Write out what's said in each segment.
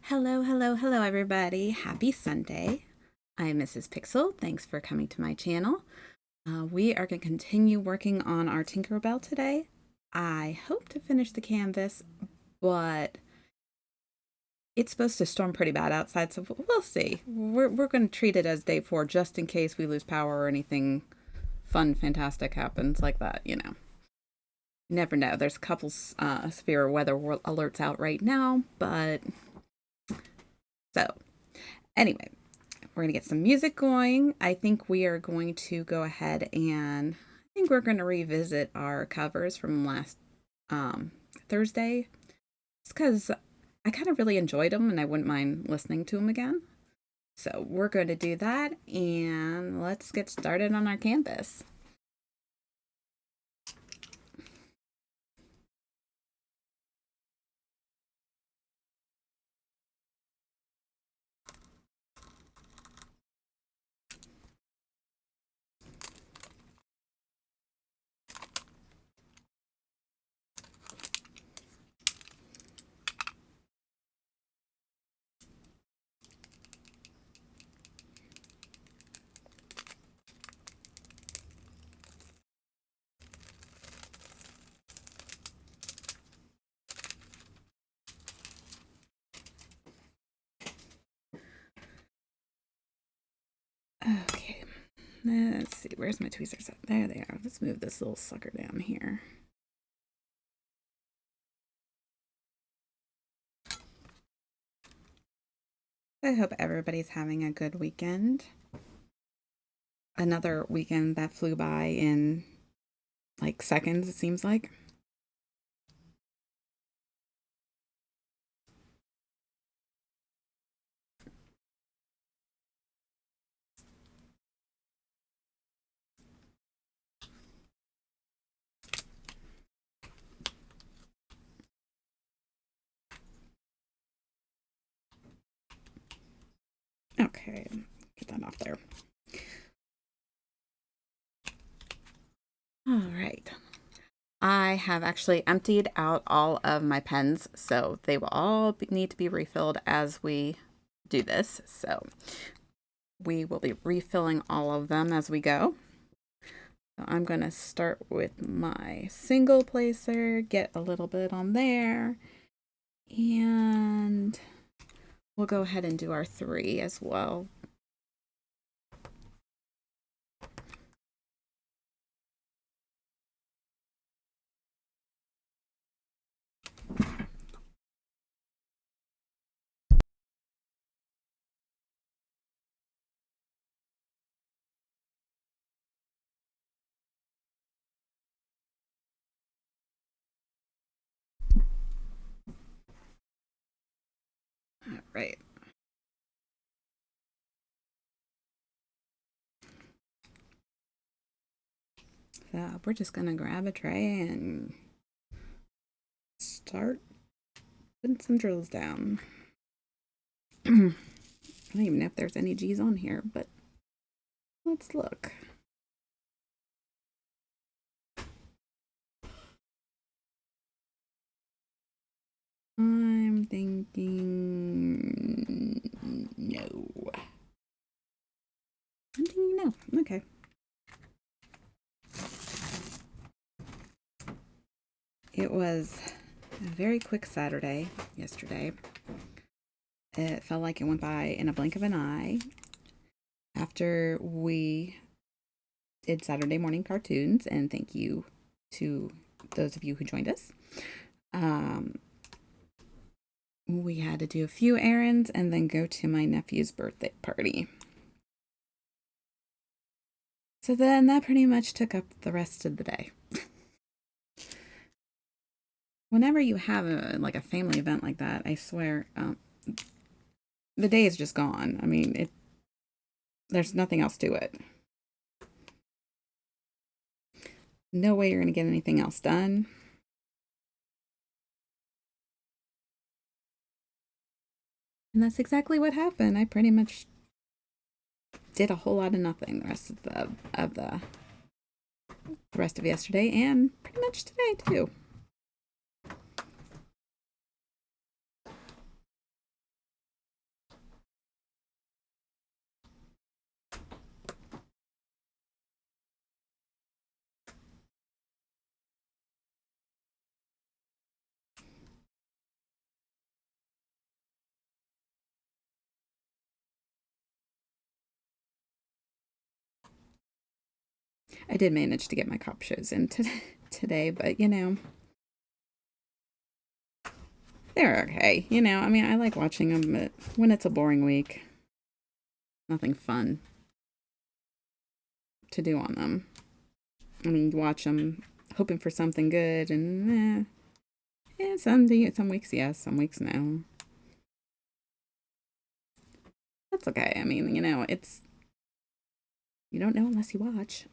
Hello, hello, hello, everybody. Happy Sunday. I'm Mrs. Pixel. Thanks for coming to my channel. We are going to continue working on our Tinkerbell today. I hope to finish the canvas, but it's supposed to storm pretty bad outside, so we'll see. We're going to treat it as day 4 just in case we lose power or anything fun, fantastic happens like that, you know. You never know. There's a couple severe weather alerts out right now, but so anyway, we're going to get some music going. I think we are going to go ahead and I think we're going to revisit our covers from last Thursday. It's because I kind of really enjoyed them and I wouldn't mind listening to them again. So we're going to do that and let's get started on our canvas. Okay, let's see, where's my tweezers at? There they are. Let's move this little sucker down here. I hope everybody's having a good weekend. Another weekend that flew by in like seconds, it seems like. Okay, get that off there. All right. I have actually emptied out all of my pens, so they will all need to be refilled as we do this. So we will be refilling all of them as we go. So I'm going to start with my single placer, get a little bit on there, and we'll go ahead and do our 3 as well. All right. So we're just going to grab a tray and start putting some drills down. I don't even know if there's any G's on here, but let's look. I'm thinking no. I'm thinking no. Okay. It was a very quick Saturday yesterday. It felt like it went by in a blink of an eye. After we did Saturday morning cartoons, and thank you to those of you who joined us. We had to do a few errands and then go to my nephew's birthday party. So then that pretty much took up the rest of the day. Whenever you have a family event like that, I swear, the day is just gone. I mean, there's nothing else to it. No way you're going to get anything else done. And that's exactly what happened. I pretty much did a whole lot of nothing the rest of yesterday and pretty much today too. I did manage to get my cop shows in today, but they're okay. I mean, I like watching them, but when it's a boring week, nothing fun to do on them. I mean, you watch them hoping for something good, and some weeks yes, some weeks no. That's okay. I mean, it's you don't know unless you watch.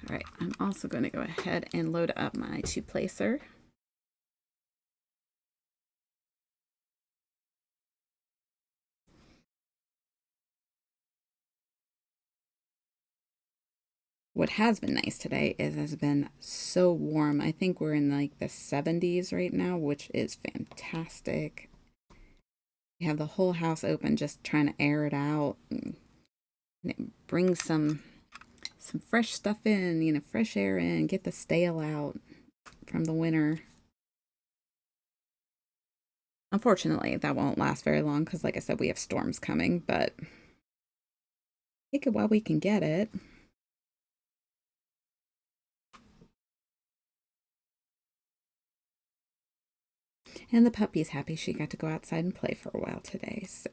All right, I'm also going to go ahead and load up my two-placer. What has been nice today is it's been so warm. I think we're in like the 70s right now, which is fantastic. You have the whole house open, just trying to air it out and bring some fresh stuff in, fresh air in, get the stale out from the winter. Unfortunately, that won't last very long because, like I said, we have storms coming, but take it while we can get it. And the puppy's happy she got to go outside and play for a while today, so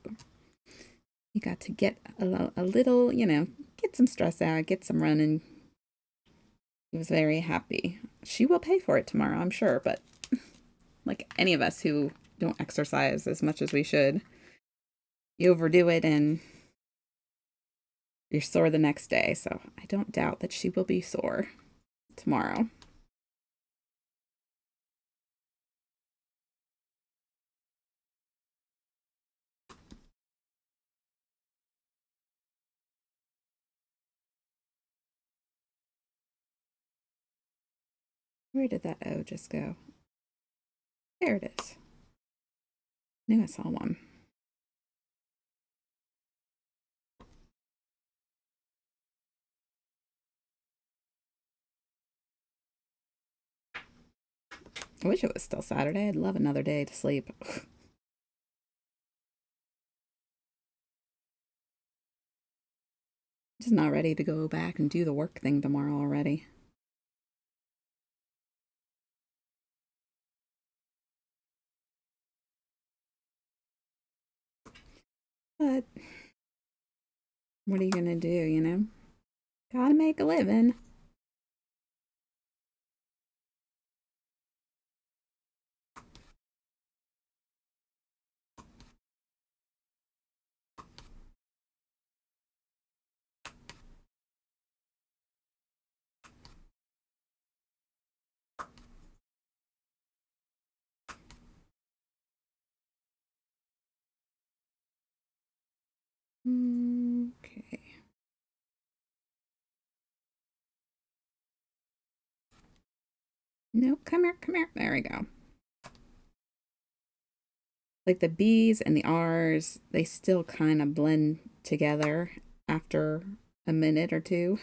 you got to get a little, get some stress out, get some running. He was very happy. She will pay for it tomorrow, I'm sure, but like any of us who don't exercise as much as we should, you overdo it and you're sore the next day. So I don't doubt that she will be sore tomorrow. Where did that O just go? There it is. Knew I saw one. I wish it was still Saturday. I'd love another day to sleep. Just not ready to go back and do the work thing tomorrow already. But what are you gonna do, Gotta make a living. Okay. No, come here, come here. There we go. Like the B's and the R's, they still kind of blend together after a minute or two.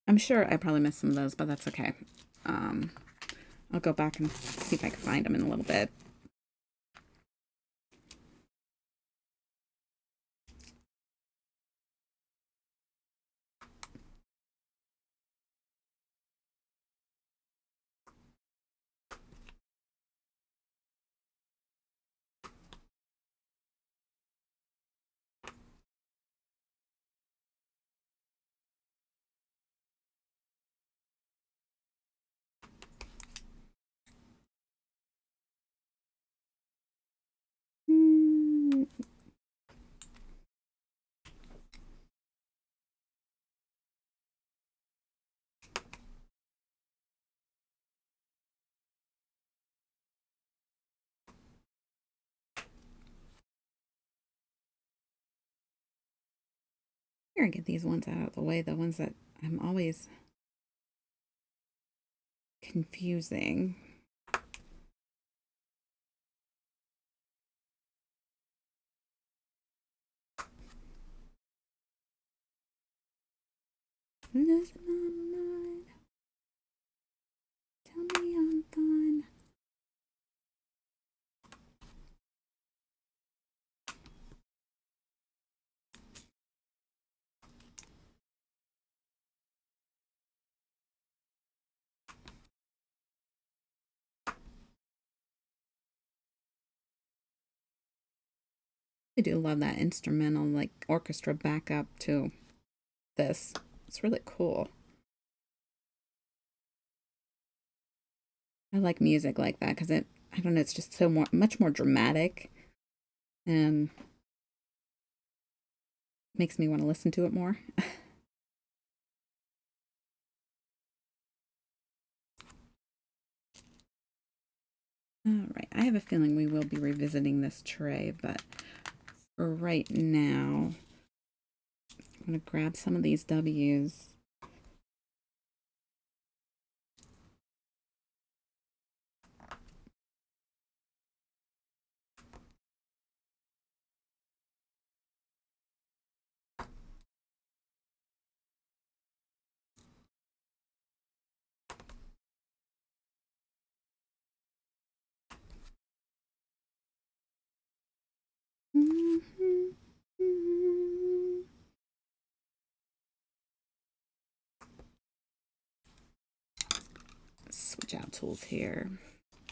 I'm sure I probably missed some of those, but that's okay. I'll go back and see if I can find them in a little bit. Here, get these ones out of the way, the ones that I'm always confusing. Losing my mind. Tell me I do love that instrumental, like orchestra backup to this. It's really cool. I like music like that because I don't know, it's just much more dramatic and makes me want to listen to it more. All right, I have a feeling we will be revisiting this tray, but for right now, I'm going to grab some of these W's. Switch out tools here.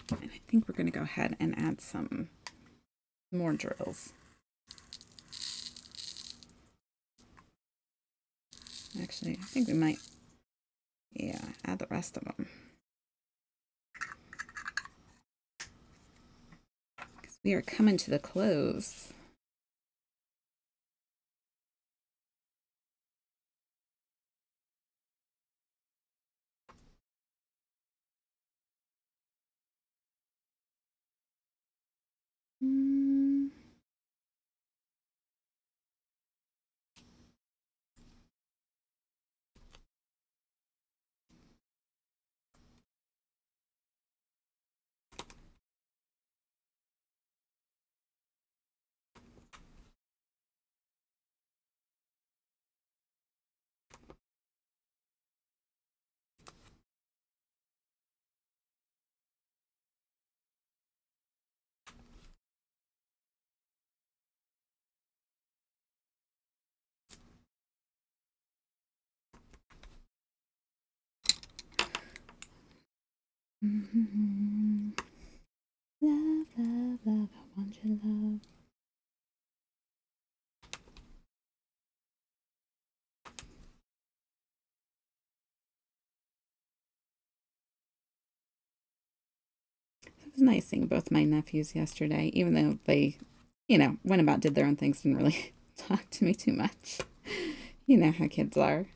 And I think we're going to go ahead and add some more drills. Actually, I think we might, yeah, add the rest of them. Because we are coming to the close. Love, love, love, I want your love. It was nice seeing both my nephews yesterday, even though they, went about, did their own things, didn't really talk to me too much. You know how kids are.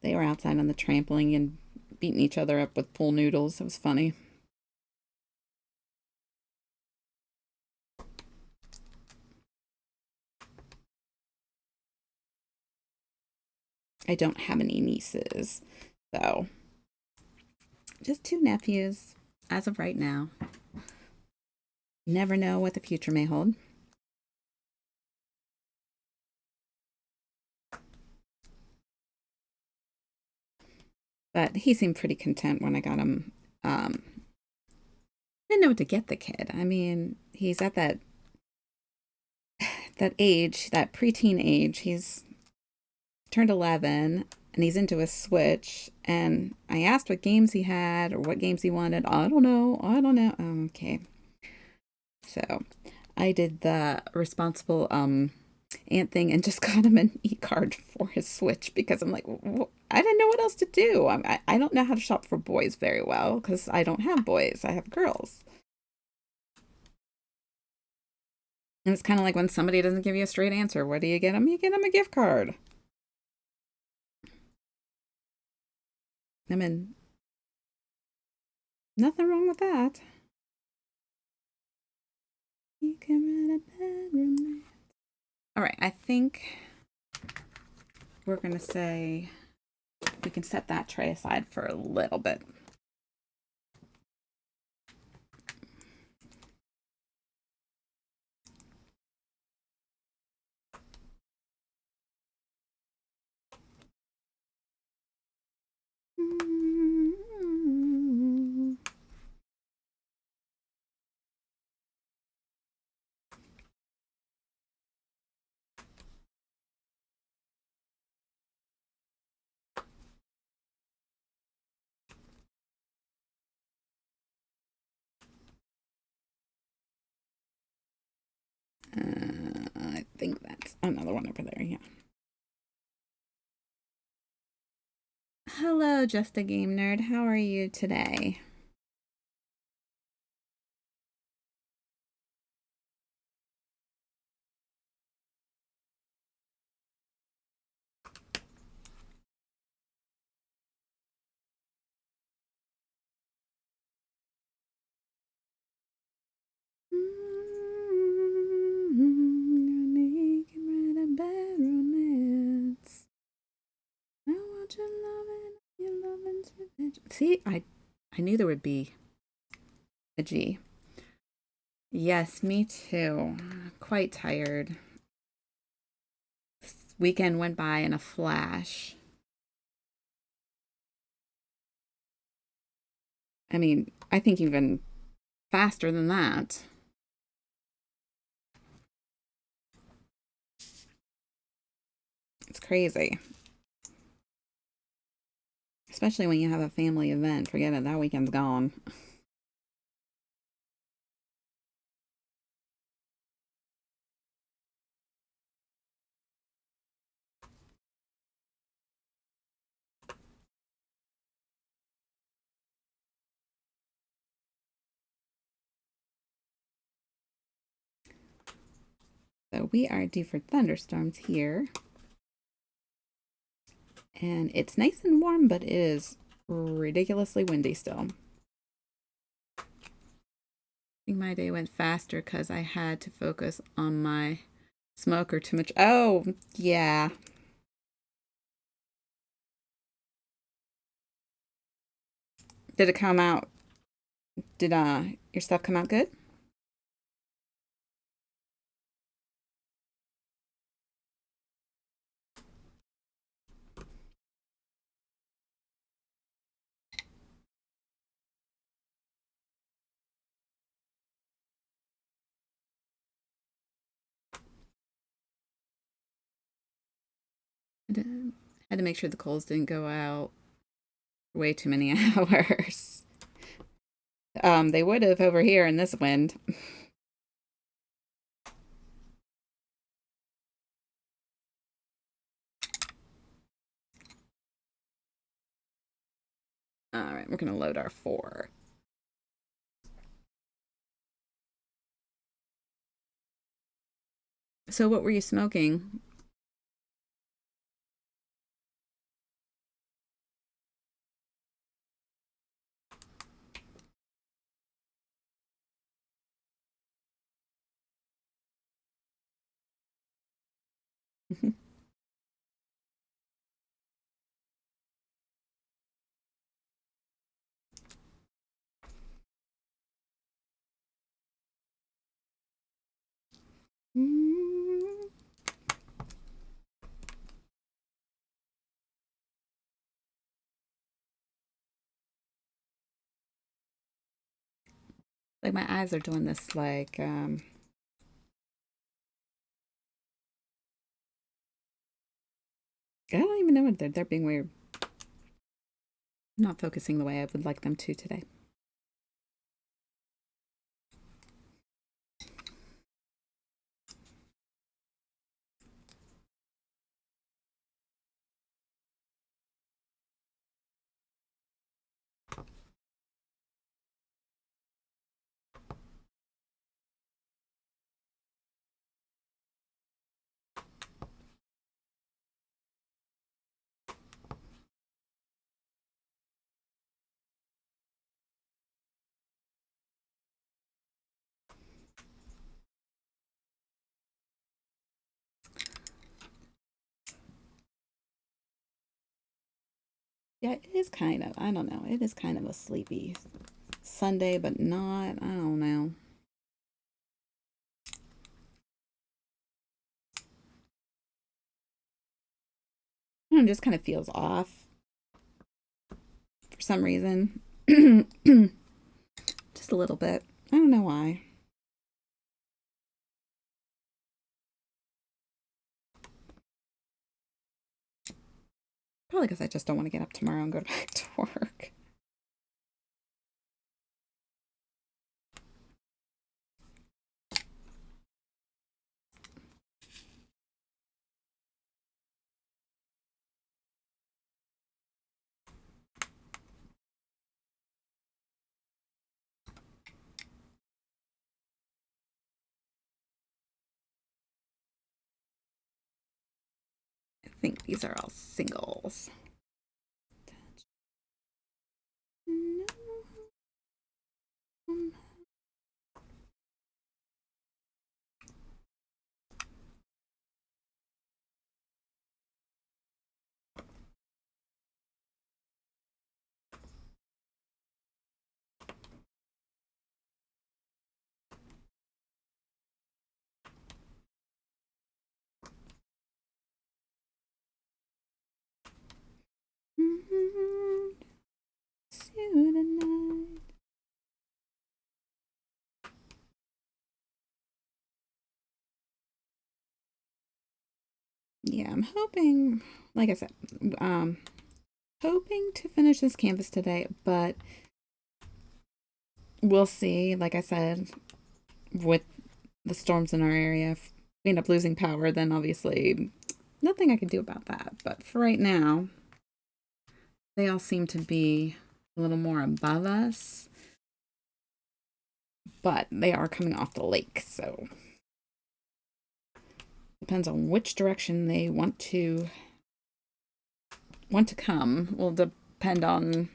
They were outside on the trampoline and beating each other up with pool noodles. It was funny. I don't have any nieces, so just two nephews as of right now. Never know what the future may hold. But he seemed pretty content when I got him. Didn't know what to get the kid. I mean, he's at that age, that preteen age. He's turned 11 and he's into a Switch. And I asked what games he had or what games he wanted. I don't know. Okay. So I did the responsible aunt thing and just got him an e-card for his Switch because I'm like, I didn't know what else to do. I don't know how to shop for boys very well because I don't have boys. I have girls. And it's kind of like when somebody doesn't give you a straight answer. What do you get them? You get them a gift card. I mean, nothing wrong with that. You can write a bedroom. All right, I think we're going to say we can set that tray aside for a little bit. Another one over there, yeah. Hello, Just a Game Nerd. How are you today? See, I knew there would be a G. Yes, me too. Quite tired. This weekend went by in a flash. I mean, I think even faster than that. It's crazy. Especially when you have a family event. Forget it, that weekend's gone. So we are due for thunderstorms here. And it's nice and warm, but it is ridiculously windy still. I think my day went faster because I had to focus on my smoker too much. Oh, yeah. Did it come out? Did your stuff come out good? Had to make sure the coals didn't go out way too many hours. They would have over here in this wind. All right, we're gonna load our 4. So what were you smoking? Like my eyes are doing this like I don't even know what they're being weird. Not focusing the way I would like them to today. Yeah, it is kind of, I don't know, it is kind of a sleepy Sunday, but not, I don't know. It just kind of feels off for some reason. Just a little bit. I don't know why. Probably because I just don't want to get up tomorrow and go back to work. think these are all singles. Yeah, I'm hoping, like I said, hoping to finish this canvas today, but we'll see. Like I said, with the storms in our area, if we end up losing power, then obviously nothing I can do about that. But for right now, they all seem to be a little more above us, but they are coming off the lake, so depends on which direction they want to come. Will depend on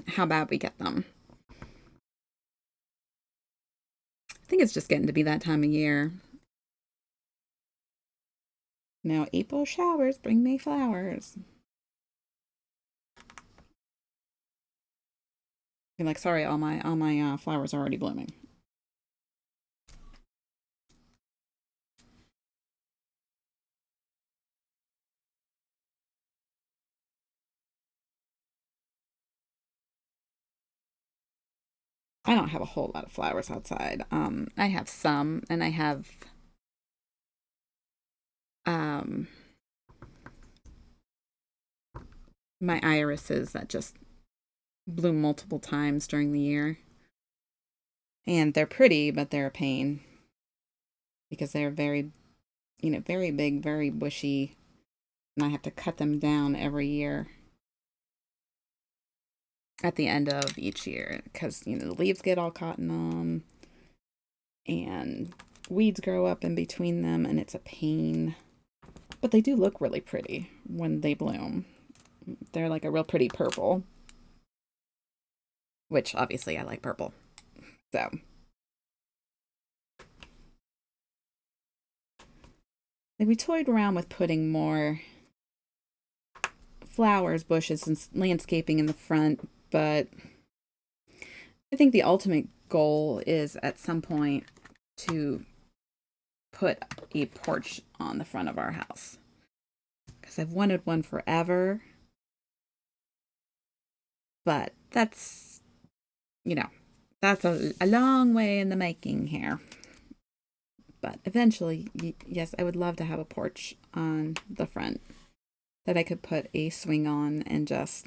how bad we get them. I think it's just getting to be that time of year. Now, April showers bring May flowers. You're like, sorry, all my flowers are already blooming. I don't have a whole lot of flowers outside. I have some, and I have my irises that just bloom multiple times during the year. And they're pretty, but they're a pain because they're very, very big, very bushy, and I have to cut them down every year at the end of each year because, the leaves get all caught in them and weeds grow up in between them, and it's a pain. But they do look really pretty when they bloom. They're like a real pretty purple, which obviously I like purple. So like, we toyed around with putting more flowers, bushes, and landscaping in the front, but I think the ultimate goal is at some point to put a porch on the front of our house because I've wanted one forever, but that's that's a long way in the making here. But eventually, yes, I would love to have a porch on the front that I could put a swing on and just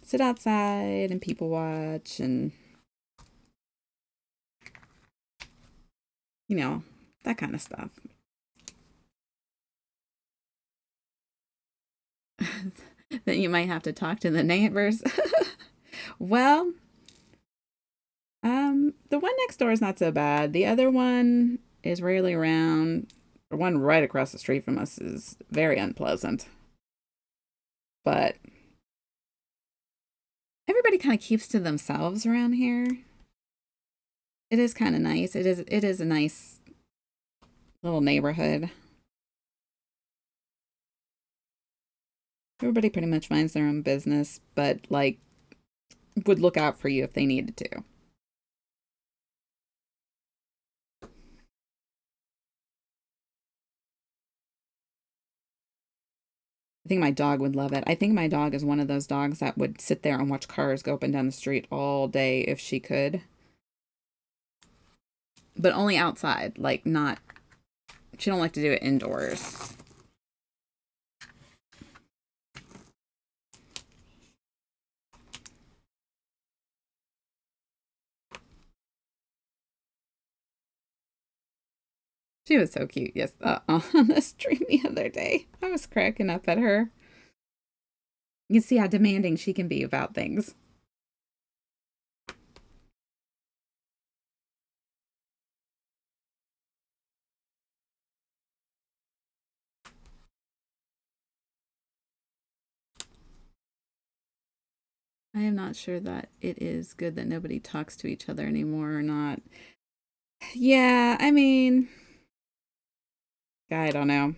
sit outside and people watch and, that kind of stuff. Then you might have to talk to the neighbors. Well, the one next door is not so bad. The other one is rarely around. The one right across the street from us is very unpleasant. But everybody kind of keeps to themselves around here. It is kind of nice. It is a nice little neighborhood. Everybody pretty much minds their own business, but like would look out for you if they needed to. I think my dog would love it. I think my dog is one of those dogs that would sit there and watch cars go up and down the street all day if she could. But only outside, like not, she don't like to do it indoors. She was so cute. Yes, on the stream the other day. I was cracking up at her. You can see how demanding she can be about things. I am not sure that it is good that nobody talks to each other anymore or not. Yeah, I mean, I don't know.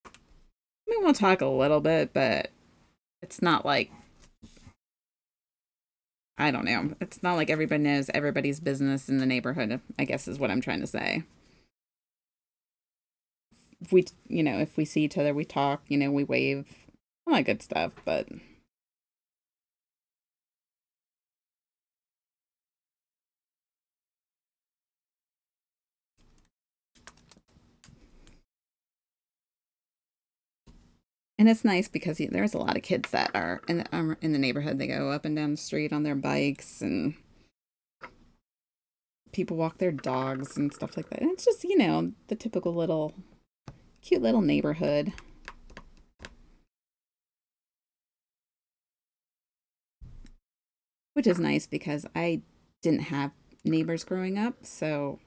I mean, we'll talk a little bit, but it's not like, I don't know. It's not like everybody knows everybody's business in the neighborhood, I guess is what I'm trying to say. If we, if we see each other, we talk, we wave, all that good stuff, but and it's nice because there's a lot of kids that are in the neighborhood. They go up and down the street on their bikes, and people walk their dogs and stuff like that. And it's just, the typical little cute little neighborhood. Which is nice because I didn't have neighbors growing up, so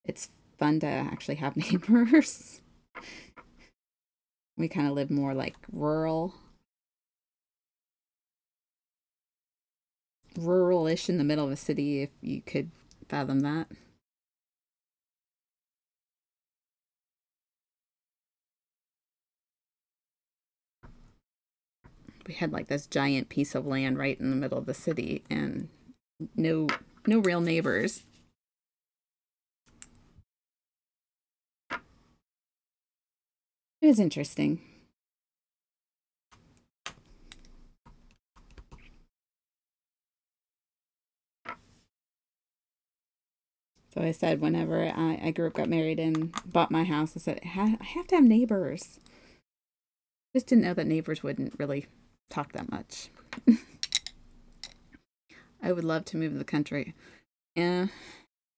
it's fun to actually have neighbors. We kind of live more like rural-ish in the middle of a city, if you could fathom that. We had like this giant piece of land right in the middle of the city, and no no real neighbors. It was interesting. So I said, whenever I grew up, got married, and bought my house, I said, I have to have neighbors. Just didn't know that neighbors wouldn't really talk that much. I would love to move to the country. Yeah,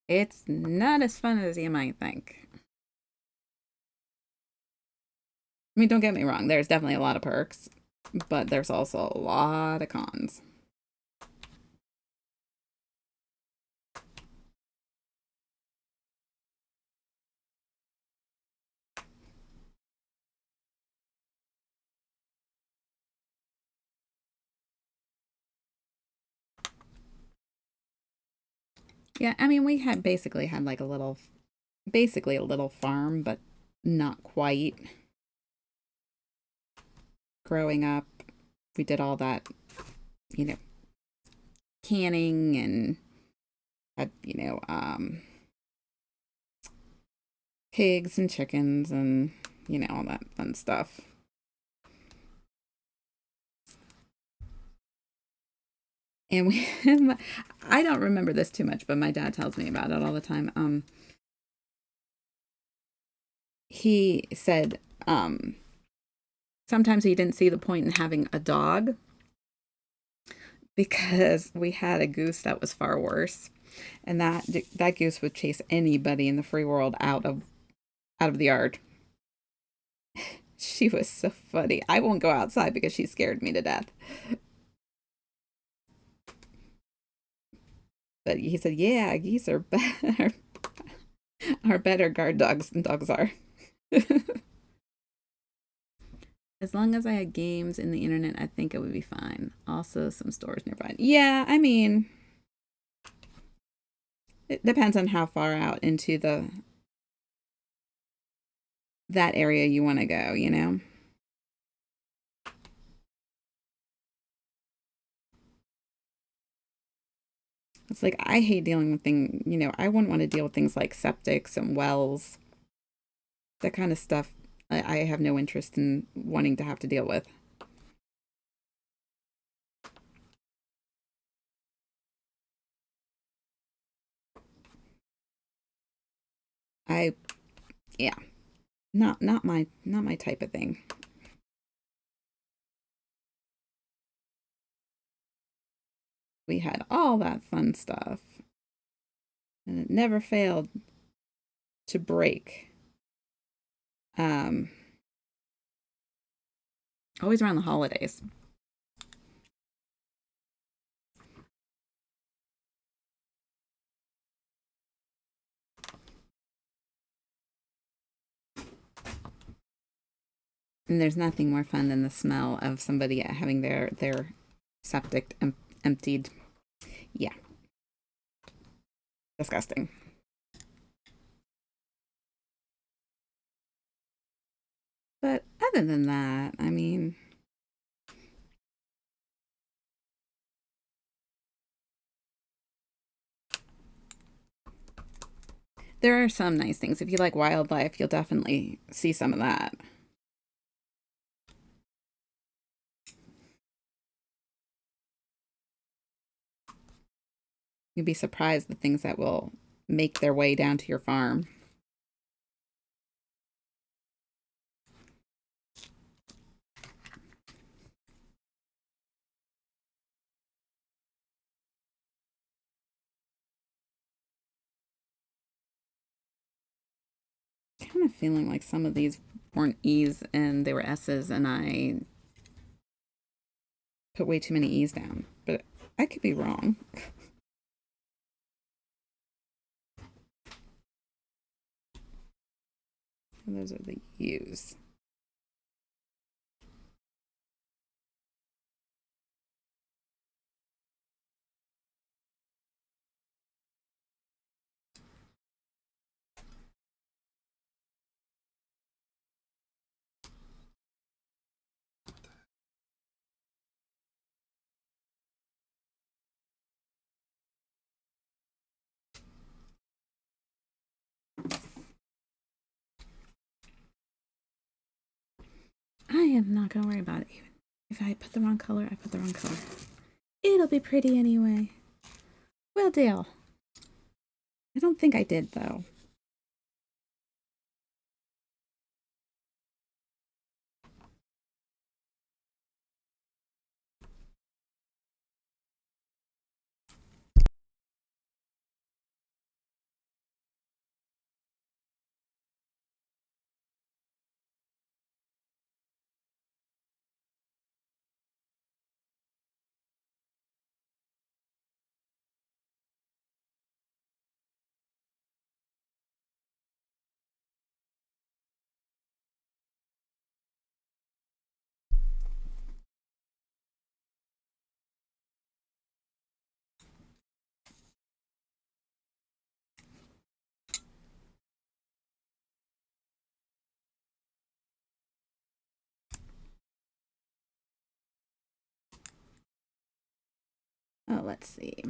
it's not as fun as you might think. I mean, don't get me wrong, there's definitely a lot of perks, but there's also a lot of cons. Yeah, I mean, we had basically had like basically a little farm, but not quite. Growing up, we did all that, you know, canning and had, pigs and chickens and, all that fun stuff. And I don't remember this too much, but my dad tells me about it all the time. He said, sometimes he didn't see the point in having a dog because we had a goose that was far worse, and that goose would chase anybody in the free world out of the yard. She was so funny. I won't go outside because she scared me to death. But he said, "Yeah, geese are better, are better guard dogs than dogs are." As long as I had games in the internet, I think it would be fine. Also, some stores nearby. Yeah, I mean, it depends on how far out into the that area you want to go. It's like I hate dealing with I wouldn't want to deal with things like septics and wells, that kind of stuff. I have no interest in wanting to have to deal with. I Yeah, not my type of thing. We had all that fun stuff, and it never failed to break. Um, Always around the holidays. And there's nothing more fun than the smell of somebody having their septic emptied. Yeah, disgusting. But other than that, I mean, there are some nice things. If you like wildlife, you'll definitely see some of that. You'd be surprised the things that will make their way down to your farm. Kind of feeling like some of these weren't E's and they were S's, and I put way too many E's down. But I could be wrong. And those are the U's. I am not going to worry about it. Even if I put the wrong color, I put the wrong color. It'll be pretty anyway. Well, Dale. I don't think I did, though. Oh, let's see.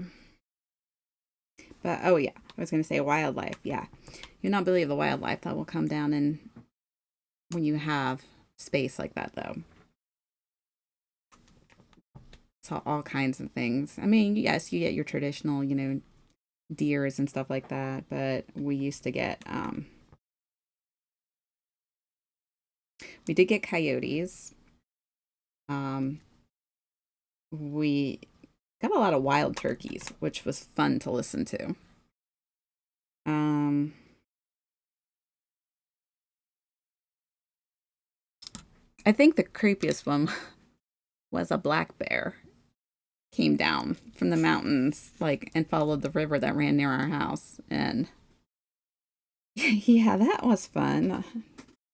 But, oh yeah, I was going to say wildlife. Yeah. You'll not believe the wildlife that will come down in when you have space like that, though. Saw all kinds of things. I mean, yes, you get your traditional, deers and stuff like that, but we used to get, we did get coyotes. We got a lot of wild turkeys, which was fun to listen to. Um, I think the creepiest one was a black bear came down from the mountains, like, and followed the river that ran near our house. And yeah, that was fun.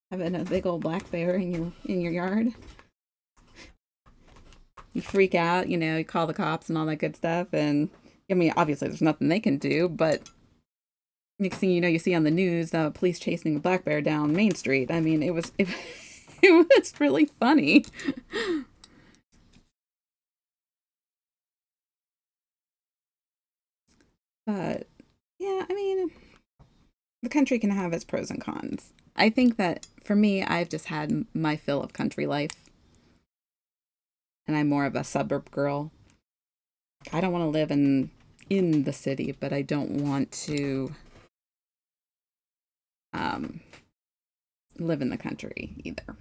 Having a big old black bear in your yard. You freak out, you call the cops and all that good stuff. And I mean, obviously, there's nothing they can do, but next thing you know, you see on the news police chasing a black bear down Main Street. I mean, it was really funny. But yeah, I mean, the country can have its pros and cons. I think that for me, I've just had my fill of country life, and I'm more of a suburb girl. I don't want to live in the city, but I don't want to um, live in the country either.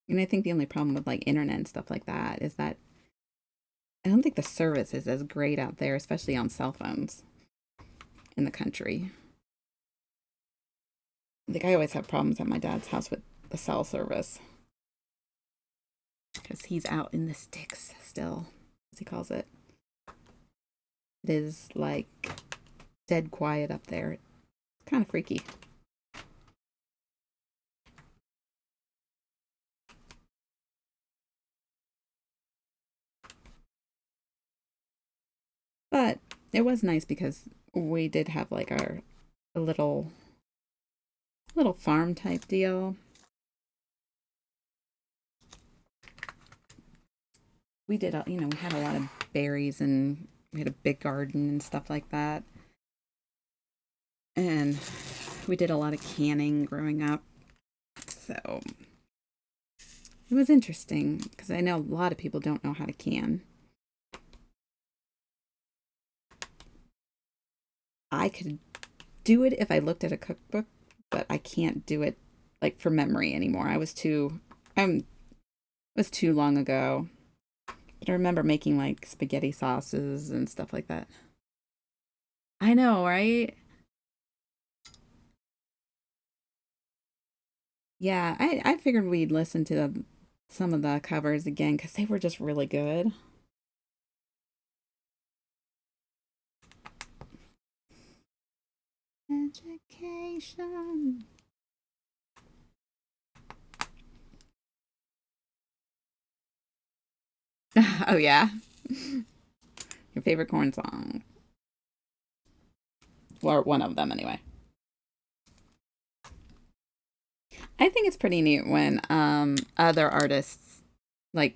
And I think the only problem with like internet and stuff like that is that I don't think the service is as great out there, especially on cell phones in the country. I think I always have problems at my dad's house with the cell service because he's out in the sticks still. as he calls it. It is like dead quiet up there. It's kind of freaky. But it was nice because we did have like our a little farm type deal. We did, we had a lot of berries and we had a big garden and stuff like that. And we did a lot of canning growing up. So it was interesting because I know a lot of people don't know how to can. I could do it if I looked at a cookbook, but I can't do it like for memory anymore. It was too long ago. But I remember making like spaghetti sauces and stuff like that. I know, right? Yeah, I figured we'd listen to some of the covers again because they were just really good. Education. Oh yeah, your favorite corn song, or one of them anyway. I think it's pretty neat when other artists like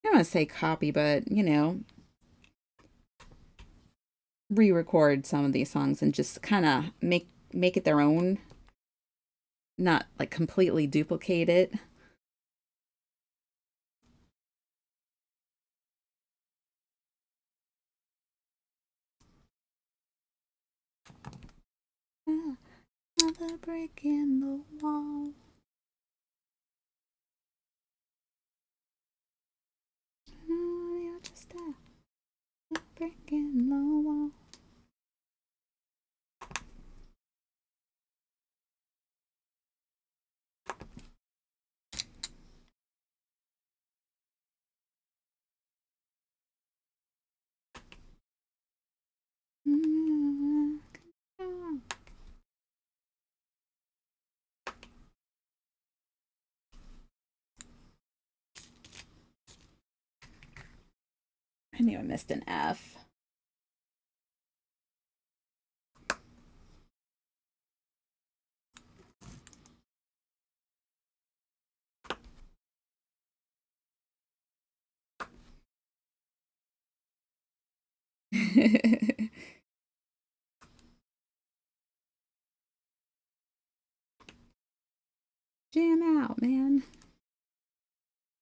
I don't want to say copy, but re-record some of these songs and just kind of make it their own, not like completely duplicate it. Another brick in the wall. You're just a brick in the wall. I knew I missed an F. Jam out, man.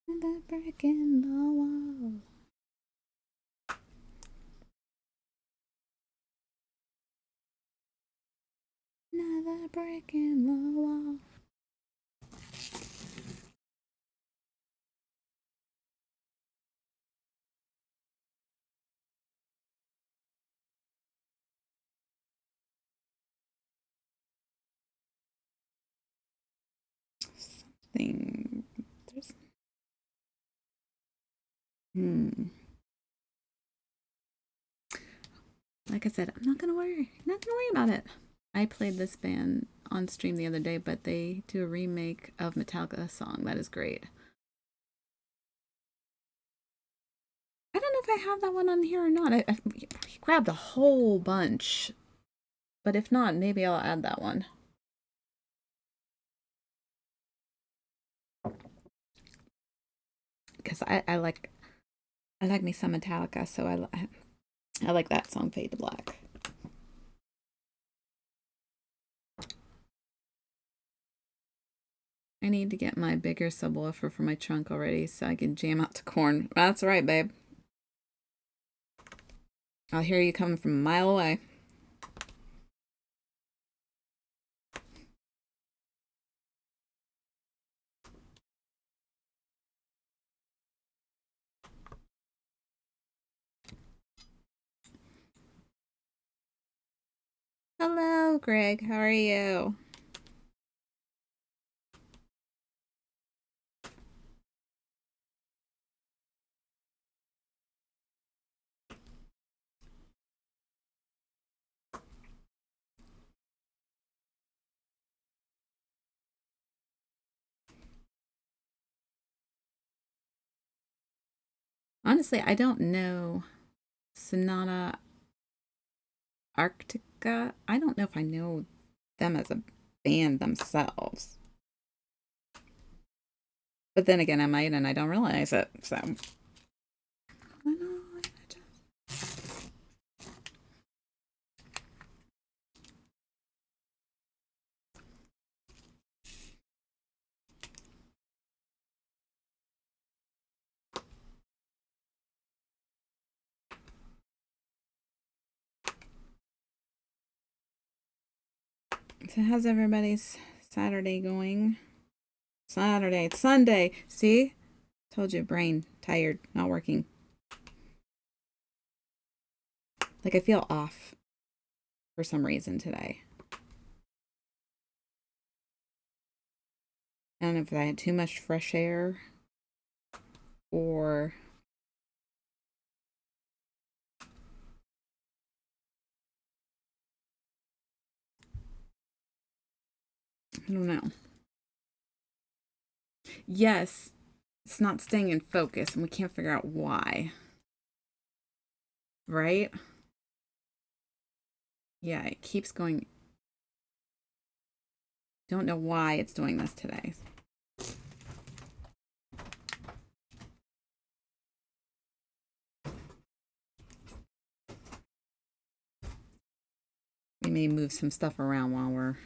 Another brick in the wall. Another brick in the wall. Thing. There's... Hmm. Like I said, I'm not gonna worry. Not gonna worry about it. I played this band on stream the other day, but they do a remake of Metallica song that is great. I don't know if I have that one on here or not. I grabbed a whole bunch, but if not, maybe I'll add that one. Because I like me some Metallica, so I like that song Fade to Black. I need to get my bigger subwoofer for my trunk already so I can jam out to corn. That's right, babe. I'll hear you coming from a mile away. Hello, Greg. How are you? Honestly, I don't know Sonata Arctica. I don't know if I know them as a band themselves. But then again, I might and I don't realize it. So so how's everybody's Saturday going? Saturday. It's Sunday. See? Told you, brain tired, not working. Like I feel off for some reason today. I don't know if I had too much fresh air or I don't know. Yes, it's not staying in focus and we can't figure out why. Right? Yeah, it keeps going. Don't know why it's doing this today. We may move some stuff around while we're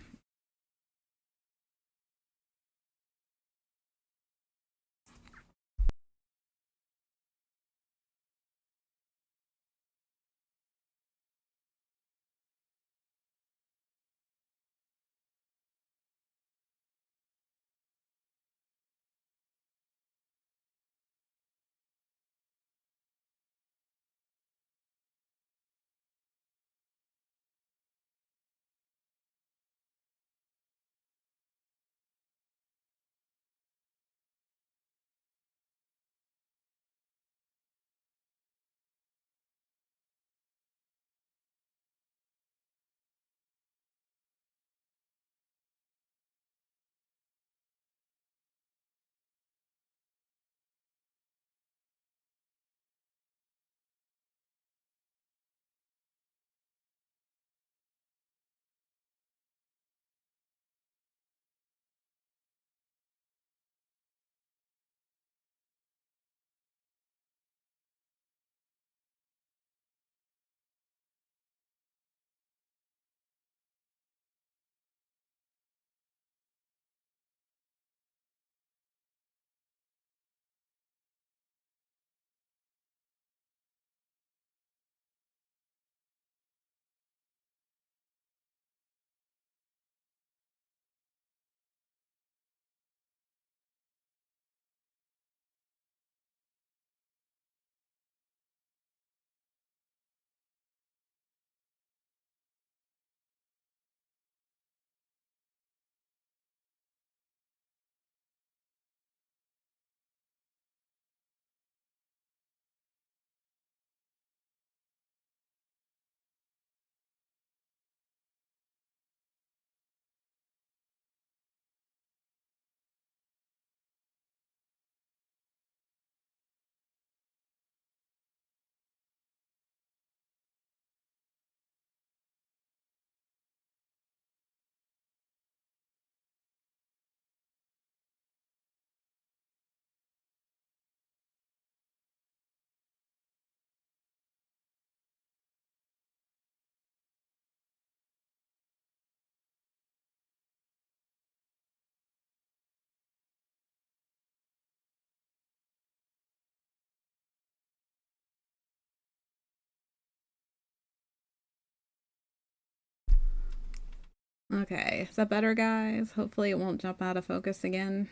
okay. Is that better, guys? Hopefully it won't jump out of focus again.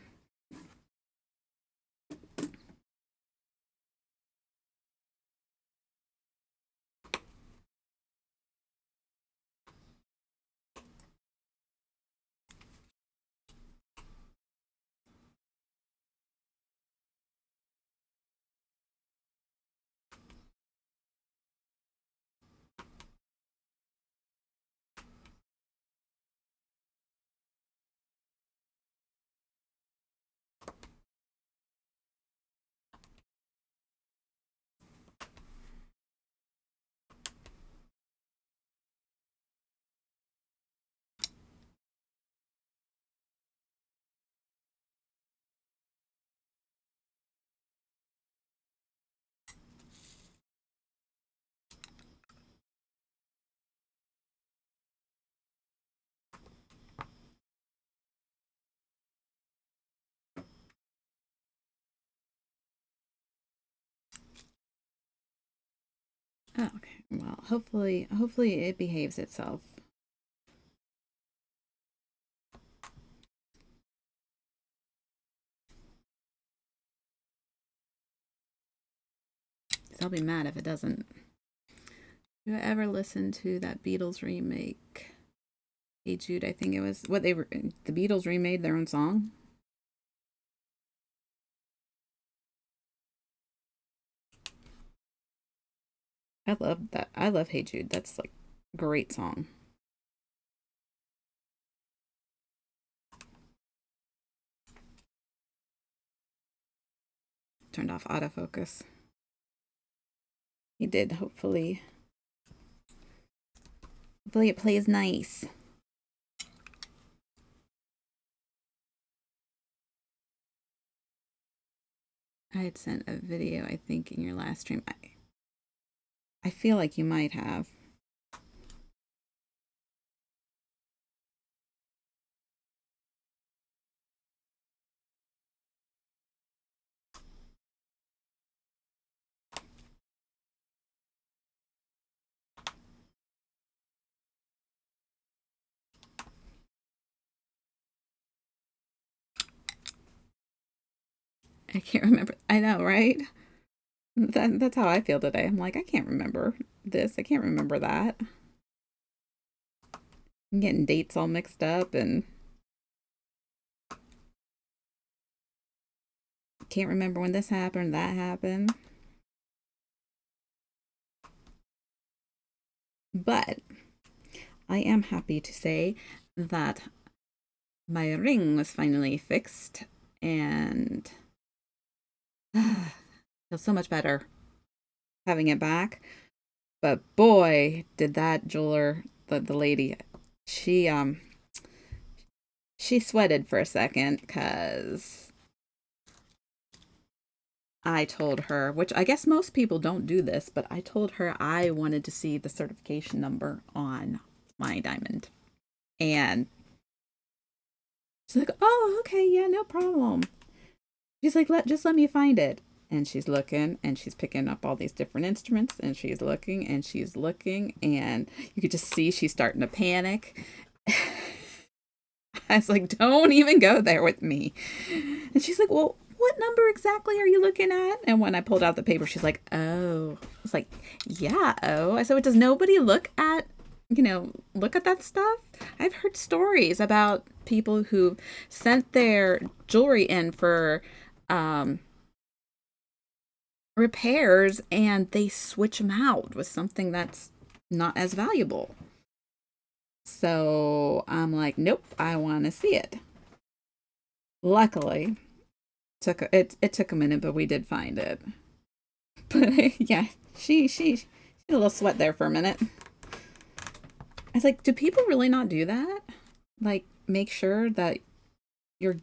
Oh, okay. Well, hopefully it behaves itself. So I'll be mad if it doesn't. Do I ever listen to that Beatles remake? Hey Jude, I think it was what they were. The Beatles remade their own song. I love that. I love Hey Jude. That's like a great song. Turned off autofocus. He did. Hopefully it plays nice. I had sent a video, I think, in your last stream. I feel like you might have. I can't remember. I know, right? That's how I feel today. I'm like, I can't remember this. I can't remember that. I'm getting dates all mixed up and can't remember when this happened, that happened. But I am happy to say that my ring was finally fixed and feels so much better having it back. But boy, did that jeweler, the lady, she she sweated for a second because I told her, which I guess most people don't do this, but I told her I wanted to see the certification number on my diamond. And she's like, "Oh, okay, yeah, no problem." She's like, just let me find it." And she's looking and she's picking up all these different instruments and she's looking and she's looking and you could just see she's starting to panic. I was like, "Don't even go there with me." And she's like, "Well, what number exactly are you looking at?" And when I pulled out the paper, she's like, "Oh." I was like, "Yeah, oh." I said, "Does nobody look at that stuff?" I've heard stories about people who sent their jewelry in for um, repairs and they switch them out with something that's not as valuable. So I'm like, "Nope, I want to see it." Luckily, it took a minute, but we did find it. But yeah, she a little sweat there for a minute. I was like, do people really not do that? Like, make sure that you're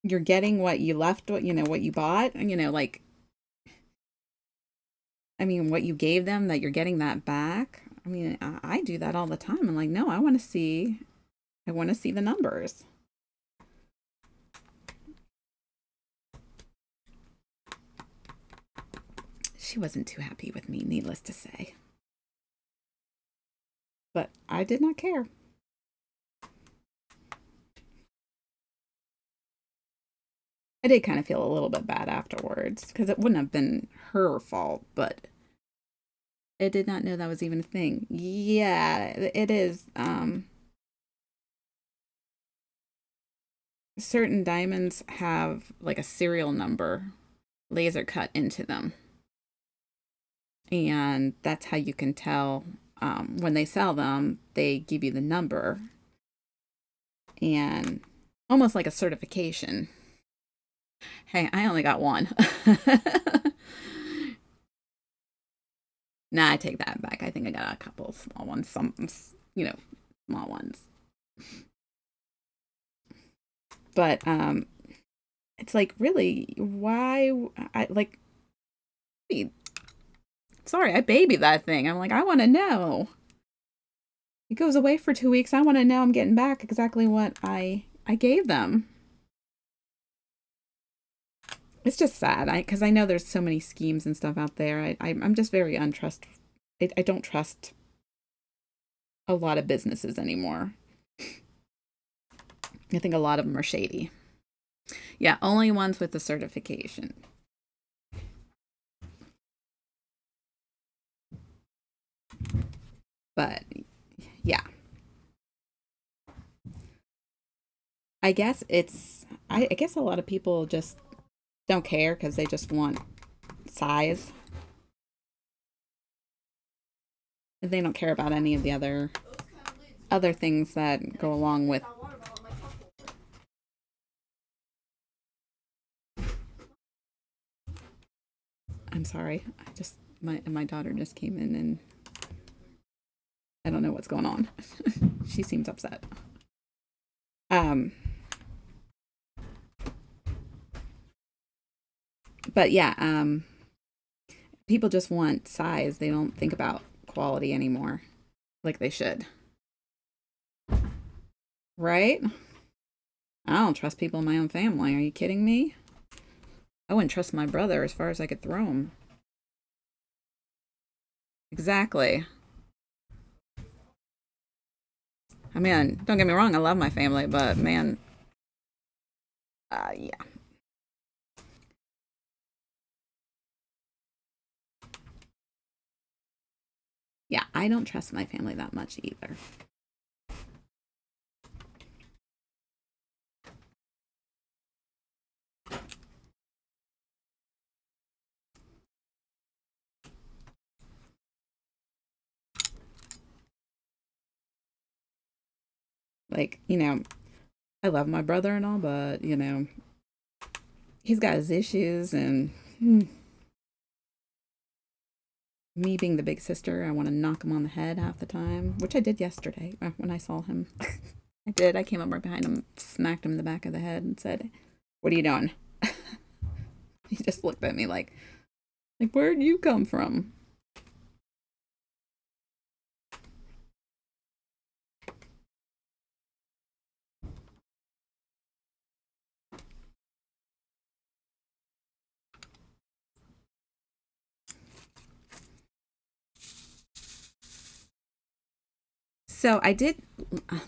you're getting what you left, what you bought, like, I mean, what you gave them, that you're getting that back. I mean, I do that all the time. I'm like, no, I want to see the numbers. She wasn't too happy with me, needless to say. But I did not care. I did kind of feel a little bit bad afterwards because it wouldn't have been her fault, but I did not know that was even a thing. Yeah, it is. Certain diamonds have like a serial number laser cut into them, and that's how you can tell when they sell them. They give you the number, and almost like a certification. Hey, I only got one. Nah, I take that back. I think I got a couple small ones, small ones. But it's like, really, why? I like, sorry, I baby that thing. I'm like, I want to know. It goes away for 2 weeks. I want to know I'm getting back exactly what I gave them. It's just sad, because I know there's so many schemes and stuff out there. I'm just very I don't trust a lot of businesses anymore. I think a lot of them are shady. Yeah, only ones with the certification. But yeah, I guess I guess a lot of people just don't care because they just want size. They don't care about any of the other things that go along with. I'm sorry. I just my daughter just came in and I don't know what's going on. She seems upset. Um but yeah, people just want size. They don't think about quality anymore like they should. Right? I don't trust people in my own family. Are you kidding me? I wouldn't trust my brother as far as I could throw him. Exactly. I mean, don't get me wrong, I love my family, but man, yeah. Yeah, I don't trust my family that much either. Like, I love my brother and all, but, he's got his issues, and me being the big sister, I want to knock him on the head half the time, which I did yesterday when I saw him. I did. I came up right behind him, smacked him in the back of the head, and said, "What are you doing?" He just looked at me like, "Where'd you come from?" So I did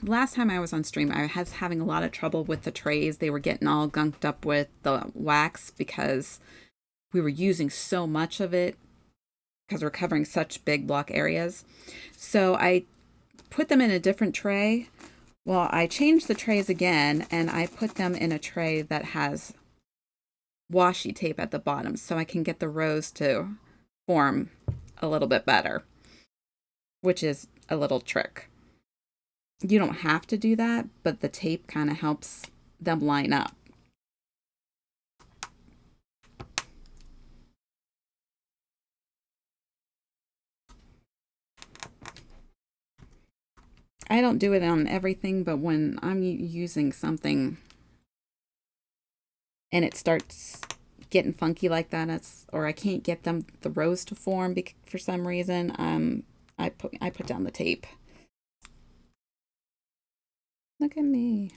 last time I was on stream. I was having a lot of trouble with the trays. They were getting all gunked up with the wax because we were using so much of it because we're covering such big block areas. So I put them in a different tray. Well, I changed the trays again and I put them in a tray that has washi tape at the bottom so I can get the rows to form a little bit better, which is a little trick. You don't have to do that, but the tape kind of helps them line up. I don't do it on everything, but when I'm using something and it starts getting funky like that, or I can't get the rows to form for some reason, I put down the tape. Look at me.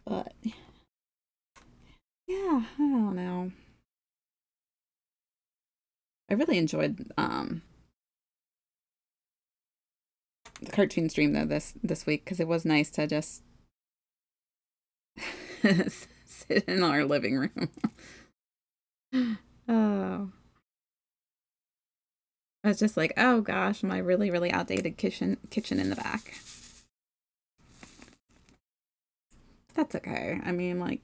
But yeah, I don't know. I really enjoyed the cartoon stream though this week because it was nice to just sit in our living room. Oh, I was just like, oh gosh, my really really outdated kitchen in the back. That's okay. I mean, like,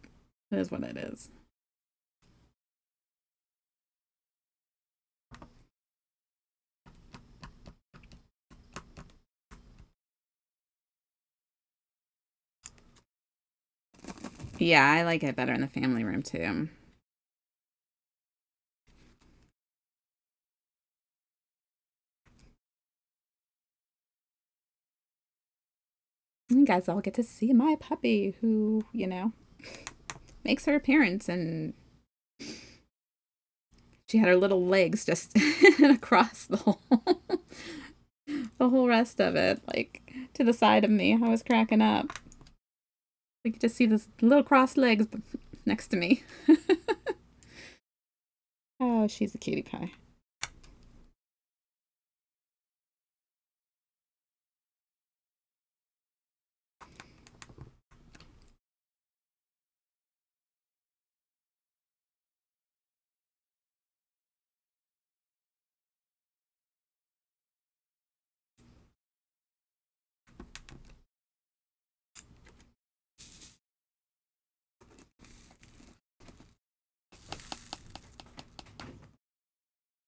it is what it is. Yeah, I like it better in the family room too. You guys all get to see my puppy, who makes her appearance, and she had her little legs just across the whole rest of it, like to the side of me. I was cracking up. You could just see this little crossed legs next to me. Oh, she's a cutie pie.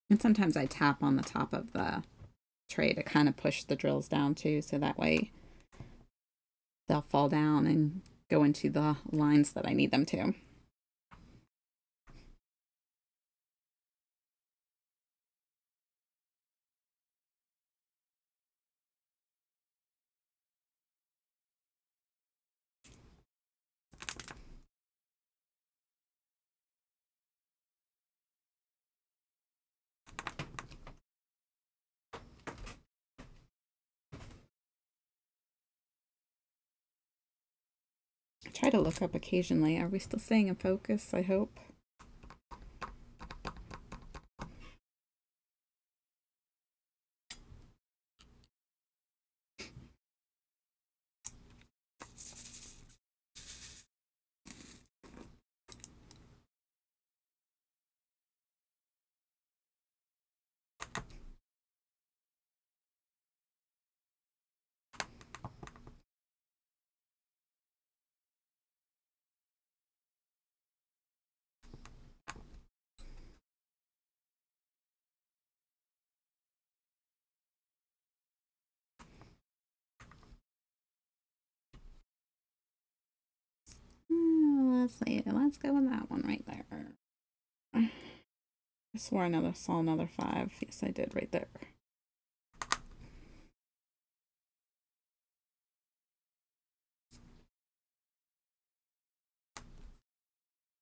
And sometimes I tap on the top of the tray to kind of push the drills down too, so that way they'll fall down and go into the lines that I need them to. I try to look up occasionally. Are we still staying in focus? I hope. Let's see. Let's go with that one right there. I swore I saw another 5. Yes, I did right there.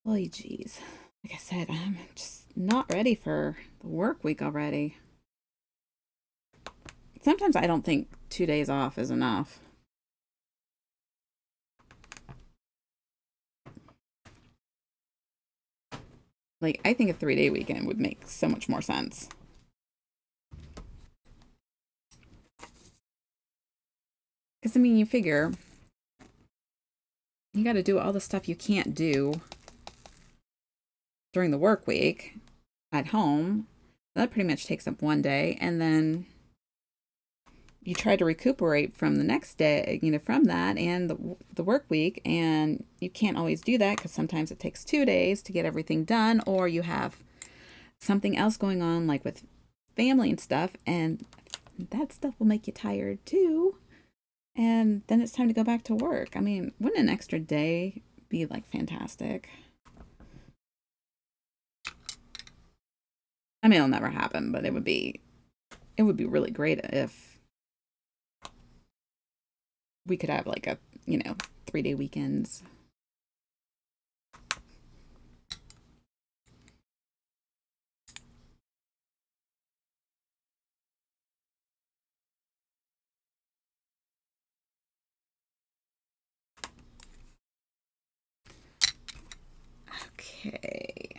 Oh, geez. Like I said, I'm just not ready for the work week already. Sometimes I don't think 2 days off is enough. Like, I think a 3-day weekend would make so much more sense. Because, I mean, you figure you got to do all the stuff you can't do during the work week at home. That pretty much takes up 1 day. And then you try to recuperate from the next day, from that and the work week. And you can't always do that because sometimes it takes 2 days to get everything done, or you have something else going on, like with family and stuff. And that stuff will make you tired too. And then it's time to go back to work. I mean, wouldn't an extra day be like fantastic? I mean, it'll never happen, but it would be really great if we could have like a, 3-day weekends. Okay.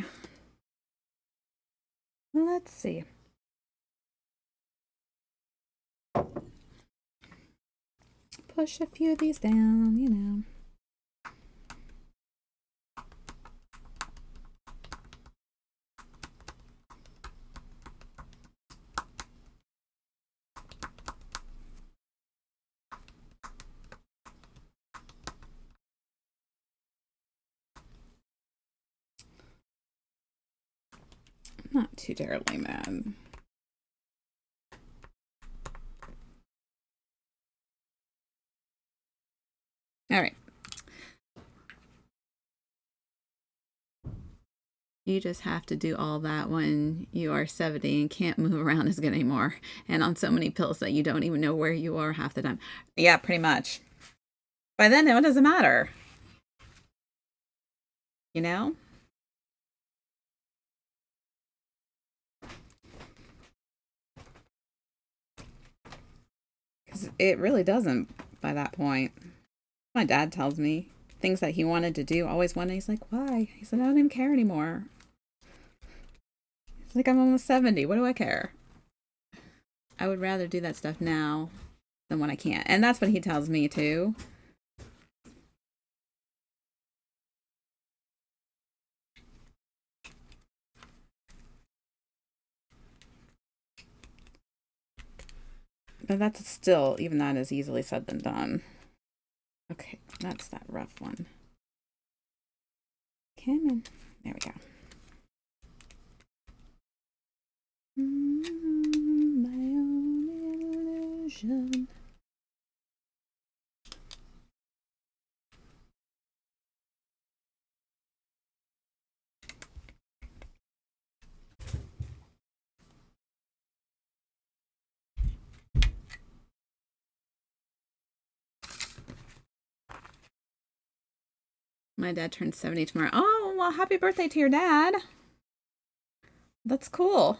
Let's see. Push a few of these down. Not too terribly mad. All right. You just have to do all that when you are 70 and can't move around as good anymore, and on so many pills that you don't even know where you are half the time. Yeah, pretty much. By then, what does it matter? you know? Because it really doesn't by that point. My dad tells me things that he wanted to do, always wanted. He's like, why? He said, I don't even care anymore. He's like, I'm almost 70. What do I care? I would rather do that stuff now than when I can't. And that's what he tells me too. But that's still, even that is easily said than done. Okay, that's that rough one. Come on. There we go. My own illusion. My dad turns 70 tomorrow. Oh, well, happy birthday to your dad. That's cool.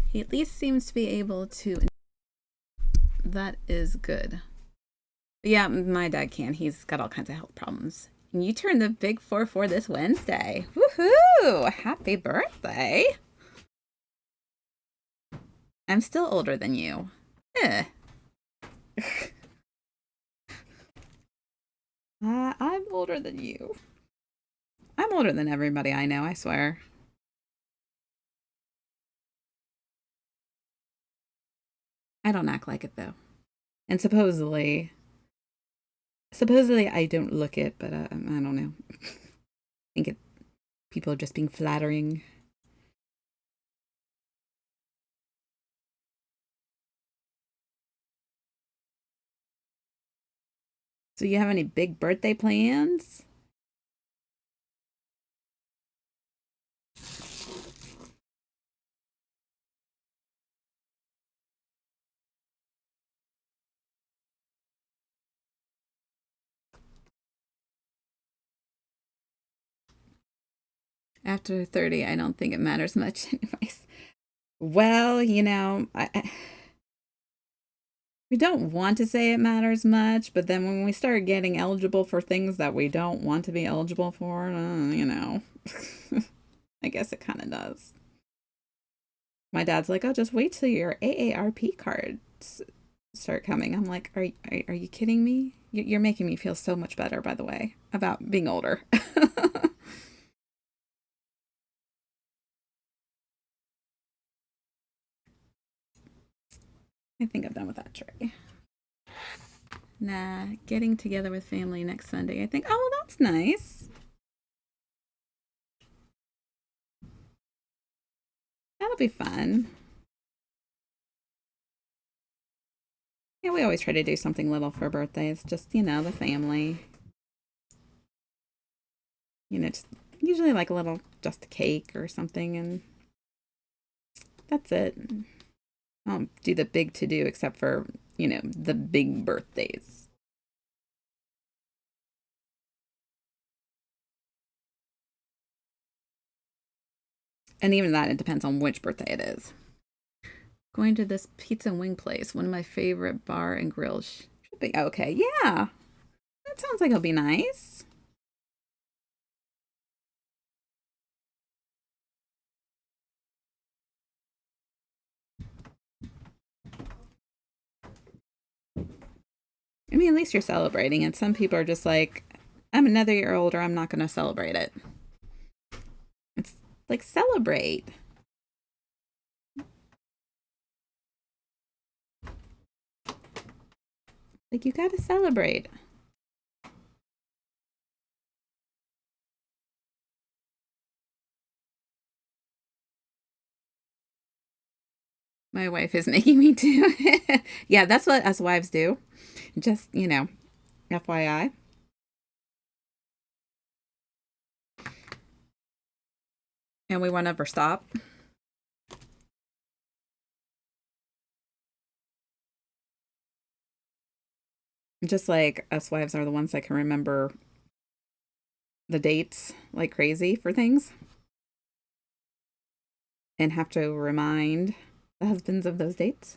He at least seems to be able to. That is good. Yeah, my dad can. He's got all kinds of health problems. And you turn the big 4-4 this Wednesday. Woohoo! Happy birthday. I'm still older than you. Eh. I'm older than you. I'm older than everybody I know, I swear. I don't act like it though. And supposedly I don't look it, but I don't know. I think people are just being flattering. So you have any big birthday plans? After 30, I don't think it matters much anyways. Well, we don't want to say it matters much, but then when we start getting eligible for things that we don't want to be eligible for, I guess it kind of does. My dad's like, "Oh, just wait till your AARP cards start coming." I'm like, "Are you kidding me? You're making me feel so much better, by the way, about being older." I think I'm done with that tray. Nah, getting together with family next Sunday. I think, oh, well, that's nice. That'll be fun. Yeah, we always try to do something little for birthdays. Just, the family. Just usually like a little, just a cake or something, and that's it. I don't do the big to do except for, the big birthdays. And even that, it depends on which birthday it is. Going to this pizza and wing place, one of my favorite bar and grills. Should be okay. Yeah, that sounds like it'll be nice. I mean, at least you're celebrating. And some people are just like, I'm another year older. I'm not going to celebrate it. It's like, celebrate. Like, you got to celebrate. My wife is making me do it. Yeah, that's what us wives do. Just, FYI. And we won't ever stop. Just like us wives are the ones that can remember the dates like crazy for things and have to remind the husbands of those dates.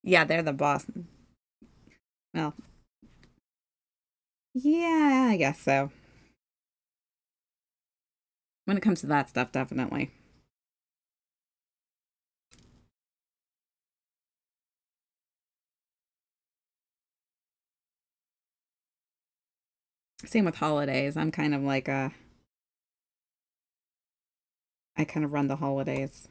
Yeah, they're the boss. Well, yeah, I guess so. When it comes to that stuff, definitely. Same with holidays. I'm kind of like I kind of run the holidays.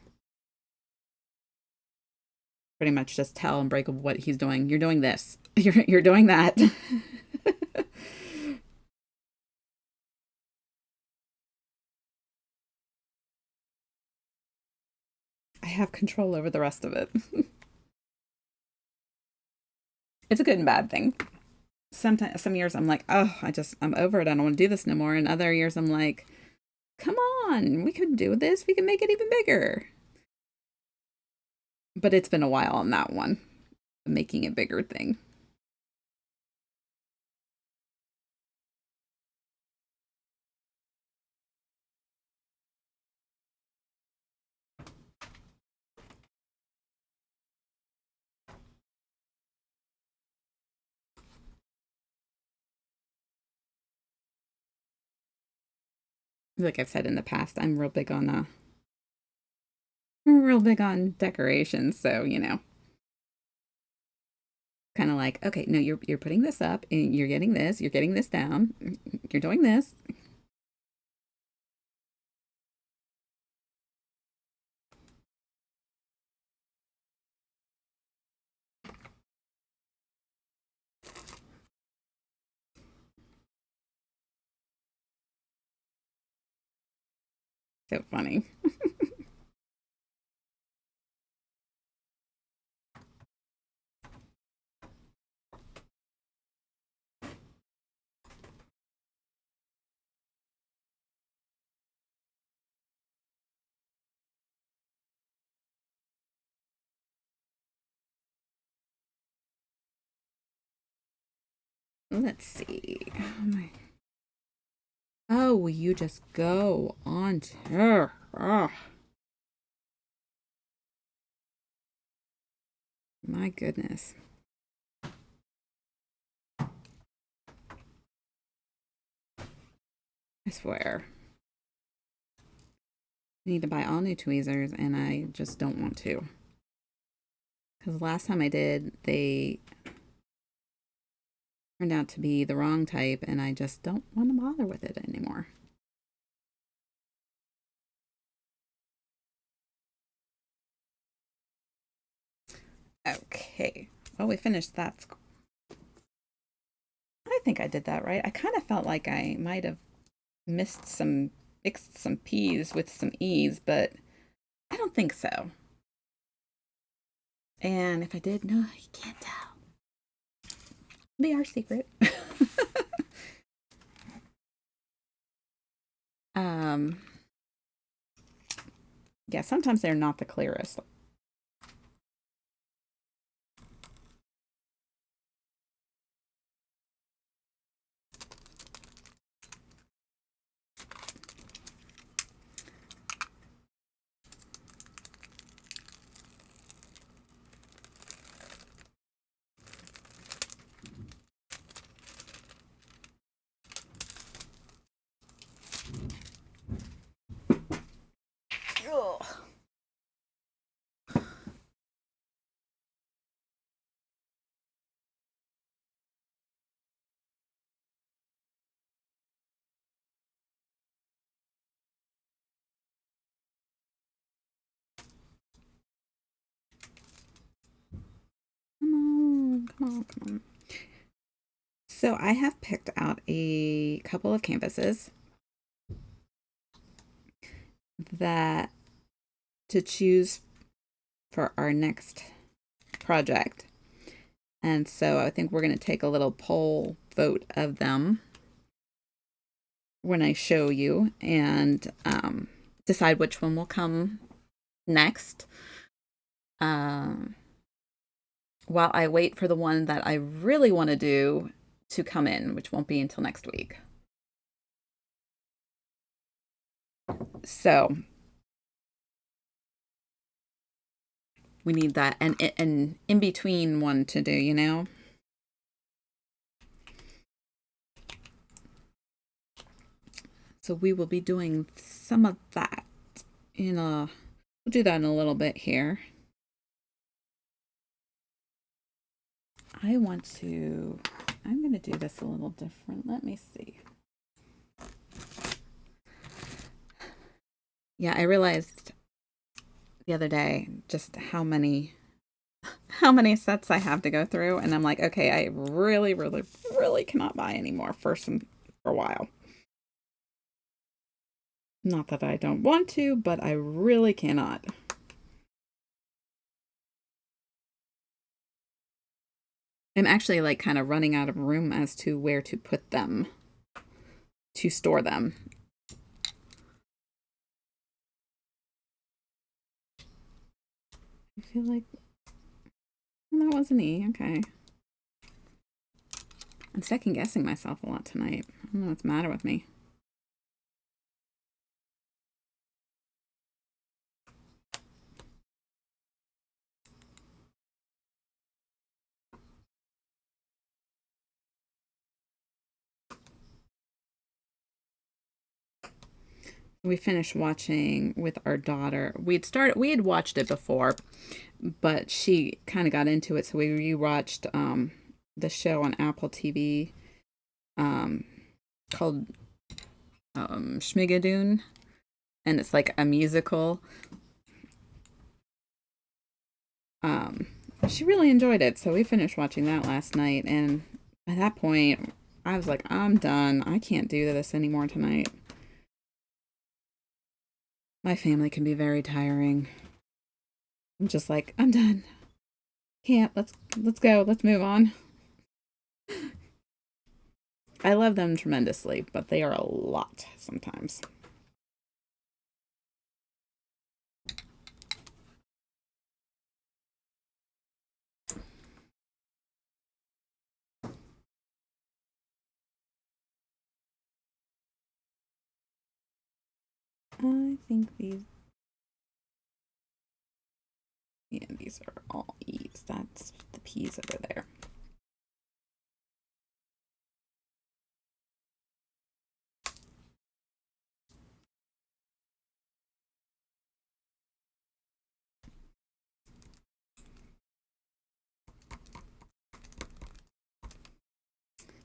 Pretty much just tell and break what he's doing. You're doing this. You're doing that. I have control over the rest of it. It's a good and bad thing. Sometimes, some years I'm like, oh, I'm over it. I don't want to do this no more. And other years I'm like, come on, we could do this. We can make it even bigger. But it's been a while on that one, making it bigger thing. Like I've said in the past, I'm real big on decorations. So kind of like, okay, no, you're putting this up, and you're getting this down, you're doing this. So funny. Let's see. Oh, will you just go on to? Oh, my goodness. I swear. need to buy all new tweezers, and I just don't want to. Because the last time I did, they turned out to be the wrong type, and I just don't want to bother with it anymore. Okay, well, we finished that. I think I did that right. I kind of felt like I might have mixed some P's with some E's, but I don't think so. And if I did, no, you can't tell. Be our secret. um, yeah, sometimes they're not the clearest. Ugh. Come on, come on. So I have picked out a couple of canvases that to choose for our next project. And so I think we're going to take a little poll vote of them when I show you and decide which one will come next. While I wait for the one that I really want to do to come in, which won't be until next week. So we need that and an in between one to do, you know? So we will be doing some of that we'll do that in a little bit here. I'm going to do this a little different. Let me see. Yeah, I realized the other day just how many sets I have to go through, and I'm like, okay, I really, really, really cannot buy anymore for a while. Not that I don't want to, but I really cannot. I'm actually like kind of running out of room as to where to put them, to store them. I feel like that was an E. Okay. I'm second guessing myself a lot tonight. I don't know what's the matter with me. We finished watching with our daughter. We had watched it before, but she kind of got into it, so we rewatched the show on Apple TV called Schmigadoon, and it's like a musical. She really enjoyed it, so we finished watching that last night, and at that point I was like, I'm done. I can't do this anymore tonight. My family can be very tiring. I'm just like, I'm done. Can't. Let's go. Let's move on. I love them tremendously, but they are a lot sometimes. I think these are all E's. That's the P's over there.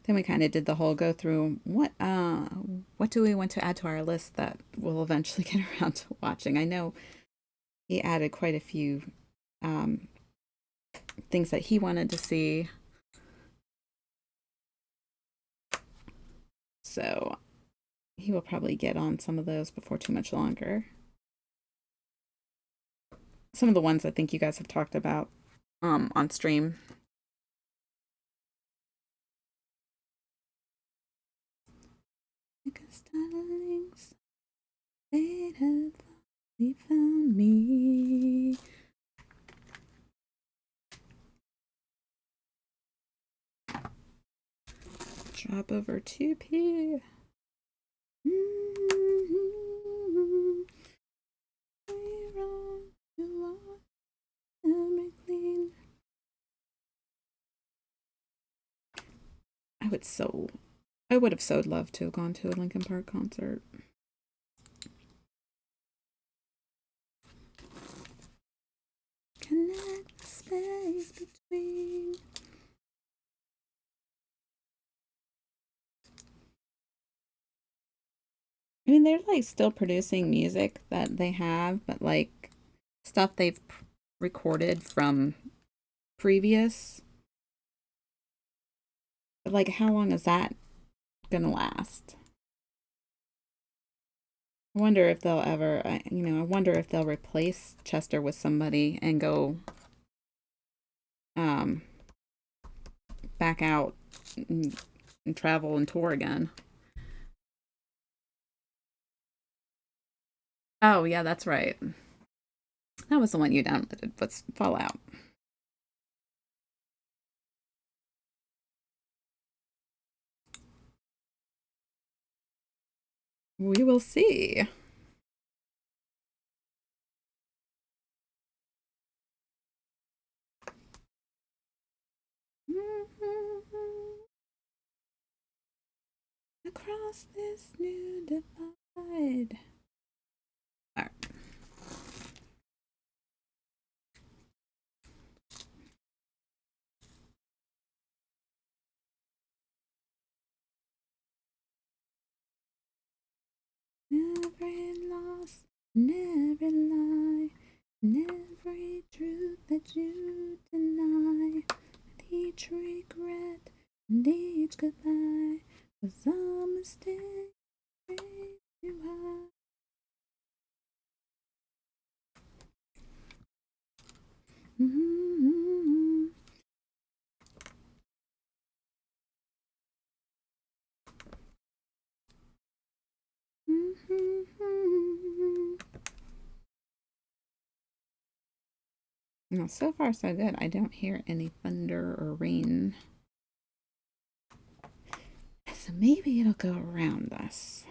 Then we kind of did the whole go through what do we want to add to our list that we'll eventually get around to watching. I know he added quite a few um, things that he wanted to see. So he will probably get on some of those before too much longer. Some of the ones I think you guys have talked about on stream. Because darlings, they have finally found me. Drop over 2p. I would have so loved to have gone to a Linkin Park concert. Connect the space between. I mean, they're like still producing music that they have, but like stuff they've recorded from previous. But like, how long is that gonna last? I wonder if they'll ever, I wonder if they'll replace Chester with somebody and go um, back out and travel and tour again. Oh, yeah, that's right. That was the one you downloaded. What's Fallout? We will see. Across this new divide. All right. Every loss, every lie, and every truth that you deny, and each regret and each goodbye was a mistake you had. Mm-hmm. Mm-hmm. Now, so far so good. I don't hear any thunder or rain. So maybe it'll go around us.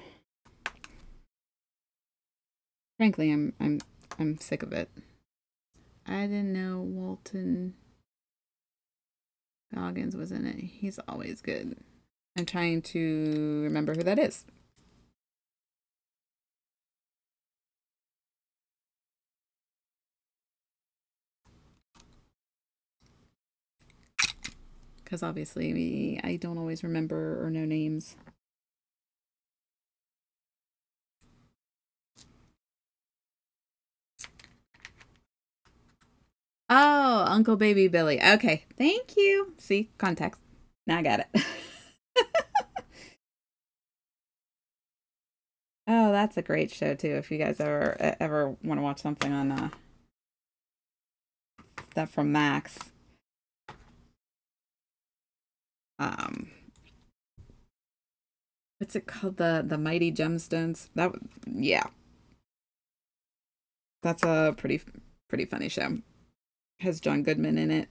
Frankly, I'm sick of it. I didn't know Walton Goggins was in it. He's always good. I'm trying to remember who that is. Because obviously I don't always remember or know names. Oh, Uncle Baby Billy. Okay, thank you. See, context. Now I got it. Oh, that's a great show too. If you guys ever want to watch something on that from Max, um, what's it called? The Mighty Gemstones. Yeah, that's a pretty funny show. Has John Goodman in it.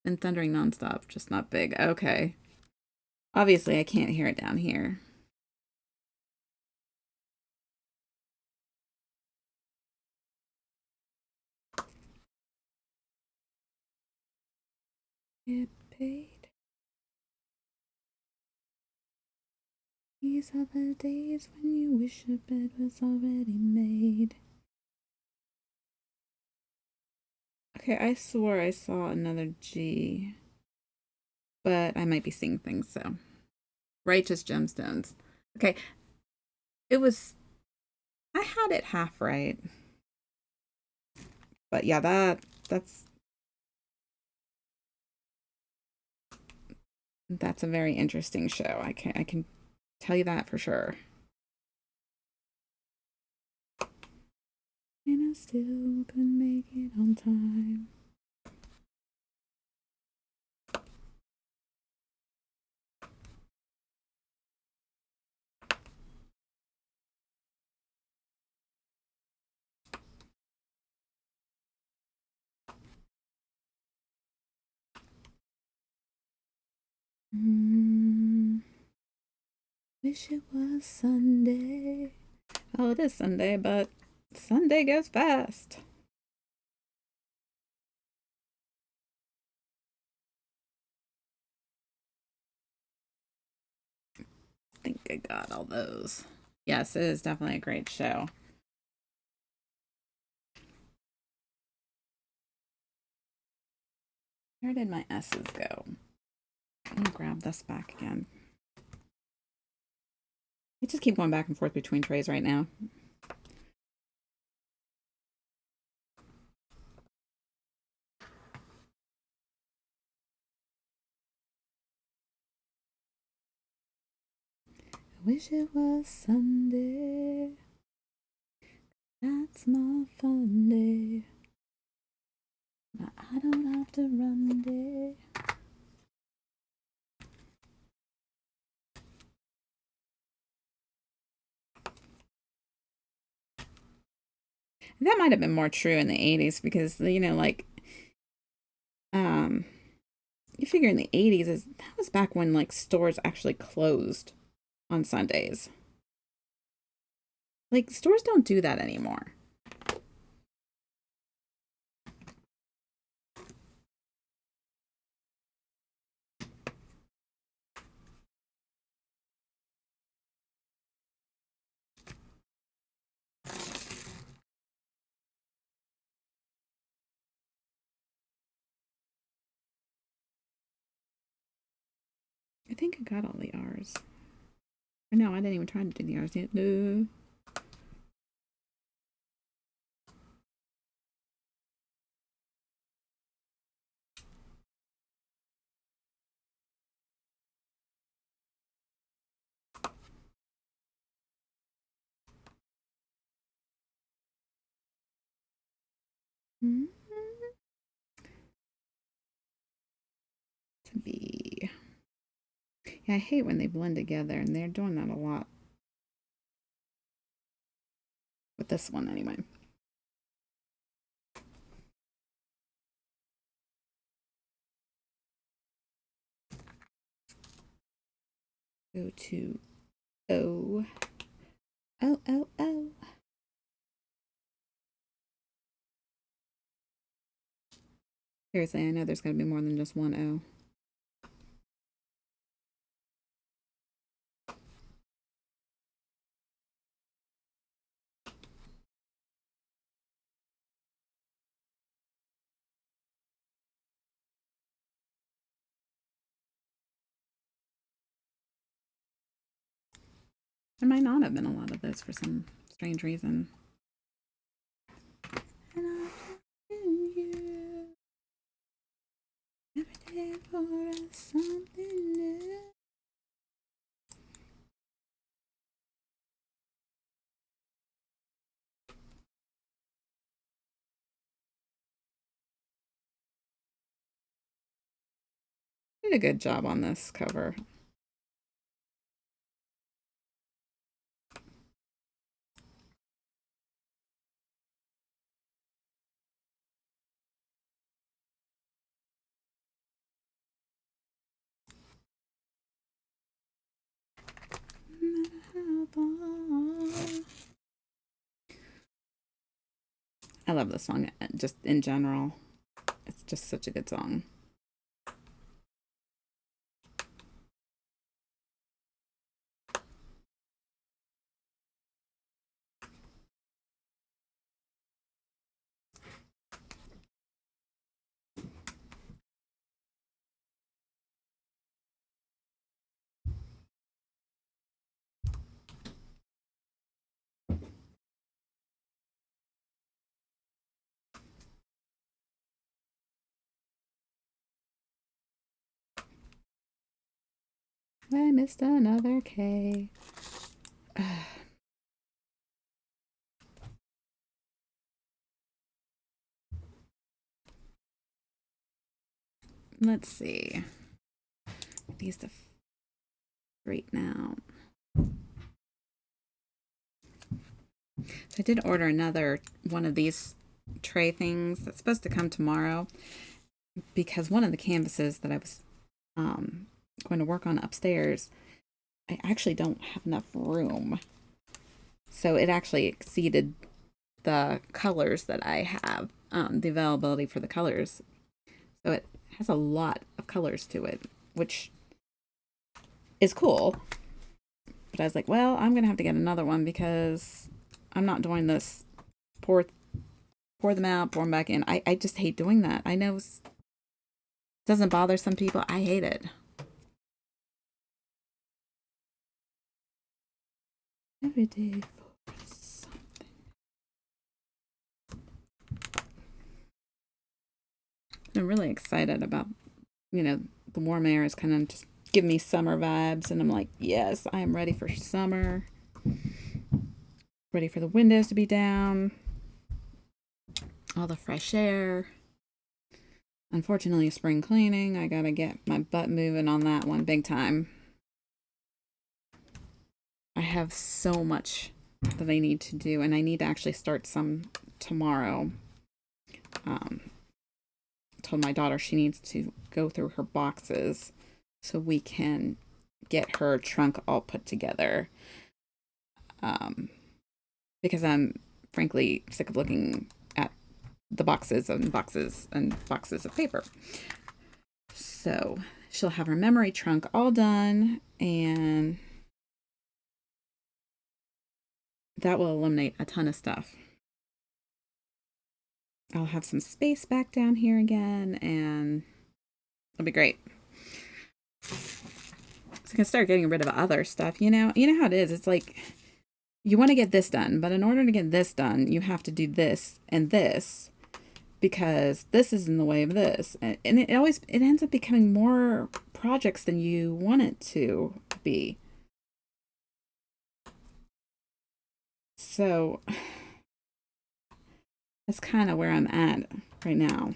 And thundering nonstop, just not big. Okay. Obviously, I can't hear it down here. Get paid. These are the days when you wish your bed was already made. Okay, I swore I saw another G, but I might be seeing things, so. Righteous gemstones. Okay, it was, I had it half right. But yeah, that's a very interesting show. I can tell you that for sure. And I still couldn't make it on time. Mm, wish it was Sunday. Oh, it is Sunday, but Sunday goes fast. I think I got all those. Yes, it is definitely a great show. Where did my S's go? I'm gonna grab this back again. I just keep going back and forth between trays right now. I wish it was Sunday. That's my fun day. But I don't have to run day. That might have been more true in the 80s because, you know, like, um, you figure in the 80s, that was back when, like, stores actually closed on Sundays. Like, stores don't do that anymore. I think I got all the R's. Or no, I didn't even try to do the R's yet. No. Mm-hmm. To be. Yeah, I hate when they blend together, and they're doing that a lot. With this one, anyway. Go to O. O, O, O. Seriously, I know there's got to be more than just one O. There might not have been a lot of those for some strange reason. And I you every day for something new. Did a good job on this cover. I love this song just in general. It's just such a good song. I missed another K. Let's see. These to straighten out. So I did order another one of these tray things that's supposed to come tomorrow because one of the canvases that I was going to work on upstairs, I actually don't have enough room. So it actually exceeded the colors that I have, the availability for the colors. So it has a lot of colors to it, which is cool. But I was like, well, I'm going to have to get another one because I'm not doing this pour them out, pour them back in. I just hate doing that. I know it doesn't bother some people. I hate it. Every day for something. I'm really excited about, the warm air is kind of just giving me summer vibes. And I'm like, yes, I am ready for summer. Ready for the windows to be down. All the fresh air. Unfortunately, spring cleaning. I gotta get my butt moving on that one big time. I have so much that I need to do, and I need to actually start some tomorrow. Told my daughter she needs to go through her boxes so we can get her trunk all put together. Because I'm frankly sick of looking at the boxes and boxes and boxes of paper. So she'll have her memory trunk all done, and that will eliminate a ton of stuff. I'll have some space back down here again, and it'll be great. So I can start getting rid of other stuff. You know how it is. It's like you want to get this done, but in order to get this done, you have to do this and this because this is in the way of this, and it ends up becoming more projects than you want it to be. So that's kind of where I'm at right now.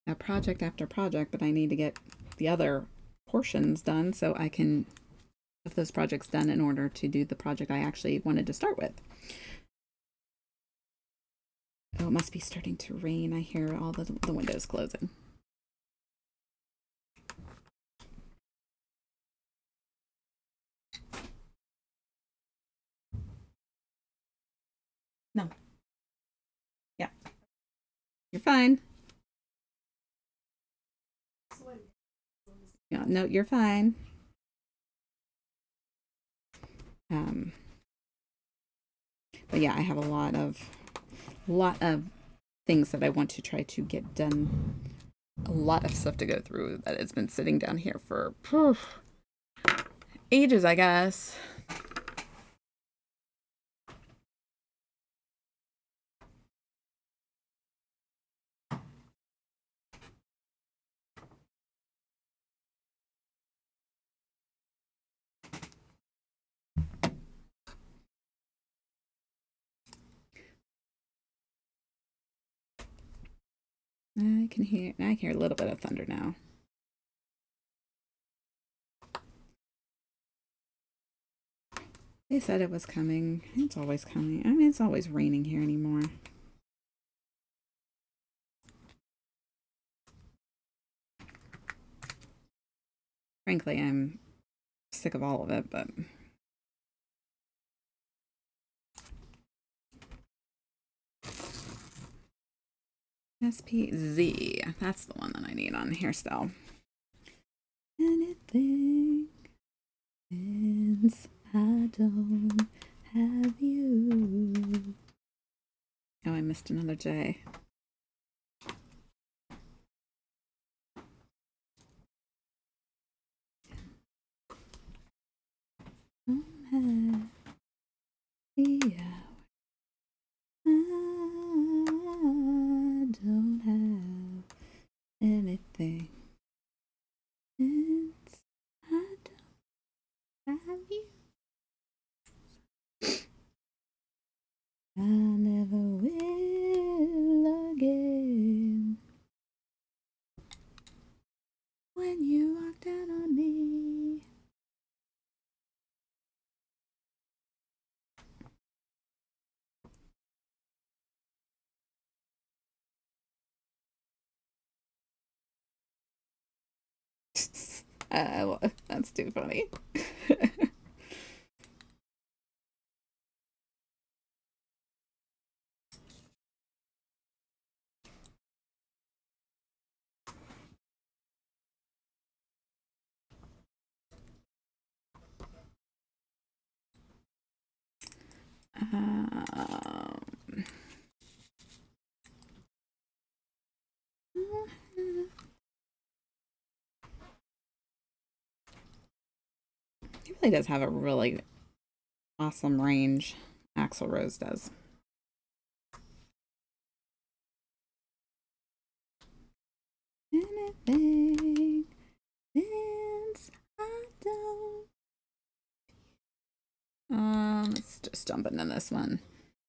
Now, project after project, but I need to get the other portions done so I can have those projects done in order to do the project I actually wanted to start with. Oh, it must be starting to rain. I hear all the windows closing. No. Yeah. You're fine. Yeah, no, you're fine. But yeah, I have a lot of things that I want to try to get done. A lot of stuff to go through that has been sitting down here for ages, I guess. I can hear a little bit of thunder now. They said it was coming. It's always coming. I mean, it's always raining here anymore. Frankly, I'm sick of all of it, but SPZ. That's the one that I need on here still. Anything since I don't have you. Oh, I missed another J. That's too funny. Um, he really does have a really awesome range. Axl Rose does. Anything since I don't. Let's just jump into this one.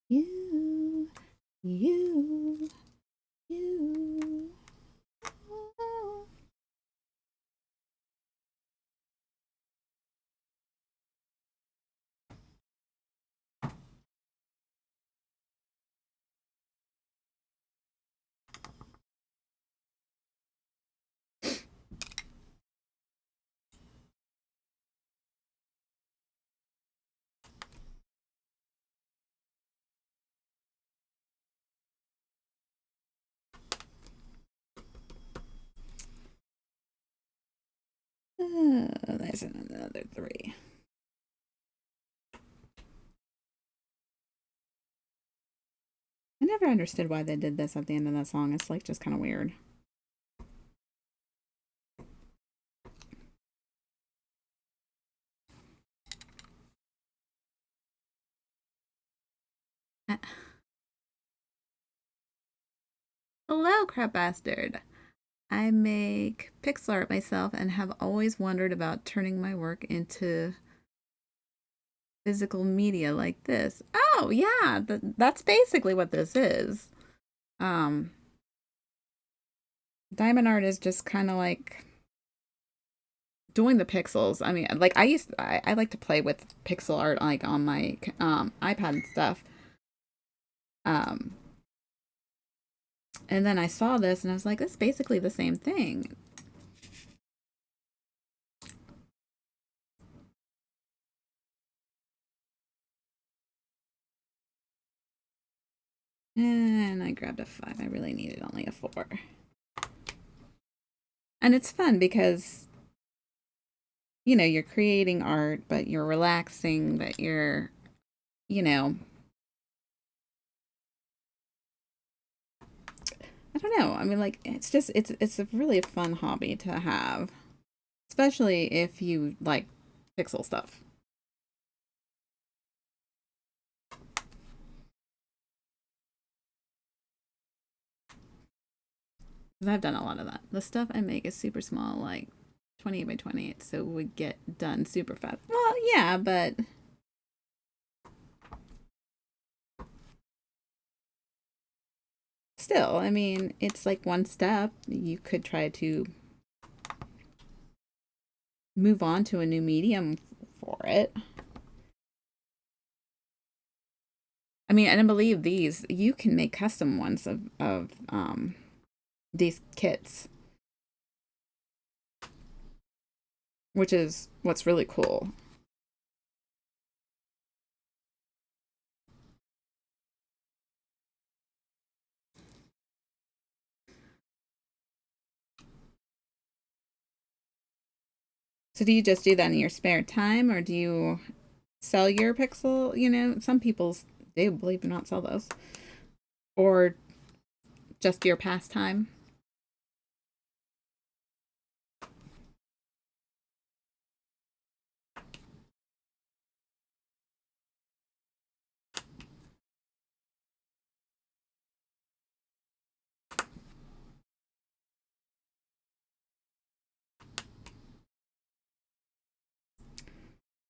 You, you, you. There's another three. I never understood why they did this at the end of that song. It's like just kind of weird. Hello, crap bastard. I make pixel art myself and have always wondered about turning my work into physical media like this. Oh, yeah, that's basically what this is. Um, Diamond art is just kind of like doing the pixels. I mean, like I like to play with pixel art like on my iPad and stuff. Um, and then I saw this and I was like, it's basically the same thing. And I grabbed a 5. I really needed only a 4. And it's fun because, you know, you're creating art, but you're relaxing, but you're, you know, I don't know. I mean, like, it's just, it's a really fun hobby to have, especially if you like pixel stuff. 'Cause I've done a lot of that. The stuff I make is super small, like 28 by 28, so it would get done super fast. Well, yeah, but still, I mean, it's like one step. You could try to move on to a new medium for it. I mean, and I believe these, you can make custom ones of these kits, which is what's really cool. So do you just do that in your spare time, or do you sell your pixel? You know, some people do, believe it or not, sell those, or just your pastime.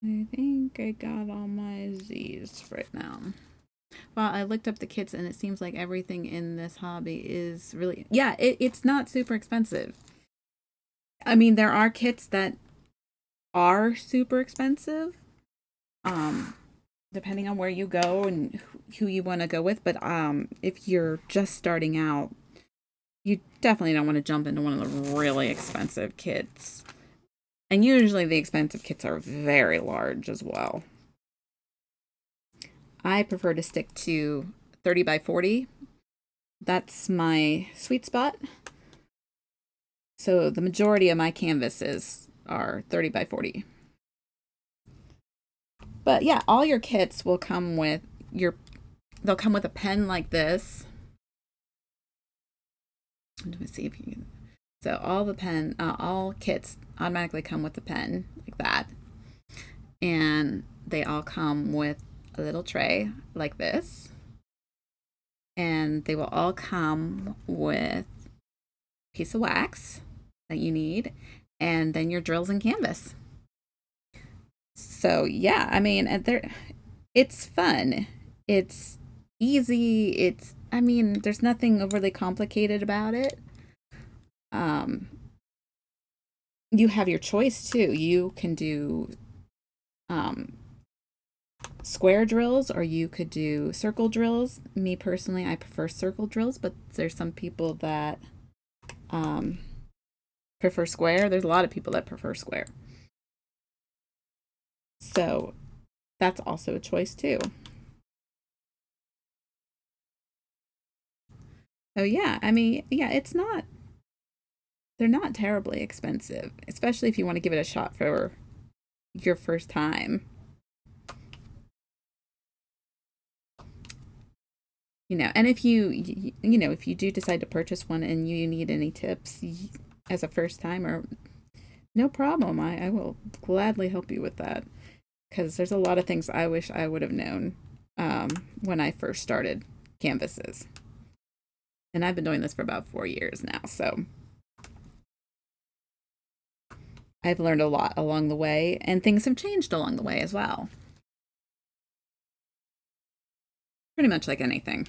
I think I got all my Z's right now. Well, I looked up the kits and it seems like everything in this hobby is really, yeah, it's not super expensive. I mean, there are kits that are super expensive, um, depending on where you go and who you want to go with. But if you're just starting out, You definitely don't want to jump into one of the really expensive kits. And usually the expensive kits are very large as well. I prefer to stick to 30 by 40. That's my sweet spot. So the majority of my canvases are 30 by 40. But yeah, all your kits will come with they'll come with a pen like this. Let me see if you can. So all kits automatically come with a pen like that. And they all come with a little tray like this. And they will all come with a piece of wax that you need, and then your drills and canvas. So yeah, I mean, it's fun. It's easy. There's nothing overly complicated about it. Um, you have your choice too. You can do um, square drills, or you could do circle drills. Me personally, I prefer circle drills, but there's some people that um, prefer square. There's a lot of people that prefer square. So that's also a choice too. So yeah, they're not terribly expensive, especially if you want to give it a shot for your first time. And if if you do decide to purchase one and you need any tips as a first timer, no problem. I will gladly help you with that, because there's a lot of things I wish I would have known when I first started canvases. And I've been doing this for about 4 years now, so I've learned a lot along the way, and things have changed along the way as well. Pretty much like anything.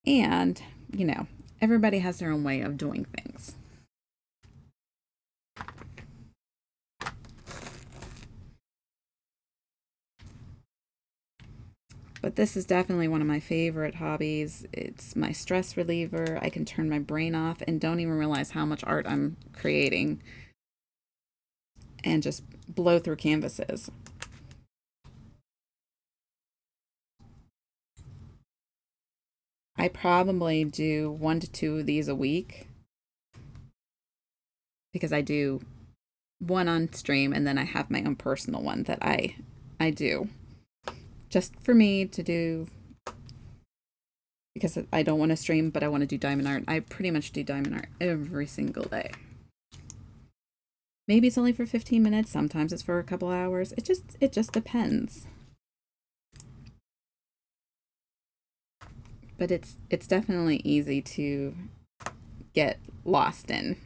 And, everybody has their own way of doing things. But this is definitely one of my favorite hobbies. It's my stress reliever. I can turn my brain off and don't even realize how much art I'm creating, and just blow through canvases. I probably do 1 to 2 of these a week, because I do one on stream, and then I have my own personal one that I do just for me to do, because I don't want to stream, but I want to do diamond art. I pretty much do diamond art every single day. Maybe it's only for 15 minutes, sometimes it's for a couple hours. It just depends. But it's definitely easy to get lost in.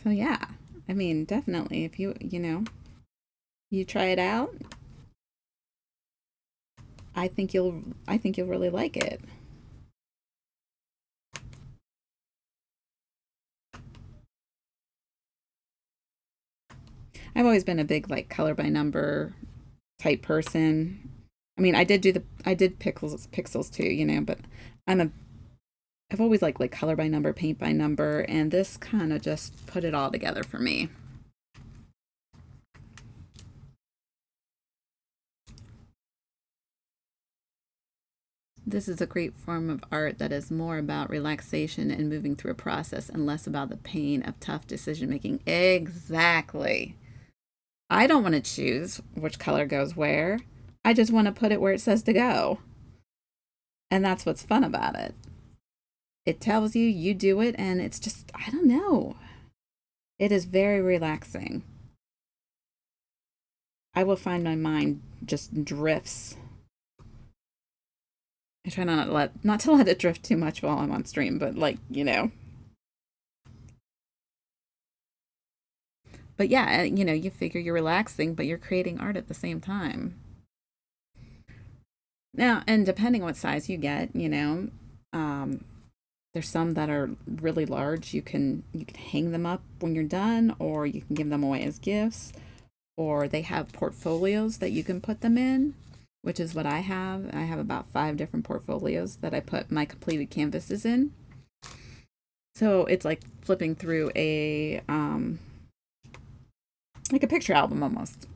So yeah, definitely, if you try it out, I think you'll really like it. I've always been a big like color by number type person. I did pixels too, but I'm a I've always liked like color by number, paint by number, and this kind of just put it all together for me. This is a great form of art that is more about relaxation and moving through a process, and less about the pain of tough decision making. Exactly. I don't want to choose which color goes where. I just want to put it where it says to go. And that's what's fun about it. It tells you, you do it, and it's just, I don't know. It is very relaxing. I will find my mind just drifts. I try not to let it drift too much while I'm on stream, but But yeah, you figure you're relaxing, but you're creating art at the same time. Now, and depending what size you get, There's some that are really large. You can hang them up when you're done, or you can give them away as gifts, or they have portfolios that you can put them in, which is what I have. I have about 5 different portfolios that I put my completed canvases in. So it's like flipping through a like a picture album almost.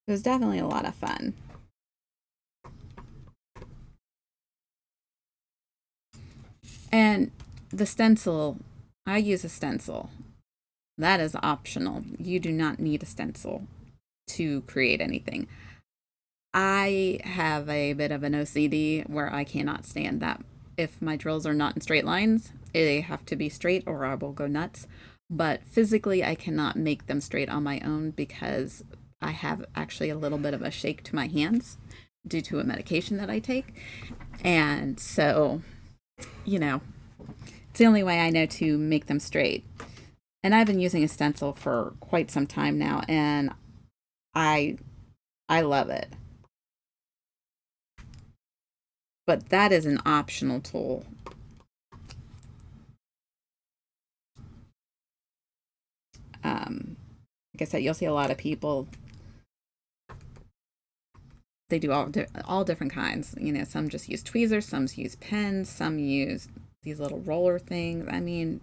It was definitely a lot of fun. And the stencil, I use a stencil. That is optional. You do not need a stencil to create anything. I have a bit of an OCD where I cannot stand that. If my drills are not in straight lines, they have to be straight or I will go nuts. But physically, I cannot make them straight on my own because I have actually a little bit of a shake to my hands due to a medication that I take. And so, you know, it's the only way I know to make them straight. And I've been using a stencil for quite some time now, and I I love it. But that is an optional tool. Like I said, you'll see a lot of people. They do all different kinds. You know, some just use tweezers, some use pens, some use these little roller things. I mean,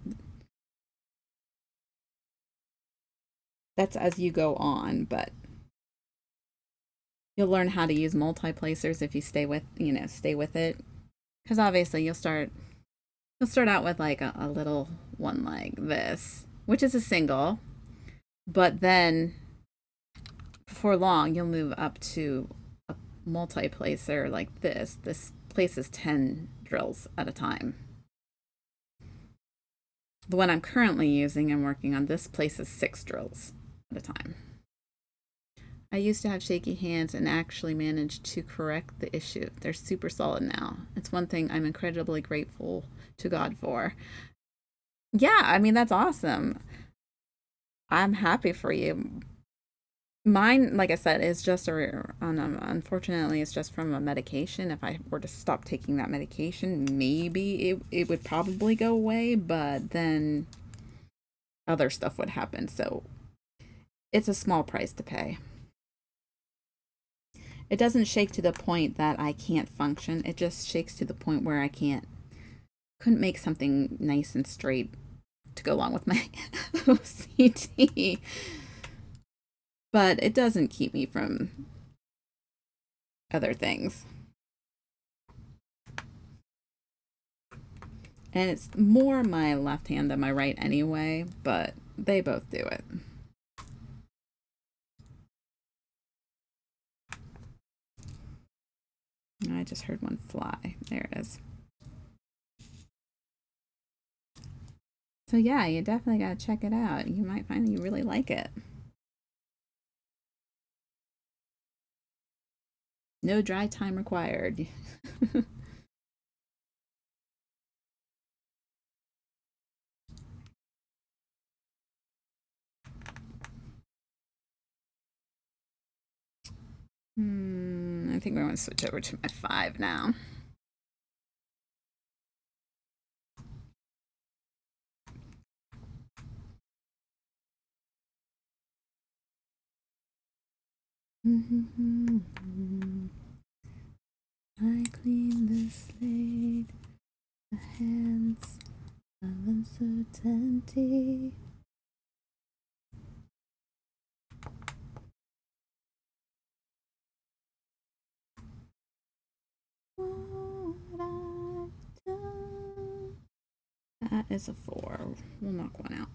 that's as you go on, but you'll learn how to use multi-placers if you stay with it. Because obviously you'll start out with like a little one like this, which is a single, but then before long you'll move up to a multi-placer like this. This places 10 drills at a time. The one I'm currently using and working on, this places 6 drills at a time. I used to have shaky hands and actually managed to correct the issue. They're super solid now. It's one thing I'm incredibly grateful to God for. Yeah, I mean, that's awesome. I'm happy for you. Mine, like I said, is just unfortunately, it's just from a medication. If I were to stop taking that medication, maybe it would probably go away, but then other stuff would happen. So it's a small price to pay. It doesn't shake to the point that I can't function. It just shakes to the point where I couldn't make something nice and straight to go along with my OCD. But it doesn't keep me from other things. And it's more my left hand than my right anyway, but they both do it. I just heard one fly. There it is. So yeah, you definitely gotta check it out. You might find that you really like it. No dry time required. I think we're going to switch over to my 5 now. I clean the slate, the hands of uncertainty. That is a 4. We'll knock one out.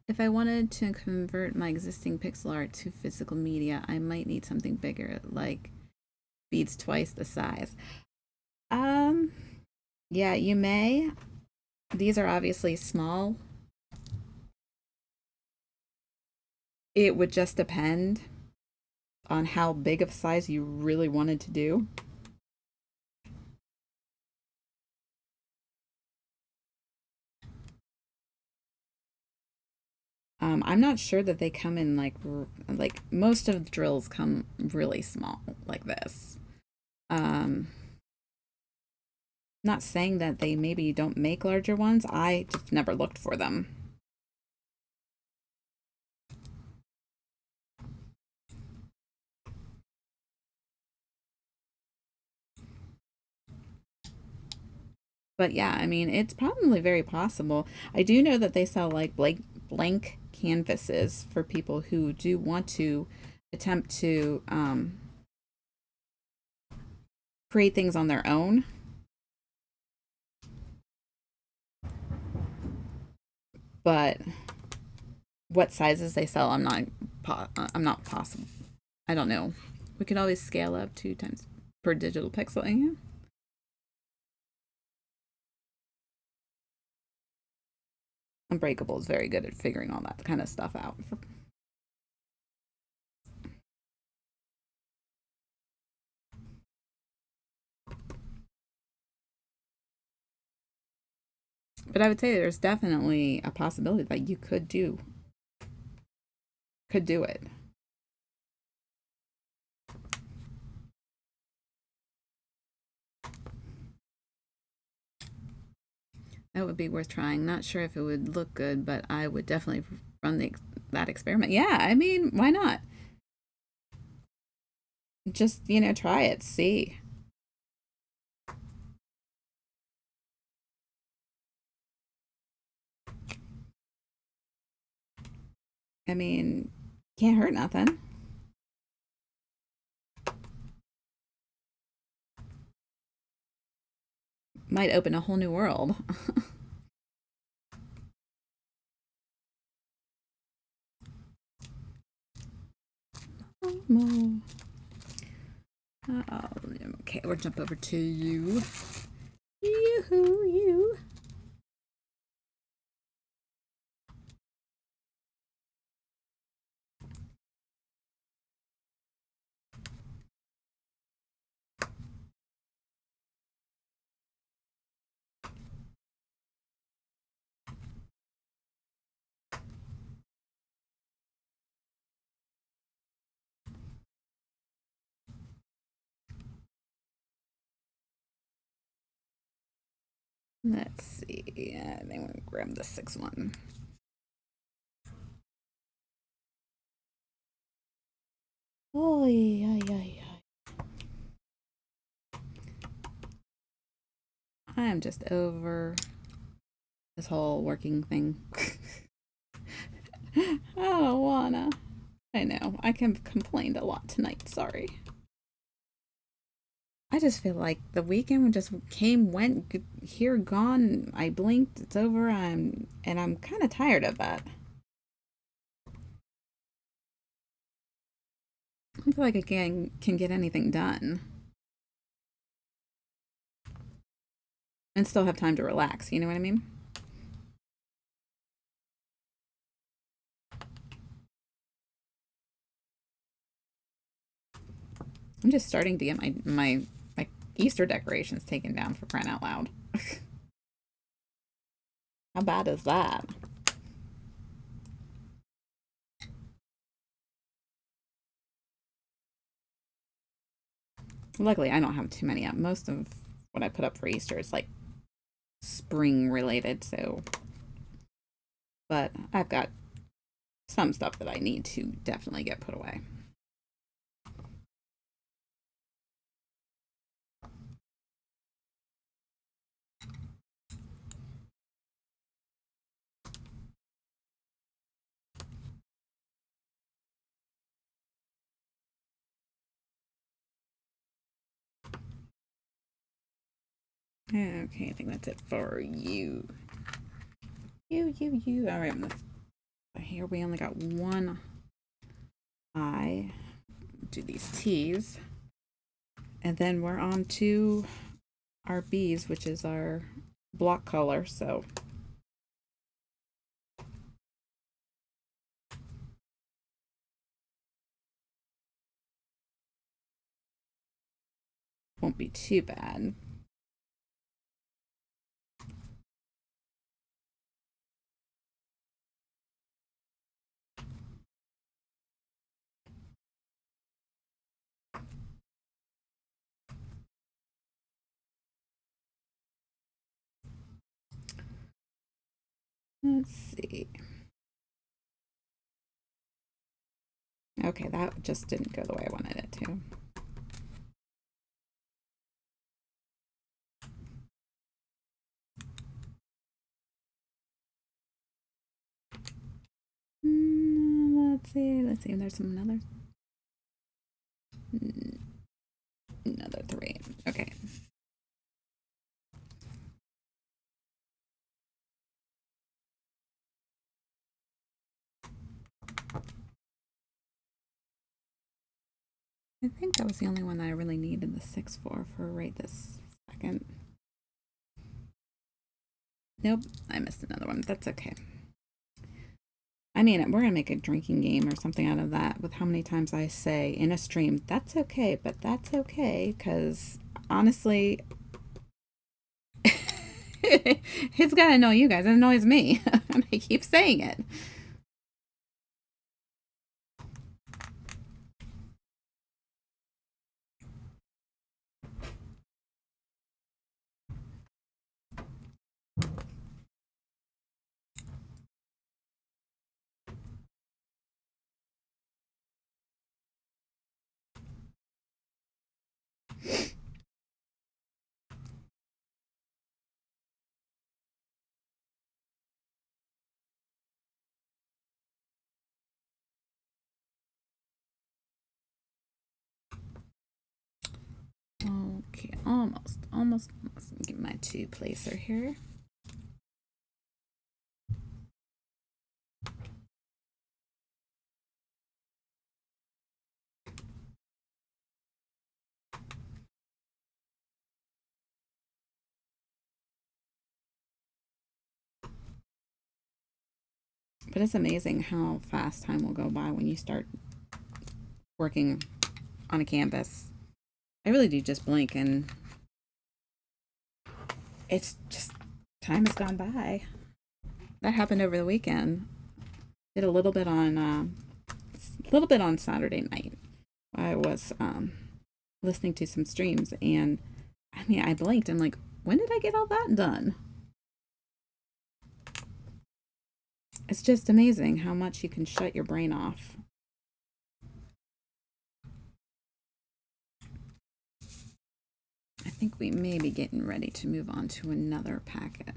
If I wanted to convert my existing pixel art to physical media, I might need something bigger, like beads twice the size. Yeah, you may. These are obviously small. It would just depend on how big of a size you really wanted to do. I'm not sure that they come in like most of the drills come really small like this. Um, Not saying that they maybe don't make larger ones. I just never looked for them. But yeah, I mean, it's probably very possible. I do know that they sell like blank canvases for people who do want to attempt to create things on their own. But what sizes they sell, I'm not possible. I don't know. We could always scale up 2 times per digital pixel. Yeah. Unbreakable is very good at figuring all that kind of stuff out. But I would say there's definitely a possibility that you could do it. That would be worth trying. Not sure if it would look good, but I would definitely run that experiment. Yeah, I mean, why not? Just, try it, see. I mean, can't hurt nothing. Might open a whole new world. Okay, we'll jump over to you. Yoo-hoo, you. Let's see. I think we'll grab the 6th one. Oh, yeah, yeah, yeah. I am just over this whole working thing. I don't wanna. I know. I can complained a lot tonight. Sorry. I just feel like the weekend just came, went, here, gone. I blinked. It's over. I'm kind of tired of that. I don't feel like I can get anything done and still have time to relax. You know what I mean? I'm just starting to get my Easter decorations taken down, for crying out loud. How bad is that? Luckily, I don't have too many up. Most of what I put up for Easter is like spring related, so. But I've got some stuff that I need to definitely get put away. Okay, I think that's it for you. You. All right, here we only got one eye. Do these T's. And then we're on to our B's, which is our block color. So won't be too bad. Let's see. Okay, that just didn't go the way I wanted it to. Let's see if there's another 3. Okay. I think that was the only one that I really needed the 6 for right this second. Nope, I missed another one. That's okay. I mean, we're going to make a drinking game or something out of that with how many times I say in a stream, that's okay, but that's okay, because honestly, it's got to annoy you guys. It annoys me, and I keep saying it. Okay, almost. Get my 2 placer here. But it's amazing how fast time will go by when you start working on a canvas. I really do just blink and it's just time has gone by. That happened over the weekend. Did a little bit on Saturday night. I was listening to some streams and I mean I blinked and like, when did I get all that done? It's just amazing how much you can shut your brain off. I think we may be getting ready to move on to another packet.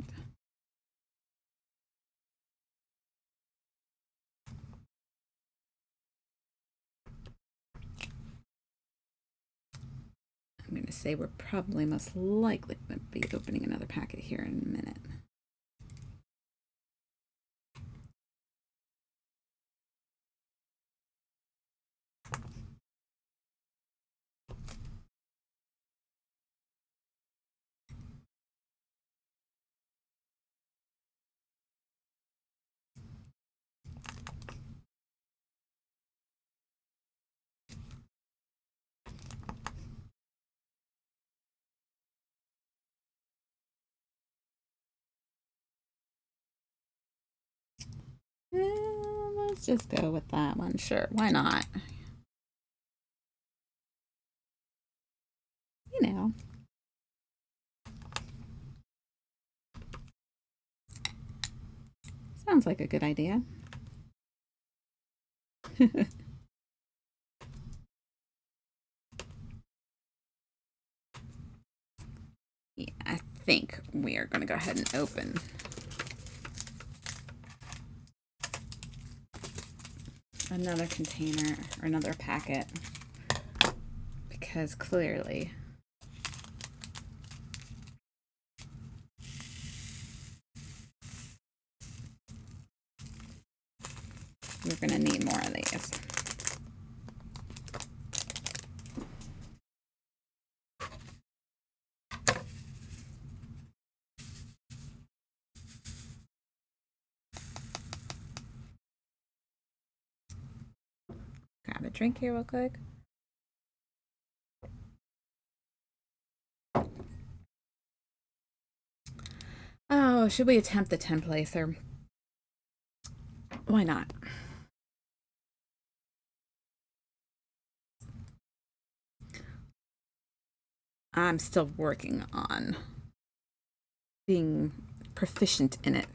I'm going to say we're probably most likely going to be opening another packet here in a minute. Let's just go with that one. Sure, why not? You know. Sounds like a good idea. Yeah, I think we are going to go ahead and open another container or another packet because clearly we're going to need more of these. Grab a drink here real quick. Oh, should we attempt the 10 placer? Why not? I'm still working on being proficient in it.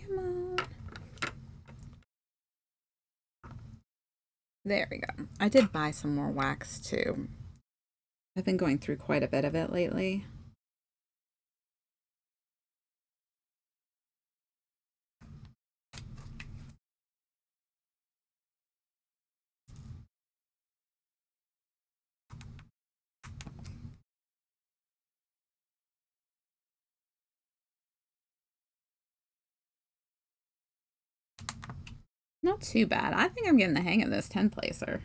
Come on. There we go. I did buy some more wax too. I've been going through quite a bit of it lately. Not too bad. I think I'm getting the hang of this 10 placer.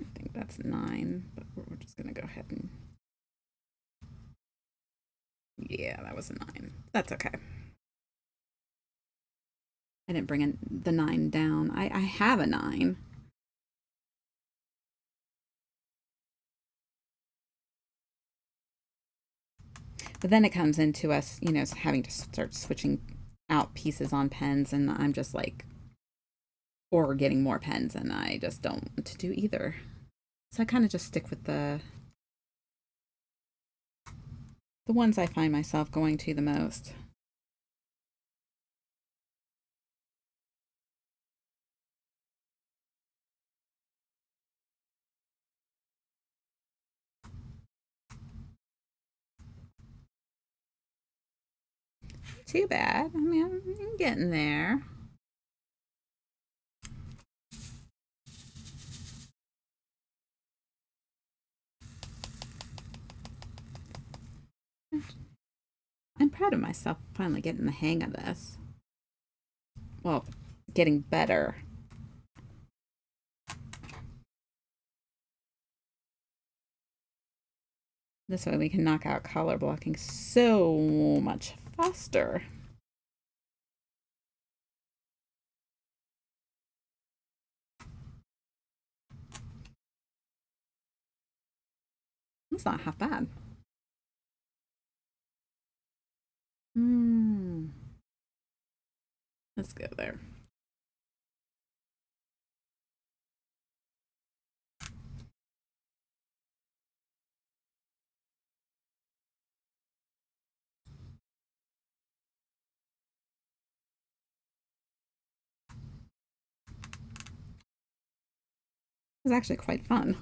I think that's 9, but we're just going to go ahead and... Yeah, that was a 9. That's okay. I didn't bring the 9 down. I have a 9. But then it comes into us, you know, having to start switching out pieces on pens, and I'm just like, or getting more pens, and I just don't want to do either. So I kind of just stick with the ones I find myself going to the most. Too bad. I mean, I'm getting there. I'm proud of myself finally getting the hang of this. Well, getting better. This way we can knock out color blocking so much faster. It's not half bad. Let's go there. It was actually quite fun.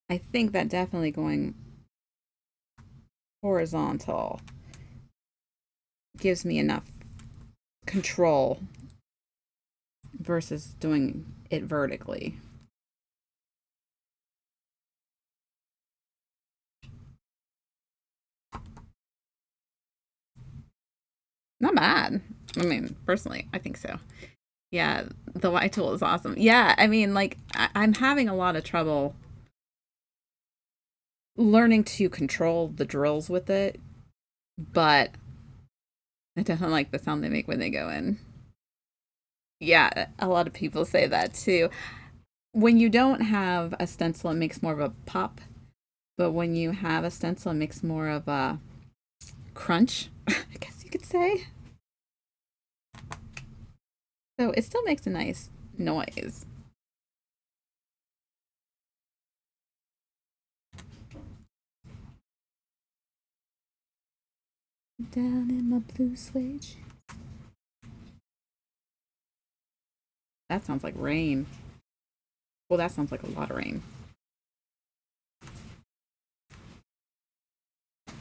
I think that definitely going horizontal gives me enough control versus doing it vertically. Not bad. I mean, personally, I think so. Yeah, the Y tool is awesome. Yeah, I mean, like, I'm having a lot of trouble learning to control the drills with it, but I definitely like the sound they make when they go in. Yeah, a lot of people say that too. When you don't have a stencil, it makes more of a pop, but when you have a stencil, it makes more of a crunch, I guess you could say. So it still makes a nice noise. Down in my blue suede shoes. That sounds like rain. Well, that sounds like a lot of rain. It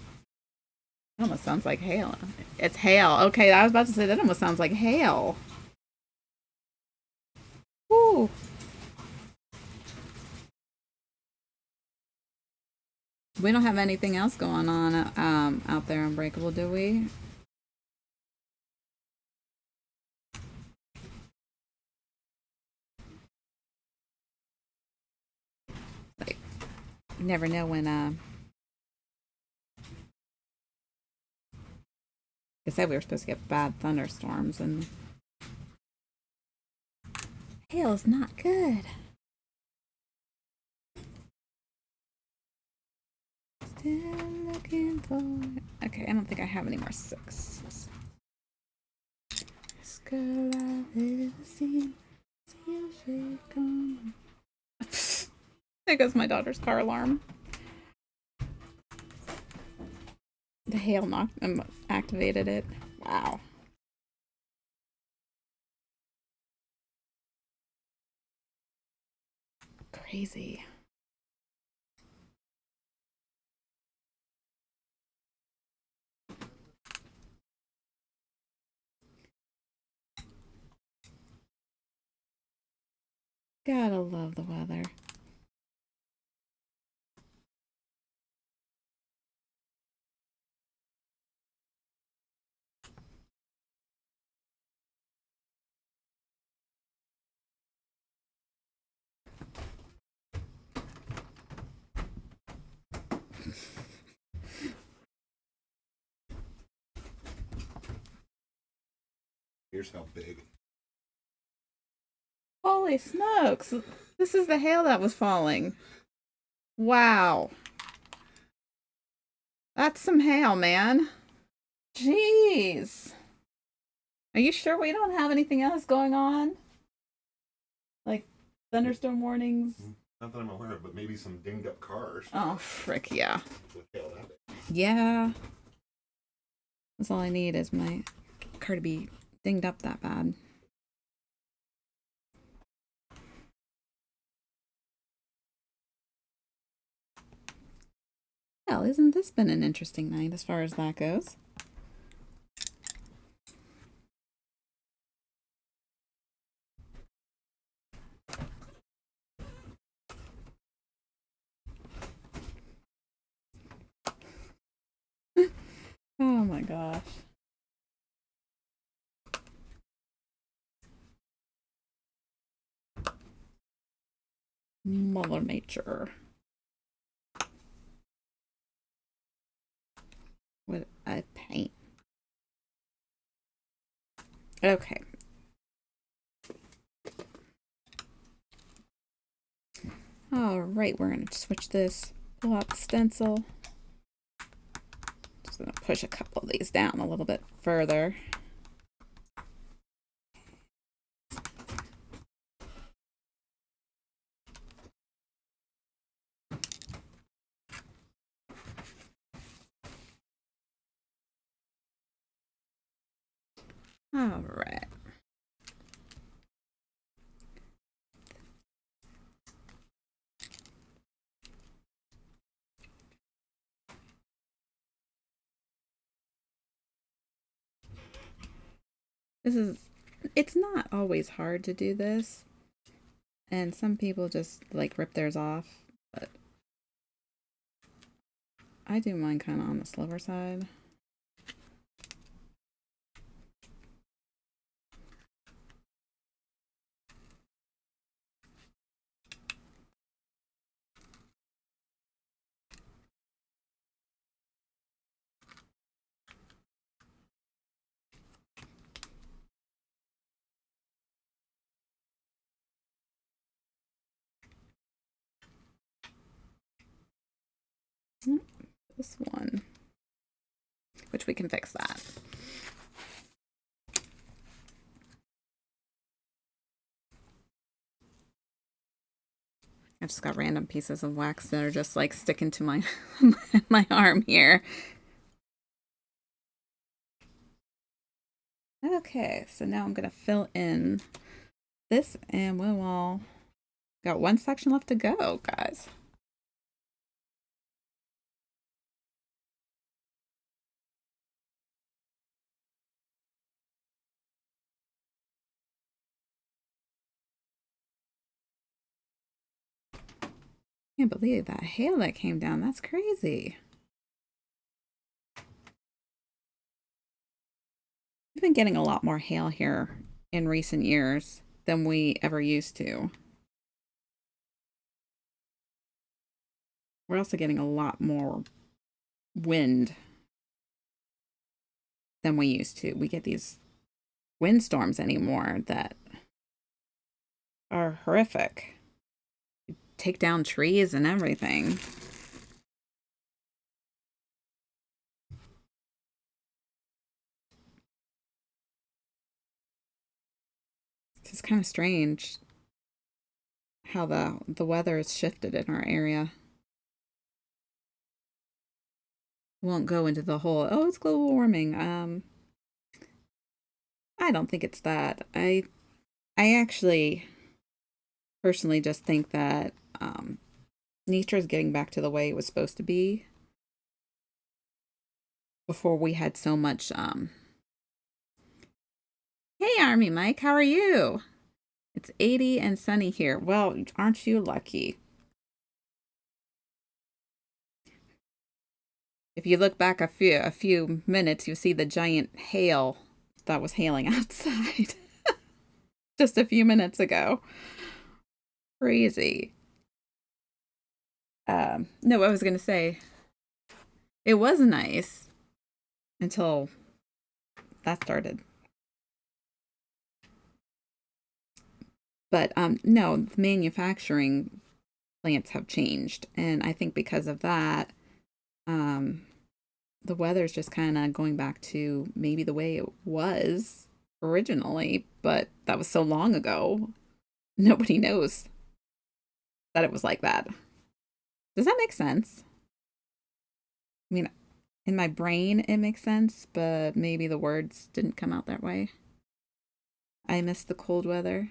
almost sounds like hail. It's hail. Okay, I was about to say that almost sounds like hail. Woo. We don't have anything else going on out there on Breakable, do we? Like, you never know when they said we were supposed to get bad thunderstorms, and hail is not good. Still looking Okay, I don't think I have any more sixes. This girl I've ever seen. See how she come. There goes my daughter's car alarm. The hail activated it. Wow. Crazy. Gotta love the weather. Here's how big. Holy smokes. This is the hail that was falling. Wow. That's some hail, man. Jeez. Are you sure we don't have anything else going on? Like thunderstorm warnings? Not that I'm aware of, but maybe some dinged up cars. Oh, frick, yeah. With hail that big. Yeah. That's all I need is my car to be dinged up that bad. Well, isn't this been an interesting night as far as that goes? Oh my gosh. Mother Nature. With a paint. Okay. Alright, we're going to switch this. Pull out the stencil. Just going to push a couple of these down a little bit further. Alright. It's not always hard to do this. And some people just like rip theirs off, but I do mine kind of on the slower side. This one, which we can fix that. I just got random pieces of wax that are just like sticking to my my arm here. Okay, so now I'm gonna fill in this, and we'll all got one section left to go, guys. Can't believe that hail that came down. That's crazy. We've been getting a lot more hail here in recent years than we ever used to. We're also getting a lot more wind than we used to. We get these windstorms anymore that are horrific. Take down trees and everything. It's kind of strange how the weather has shifted in our area. Won't go into the whole, oh, it's global warming. I don't think it's that. I actually personally just think that nature is getting back to the way it was supposed to be before we had so much. Hey, Army Mike, how are you? It's 80 and sunny here. Well, aren't you lucky? If you look back a few minutes, you see the giant hail that was hailing outside just a few minutes ago. Crazy. No, I was gonna say it was nice until that started. But no, manufacturing plants have changed, and I think because of that, um, the weather's just kind of going back to maybe the way it was originally, but that was so long ago. Nobody knows that it was like that. Does that make sense? I mean, in my brain, it makes sense, but maybe the words didn't come out that way. I miss the cold weather.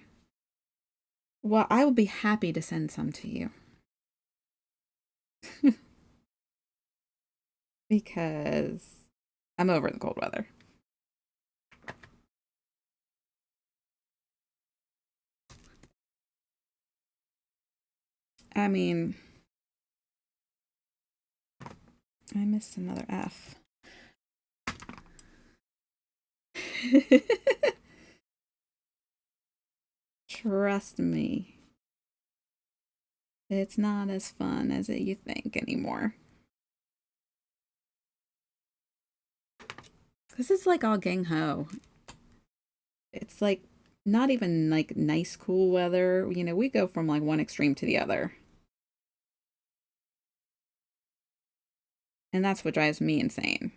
Well, I will be happy to send some to you because I'm over the cold weather. I mean, I missed another F. Trust me, it's not as fun as you think anymore. Because it's like all gang ho. It's like not even like nice, cool weather. You know, we go from like one extreme to the other. And that's what drives me insane.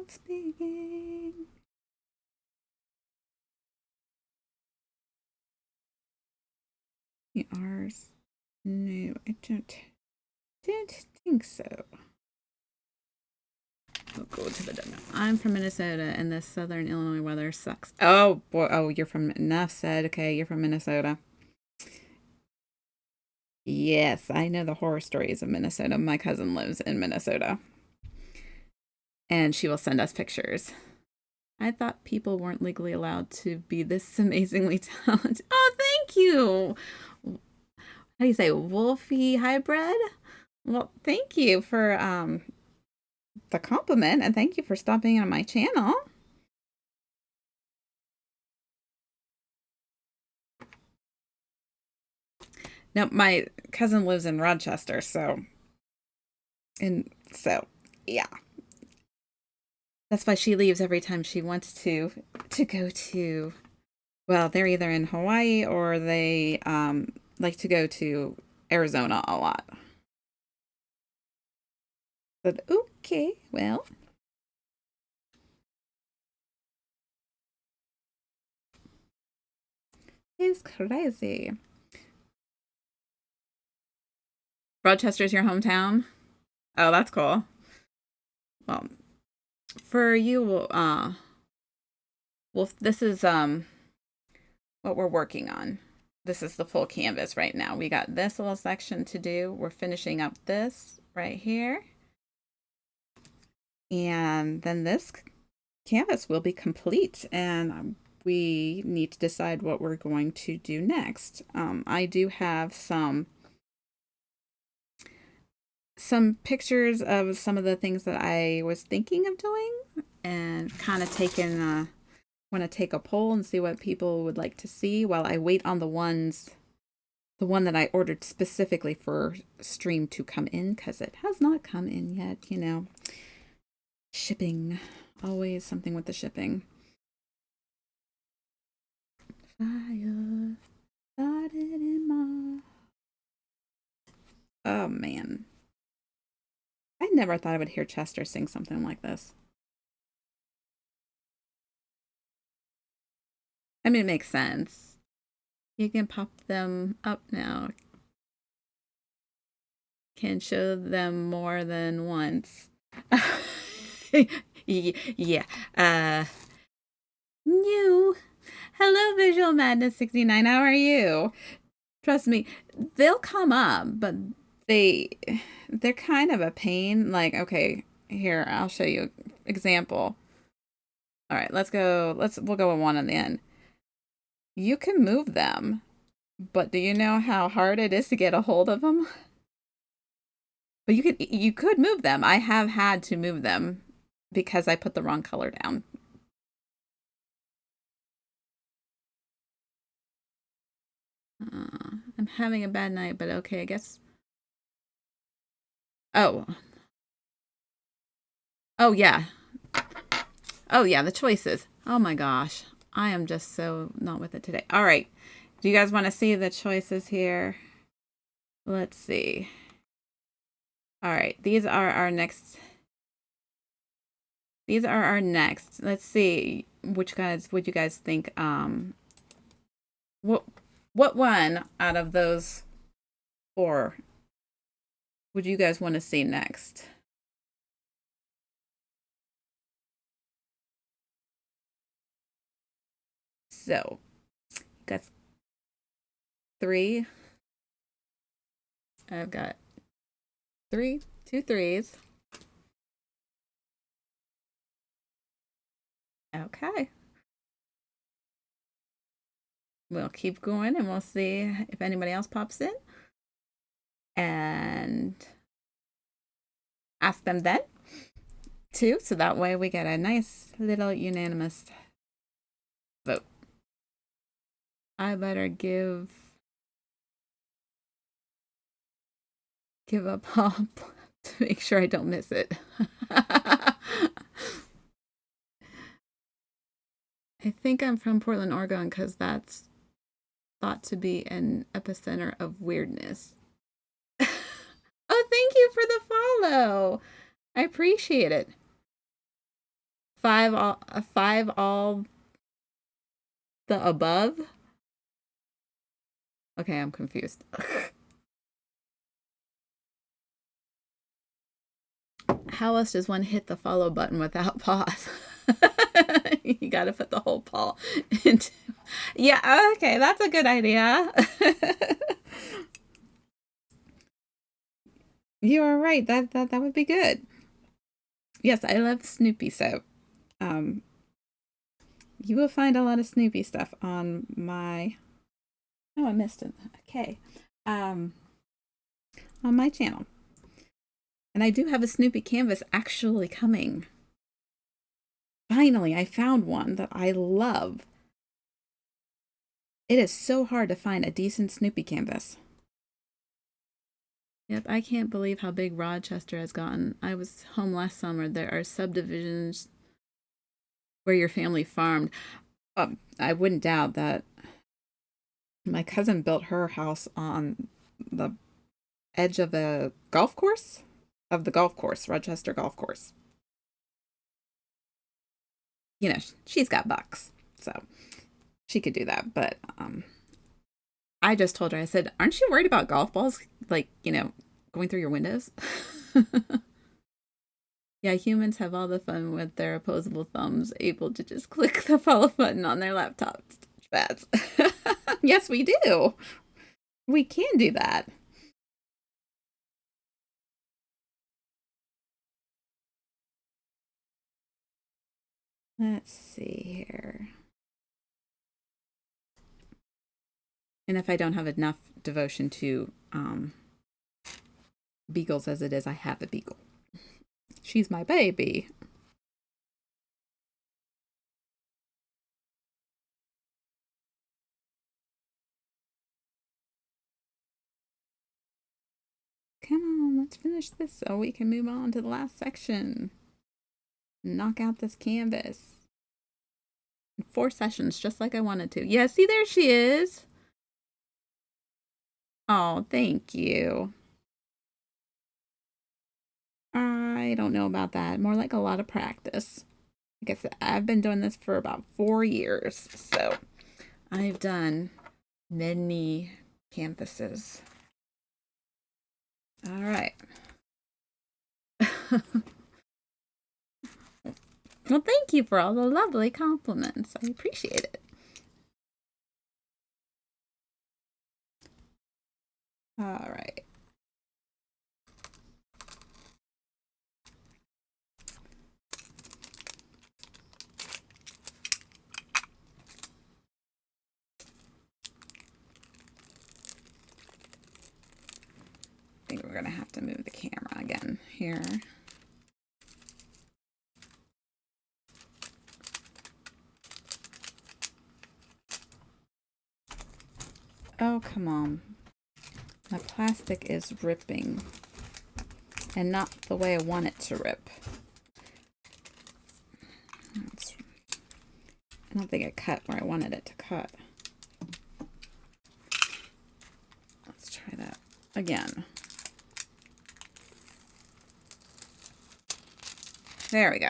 Speaking. The R's. No, I don't think so. We'll go to the demo. I'm from Minnesota, and the southern Illinois weather sucks. Oh, boy. Oh, you're from, enough said. Okay, you're from Minnesota. Yes, I know the horror stories of Minnesota. My cousin lives in Minnesota, and she will send us pictures. I thought people weren't legally allowed to be this amazingly talented. Oh, thank you. How do you say, Wolfie hybrid? Well, thank you for the compliment, and thank you for stopping on my channel. Now, my cousin lives in Rochester, so yeah. That's why she leaves every time she wants to go to, well, they're either in Hawaii or they like to go to Arizona a lot. But okay, well, it's crazy. Rochester's your hometown? Oh, that's cool. Well, for you, well, this is what we're working on. This is the full canvas right now. We got this little section to do. We're finishing up this right here. And then this canvas will be complete, and we need to decide what we're going to do next. I do have some pictures of some of the things that I was thinking of doing, and kind of taking want to take a poll and see what people would like to see while I wait on the one that I ordered specifically for stream to come in, because it has not come in yet, you know. Shipping. Always something with the shipping. Fire started in my... Oh, man. I never thought I would hear Chester sing something like this. I mean, it makes sense. You can pop them up now. Can show them more than once. Yeah. New. Hello, Visual Madness 69. How are you? Trust me, they'll come up, but they they're kind of a pain. Like, okay, here, I'll show you example. All right, we'll go with one on the end. You can move them, but do you know how hard it is to get a hold of them? But you could move them. I have had to move them because I put the wrong color down. I'm having a bad night, but okay, I guess. Oh. Oh, yeah. Oh, yeah, the choices. Oh my gosh. I am just so not with it today. All right. Do you guys want to see the choices here? Let's see. All right. These are our next. Let's see what you guys think. What one out of those four would you guys want to see next? So, got three. I've got two threes. Okay. We'll keep going and we'll see if anybody else pops in. And ask them then, too. So that way we get a nice little unanimous vote. I better give a pop to make sure I don't miss it. I think I'm from Portland, Oregon, because that's thought to be an epicenter of weirdness. Oh, thank you for the follow. I appreciate it. Five all the above. Okay, I'm confused. How else does one hit the follow button without pause? You got to put the whole paw into. Yeah, okay, that's a good idea. You are right. That would be good. Yes, I love Snoopy, so you will find a lot of Snoopy stuff on my. Oh, I missed it. Okay, on my channel, and I do have a Snoopy canvas actually coming. Finally, I found one that I love. It is so hard to find a decent Snoopy canvas. Yep, I can't believe how big Rochester has gotten. I was home last summer. There are subdivisions where your family farmed. I wouldn't doubt that my cousin built her house on the edge of the golf course, Rochester Golf Course. You know, she's got bucks, so she could do that. But I just told her, I said, aren't you worried about golf balls, like, going through your windows? Yeah, humans have all the fun with their opposable thumbs, able to just click the follow button on their laptops. Pads. Yes, we do. We can do that. Let's see here. And if I don't have enough devotion to beagles as it is, I have a beagle. She's my baby. Come on, let's finish this so we can move on to the last section. Knock out this canvas. 4 sessions, just like I wanted to. Yeah, see, there she is. Oh, thank you. I don't know about that. More like a lot of practice. Like I said, I've been doing this for about 4 years, so I've done many canvases. All right. Well, thank you for all the lovely compliments. I appreciate it. All right. I think we're going to have to move the camera again here. Oh, come on. My plastic is ripping, and not the way I want it to rip. I don't think it cut where I wanted it to cut. Let's try that again. There we go.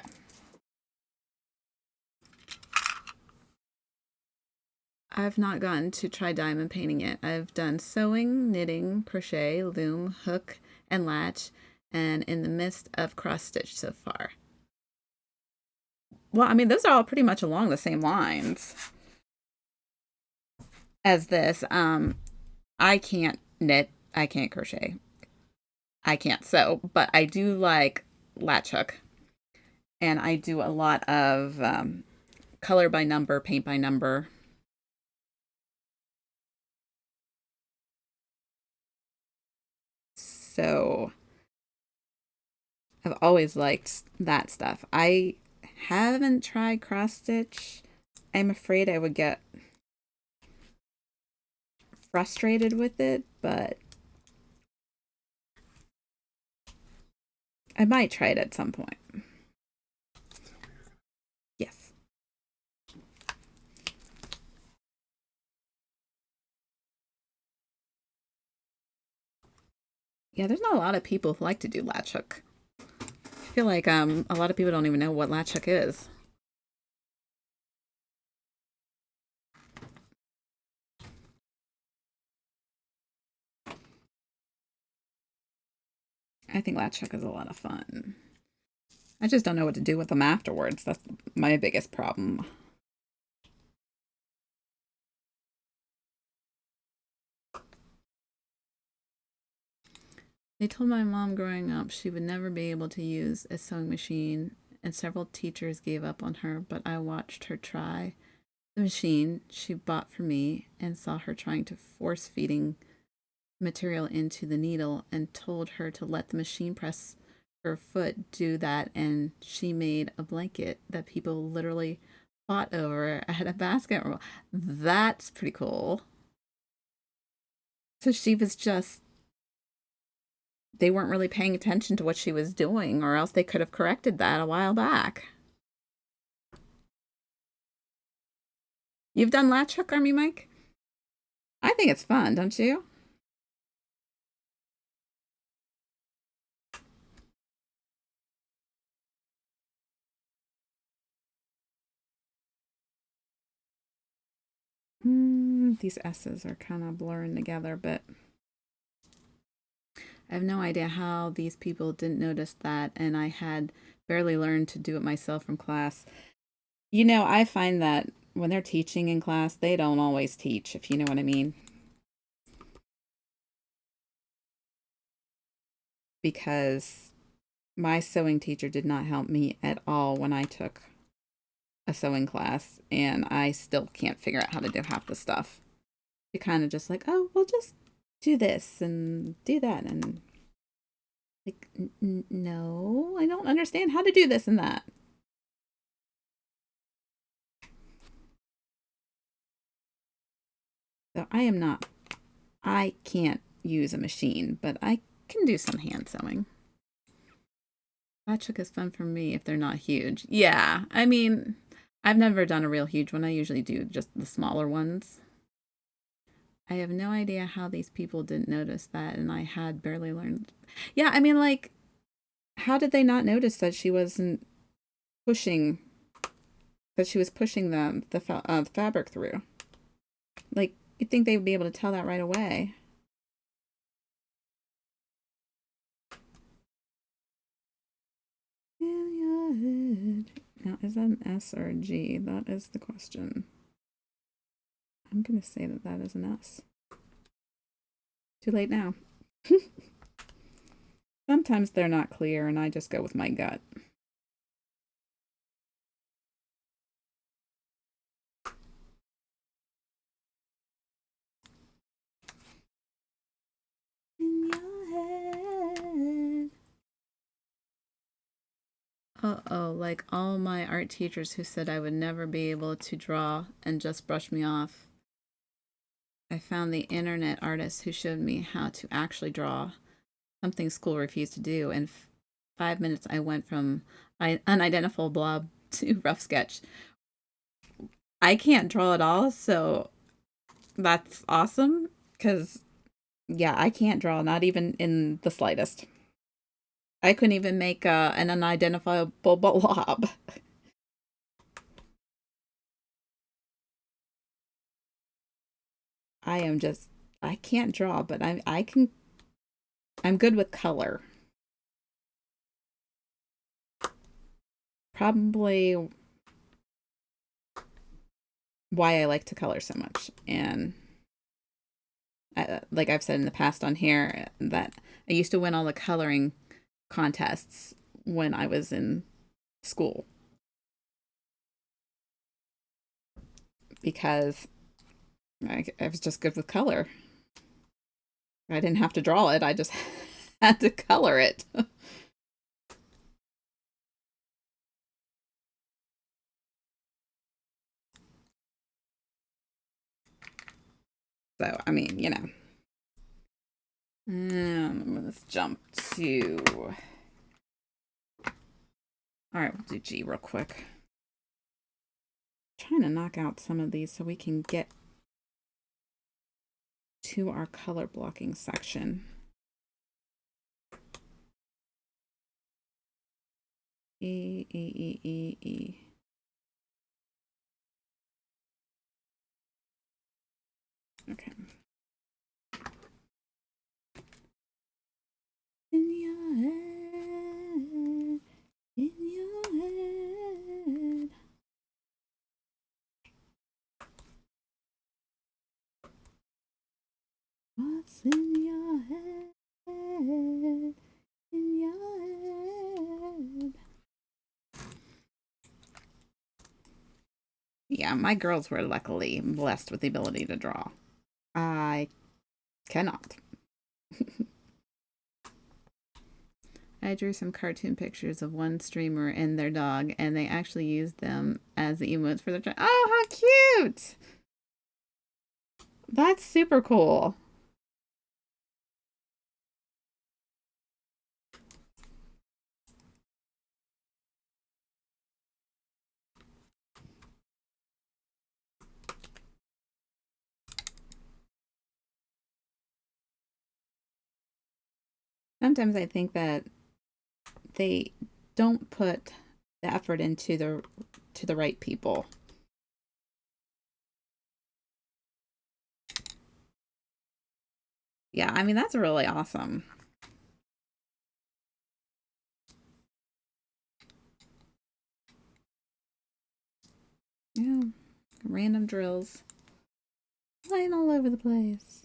I've not gotten to try diamond painting yet. I've done sewing, knitting, crochet, loom, hook, and latch, and in the midst of cross stitch so far. Well, I mean, those are all pretty much along the same lines as this. I can't knit, I can't crochet, I can't sew, but I do like latch hook, and I do a lot of color by number, paint by number. So I've always liked that stuff. I haven't tried cross stitch. I'm afraid I would get frustrated with it, but I might try it at some point. Yes. Yeah, there's not a lot of people who like to do latch hook. I feel like a lot of people don't even know what latch hook is. I think latch hook is a lot of fun. I just don't know what to do with them afterwards. That's my biggest problem. They told my mom growing up she would never be able to use a sewing machine, and several teachers gave up on her, but I watched her try the machine she bought for me and saw her trying to force feeding material into the needle and told her to let the machine press her foot do that, and she made a blanket that people literally fought over at a basketball. That's pretty cool. So she was just, they weren't really paying attention to what she was doing, or else they could have corrected that a while back. You've done latch hook, Army Mike? I think it's fun, don't you? These S's are kind of blurring together, but I have no idea how these people didn't notice that, and I had barely learned to do it myself from class. You know, I find that when they're teaching in class, they don't always teach, if you know what I mean. Because my sewing teacher did not help me at all when I took a sewing class, and I still can't figure out how to do half the stuff. You kind of just like, oh, we'll just do this and do that, and like, no, I don't understand how to do this and that. So I am not, I can't use a machine, but I can do some hand sewing. Latch hook is fun for me if they're not huge. Yeah, I mean, I've never done a real huge one. I usually do just the smaller ones. I have no idea how these people didn't notice that, and I had barely learned. Yeah, I mean, like, How did they not notice that she wasn't pushing, that she was pushing the fabric through? Like, you'd think they would be able to tell that right away. In your head. Now, is that an S or a G? That is the question. I'm going to say that that is an S. Too late now. Sometimes they're not clear, and I just go with my gut. In your head. Uh-oh, like all my art teachers who said I would never be able to draw and just brush me off. I found the internet artist who showed me how to actually draw, something school refused to do. In 5 minutes, I went from unidentifiable blob to rough sketch. I can't draw at all, so that's awesome because, yeah, I can't draw, not even in the slightest. I couldn't even make an unidentifiable blob. I am just, I can't draw, but I'm good with color. Probably why I like to color so much. And like I've said in the past on here, that I used to win all the coloring contests when I was in school because I was just good with color. I didn't have to draw it, I just had to color it. So, I mean, you know. Let's jump to. All right, we'll do G real quick. Trying to knock out some of these so we can get to our color blocking section. E, E, E, E, E. Okay. In your head, in your head. What's in your head? In your head. Yeah, my girls were luckily blessed with the ability to draw. I cannot. I drew some cartoon pictures of one streamer and their dog, and they actually used them as the emotes for their child. Oh, how cute! That's super cool. Sometimes I think that they don't put the effort into the right people. Yeah, I mean that's really awesome. Yeah, random drills flying all over the place.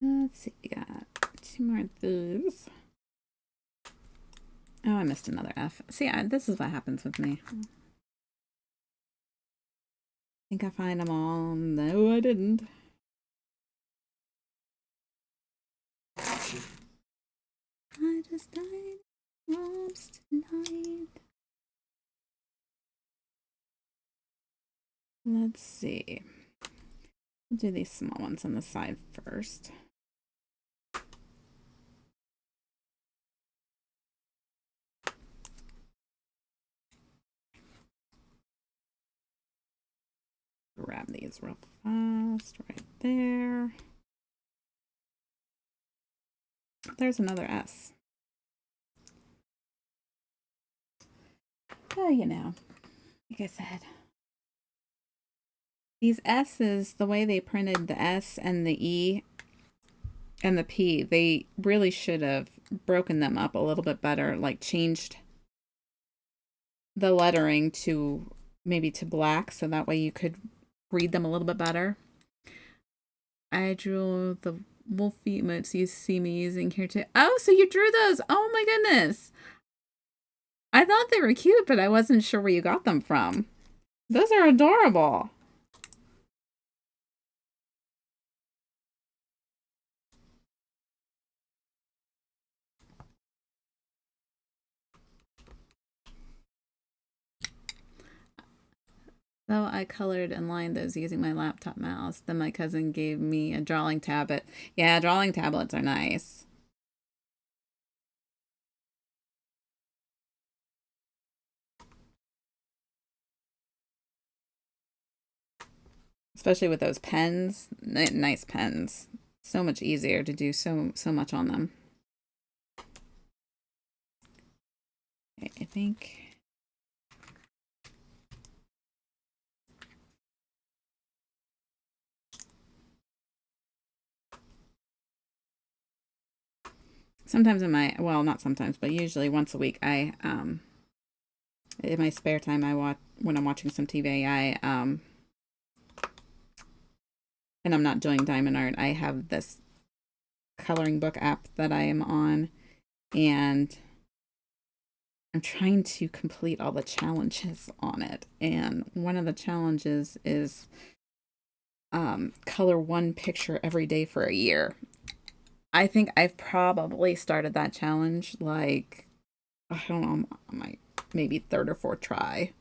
Let's see, we got two more of those. Oh, I missed another F. See, this is what happens with me. I think I find them all. No, I didn't. I just died lost tonight. Let's see. We'll do these small ones on the side first. grab these real fast right there. There's another S. Oh, you know, like I said, these S's, the way they printed the S and the E and the P, they really should have broken them up a little bit better, like changed the lettering to maybe to black so that way you could read them a little bit better. I drew the wolf emotes you see me using here too. Oh, so you drew those. Oh my goodness. I thought they were cute, but I wasn't sure where you got them from. Those are adorable. Though I colored and lined those using my laptop mouse, then my cousin gave me a drawing tablet. Yeah, drawing tablets are nice. Especially with those pens. Nice pens. So much easier to do so much on them. Okay, I think sometimes in my, well, not sometimes, but usually once a week, I in my spare time, I watch when I'm watching some TV. And I'm not doing diamond art. I have this coloring book app that I am on, and I'm trying to complete all the challenges on it. And one of the challenges is color one picture every day for a year. I think I've probably started that challenge like, I don't know, my maybe third or fourth try.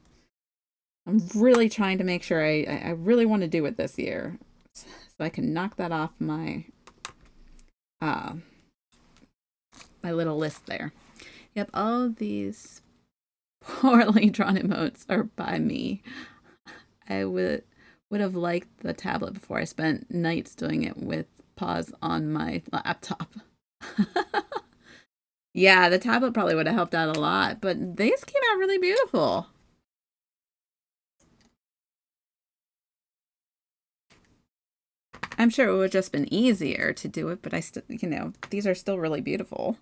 I'm really trying to make sure I really want to do it this year, so I can knock that off my my little list there. Yep, all of these poorly drawn emotes are by me. I would have liked the tablet before. I spent nights doing it with pause on my laptop. Yeah, the tablet probably would have helped out a lot, but these came out really beautiful. I'm sure it would have just been easier to do it, but I still, you know, these are still really beautiful.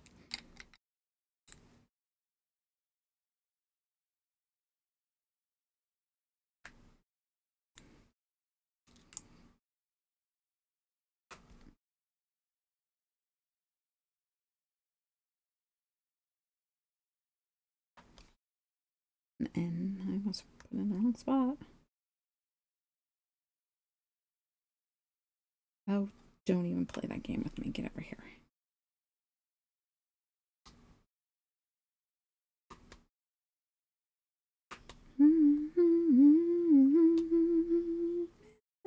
And I almost put it in the wrong spot. Oh, don't even play that game with me. Get over here.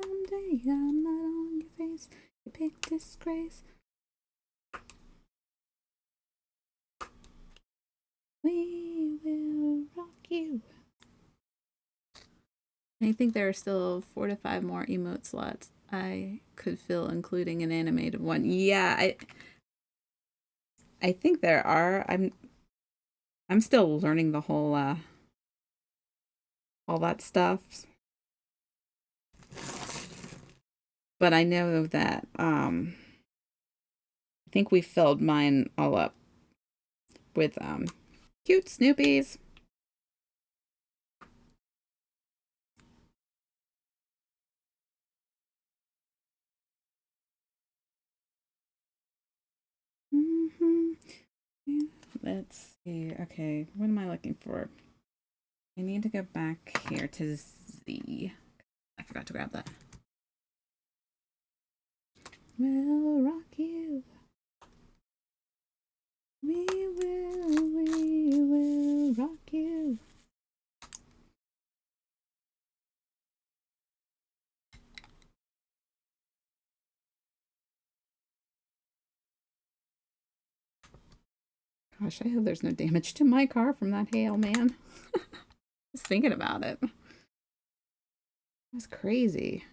Someday I'm not on your face. You big disgrace. We will rock you. I think there are still 4 to 5 more emote slots I could fill, including an animated one. Yeah, I think there are. I'm still learning the whole all that stuff. But I know that I think we filled mine all up with cute Snoopies. Let's see. Okay, what am I looking for? I need to go back here to Z. I forgot to grab that. We'll rock you. We will rock you. Gosh, I hope there's no damage to my car from that hail, man. Just thinking about it. It was crazy.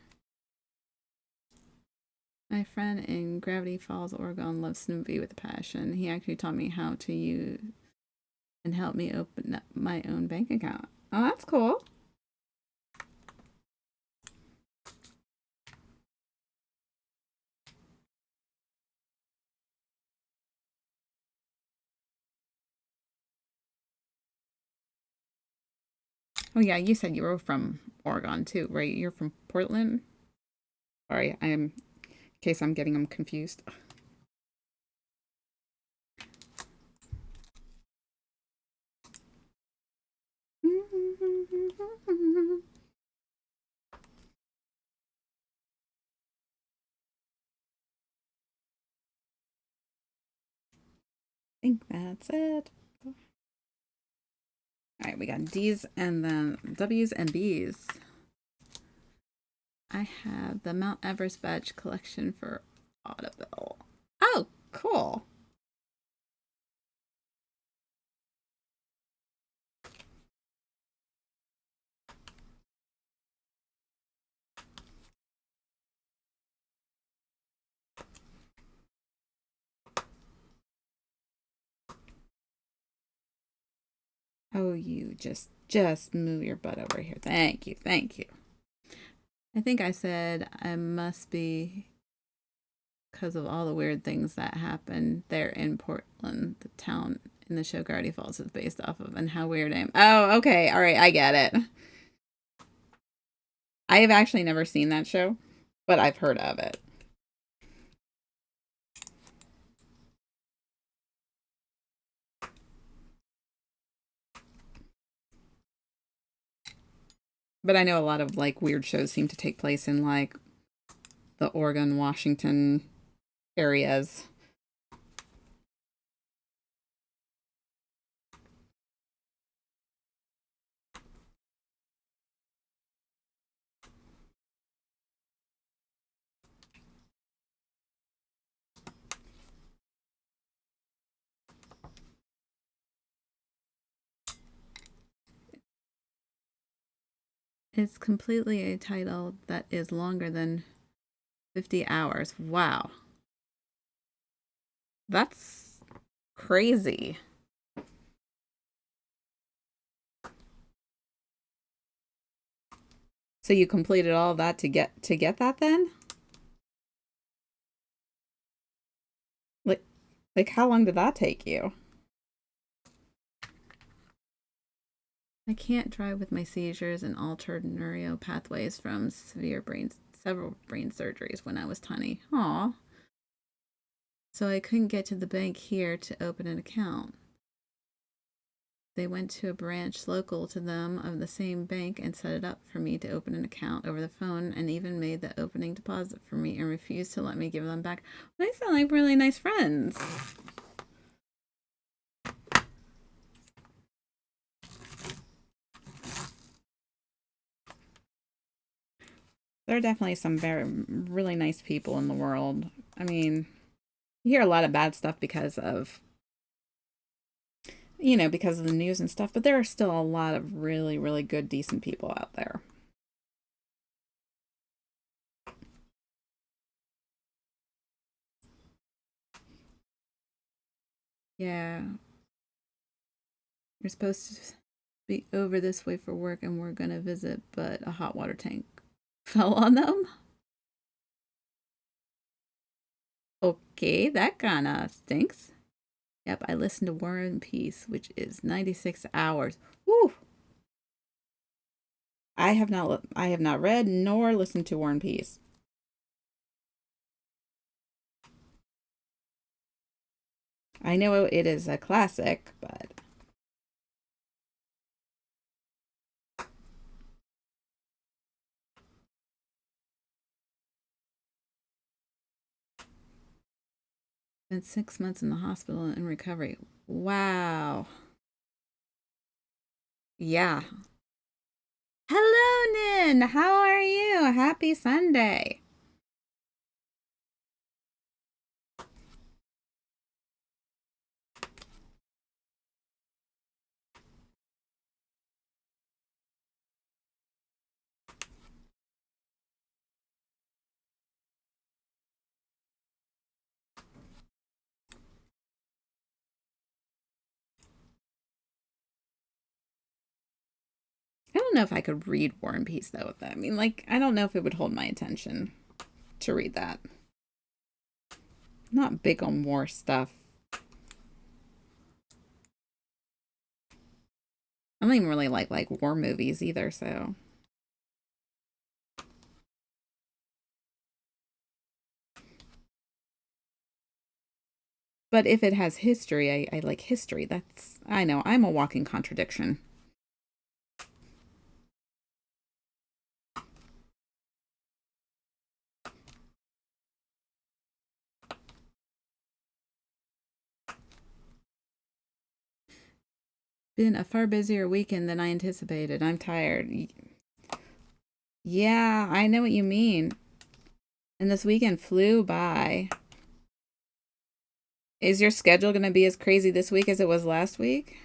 My friend in Gravity Falls, Oregon loves Snoopy with a passion. He actually taught me how to use and helped me open up my own bank account. Oh, that's cool. Oh yeah, you said you were from Oregon too, right? You're from Portland? Sorry, in case I'm getting them confused. I think that's it. All right, we got D's and then W's and B's. I have the Mount Everest badge collection for Audible. Oh, cool. Oh, you just move your butt over here. Thank you, thank you. I think I said I must be because of all the weird things that happen there in Portland, the town in the show Gravity Falls is based off of, and how weird I am. Oh, okay, all right, I get it. I have actually never seen that show, but I've heard of it. But I know a lot of like weird shows seem to take place in like the Oregon, Washington areas. It's completely a title that is longer than 50 hours. Wow. That's crazy. So you completed all that to get that then? Like like how long did that take you? I can't drive with my seizures and altered neuro pathways from several brain surgeries when I was tiny. Aw. So I couldn't get to the bank here to open an account. They went to a branch local to them of the same bank and set it up for me to open an account over the phone and even made the opening deposit for me and refused to let me give them back. They sound like really nice friends. There are definitely some very really nice people in the world. I mean, you hear a lot of bad stuff because of the news and stuff, but there are still a lot of really, really good, decent people out there. Yeah, we're supposed to be over this way for work and we're gonna visit, but a hot water tank fell on them. Okay, that kinda stinks. Yep, I listened to War and Peace, which is 96 hours. Woo! I have not read nor listened to War and Peace. I know it is a classic, but been 6 months in the hospital in recovery. Wow. Yeah. Hello, Nin. How are you? Happy Sunday. don't know if I could read War and Peace though. I mean, like, I don't know if it would hold my attention to read that. I'm not big on war stuff. I don't even really like war movies either, so. But if it has history, I like history. I know, I'm a walking contradiction. Been a far busier weekend than I anticipated. I'm tired. Yeah, I know what you mean. And this weekend flew by. Is your schedule going to be as crazy this week as it was last week?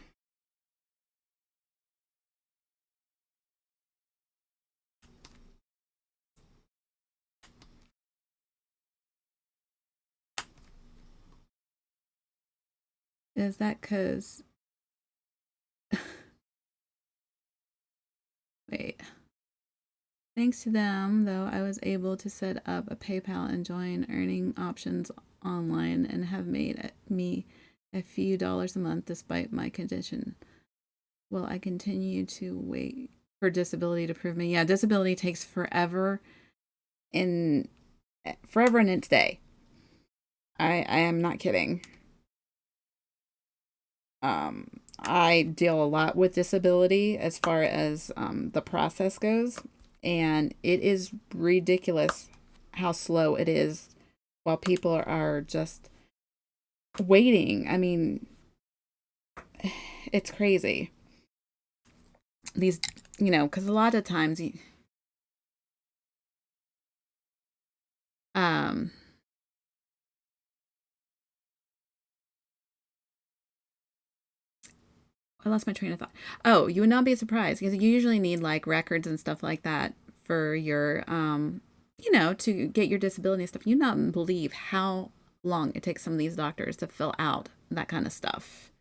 Is that because. Wait. Thanks to them, though, I was able to set up a PayPal and join earning options online and have made me a few dollars a month despite my condition. Will I continue to wait for disability to prove me? Yeah, disability takes forever and its day. I am not kidding. I deal a lot with disability as far as the process goes, and it is ridiculous how slow it is while people are just waiting. I mean, it's crazy. These, because a lot of times, um, I lost my train of thought. Oh, you would not be surprised because you usually need like records and stuff like that for your, to get your disability stuff. You not believe how long it takes some of these doctors to fill out that kind of stuff.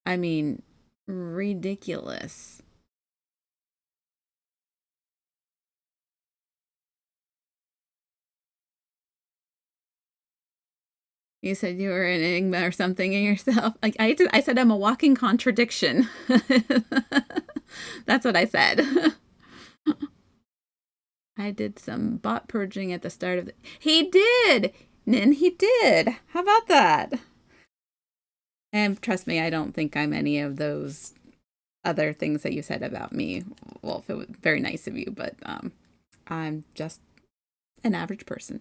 I mean, ridiculous. You said you were an enigma or something in yourself. Like I said, I'm a walking contradiction. That's what I said. I did some bot purging at the start of the. He did! And he did. How about that? And trust me, I don't think I'm any of those other things that you said about me. Well, if it was very nice of you, but I'm just an average person.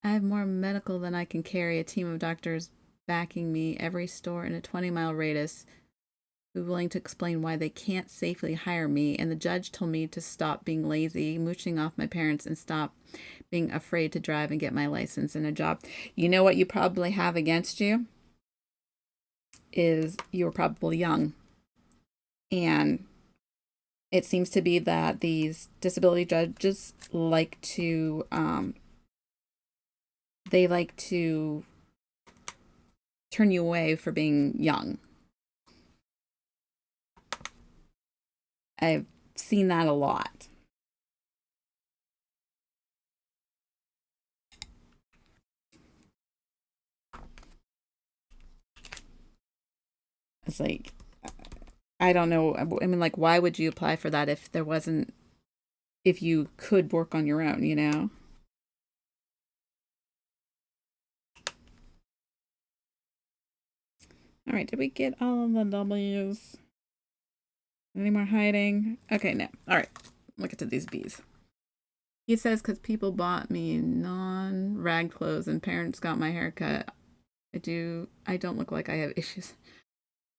I have more medical than I can carry, a team of doctors backing me, every store in a 20-mile radius who are willing to explain why they can't safely hire me, and the judge told me to stop being lazy, mooching off my parents, and stop being afraid to drive and get my license and a job. You know what you probably have against you? Is you're probably young. And it seems to be that these disability judges they like to turn you away for being young. I've seen that a lot. It's like, I don't know. I mean, like, why would you apply for that if you could work on your own, you know? All right, did we get all of the W's? Any more hiding? Okay, no. All right, look at these B's. He says, because people bought me non-rag clothes and parents got my haircut. I don't look like I have issues.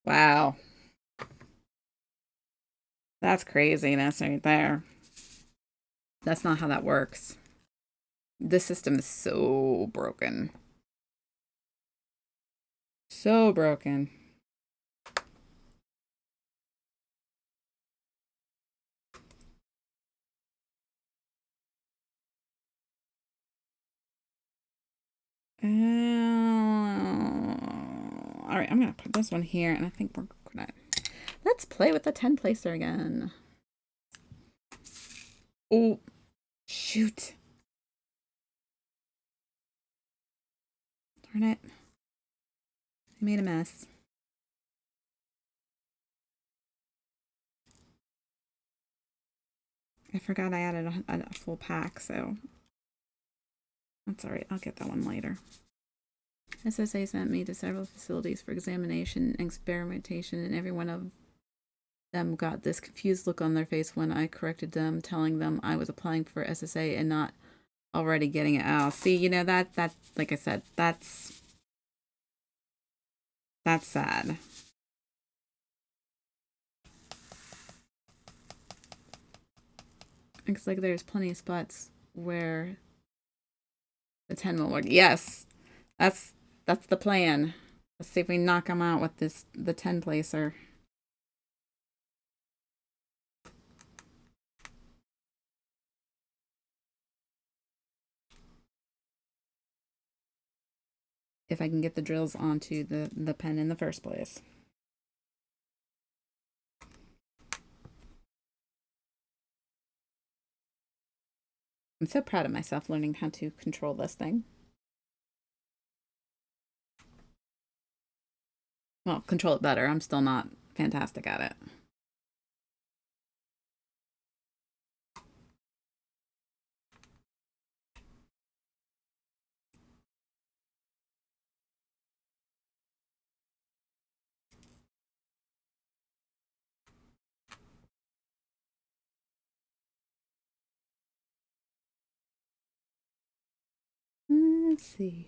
Wow. That's craziness right there. That's not how that works. This system is so broken. So broken. All right, I'm gonna put this one here, and I think we're gonna Let's play with the 10 placer again. Oh, shoot. Darn it. I made a mess. I forgot I added a full pack, so that's all right. I'll get that one later. SSA sent me to several facilities for examination and experimentation, and every one of them got this confused look on their face when I corrected them, telling them I was applying for SSA and not already getting it out. See, you know, that like I said, that's sad. Looks like there's plenty of spots where the 10 will work. Yes, that's the plan. Let's see if we knock them out with the 10 placer. If I can get the drills onto the pen in the first place. I'm so proud of myself learning how to control this thing. Well, control it better. I'm still not fantastic at it. Let's see.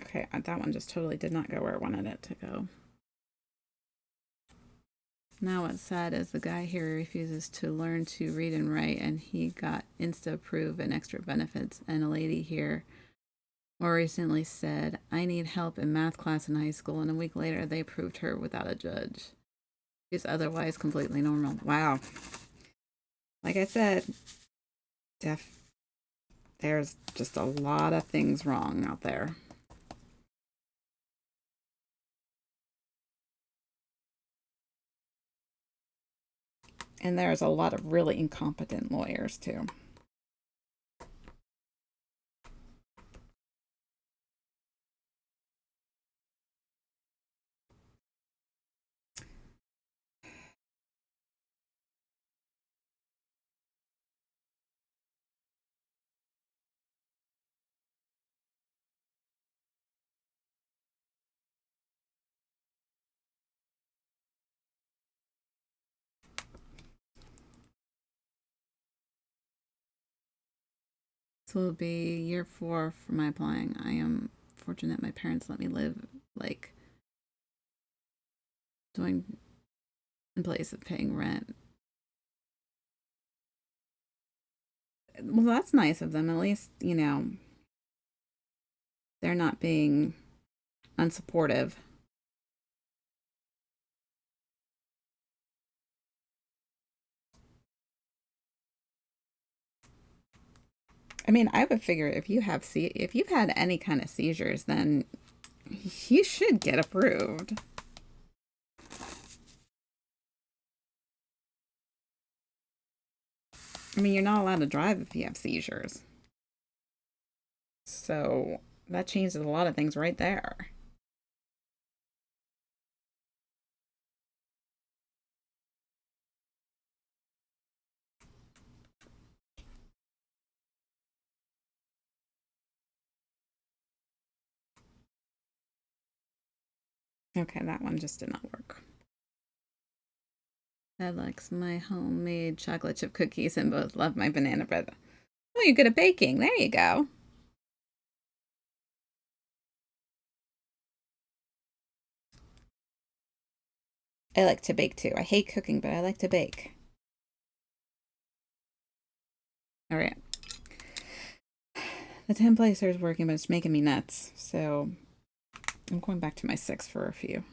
Okay, that one just totally did not go where I wanted it to go. Now what's sad is the guy here refuses to learn to read and write, and he got Insta-approved and extra benefits. And a lady here more recently said, I need help in math class in high school, and a week later they approved her without a judge. She's otherwise completely normal. Wow. Like I said, there's just a lot of things wrong out there. And there's a lot of really incompetent lawyers, too. This will be year 4 for my applying. I am fortunate my parents let me live, like, doing in place of paying rent. Well, that's nice of them. At least, you know, they're not being unsupportive. I mean, I would figure if you've had any kind of seizures, then you should get approved. I mean, you're not allowed to drive if you have seizures. So that changes a lot of things right there. Okay, that one just did not work. Dad likes my homemade chocolate chip cookies and both love my banana bread. Oh, you're good at baking. There you go. I like to bake too. I hate cooking, but I like to bake. All right. The 10 placer is working, but it's making me nuts. So I'm going back to my 6 for a few.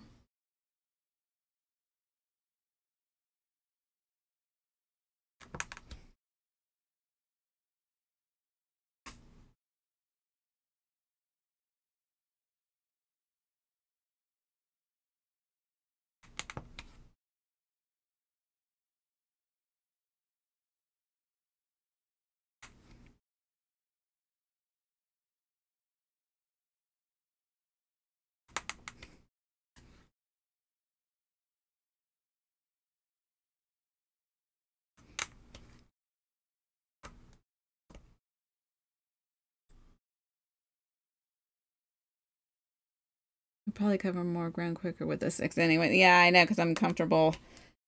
I'll probably cover more ground quicker with the 6 anyway. Yeah, I know, because I'm comfortable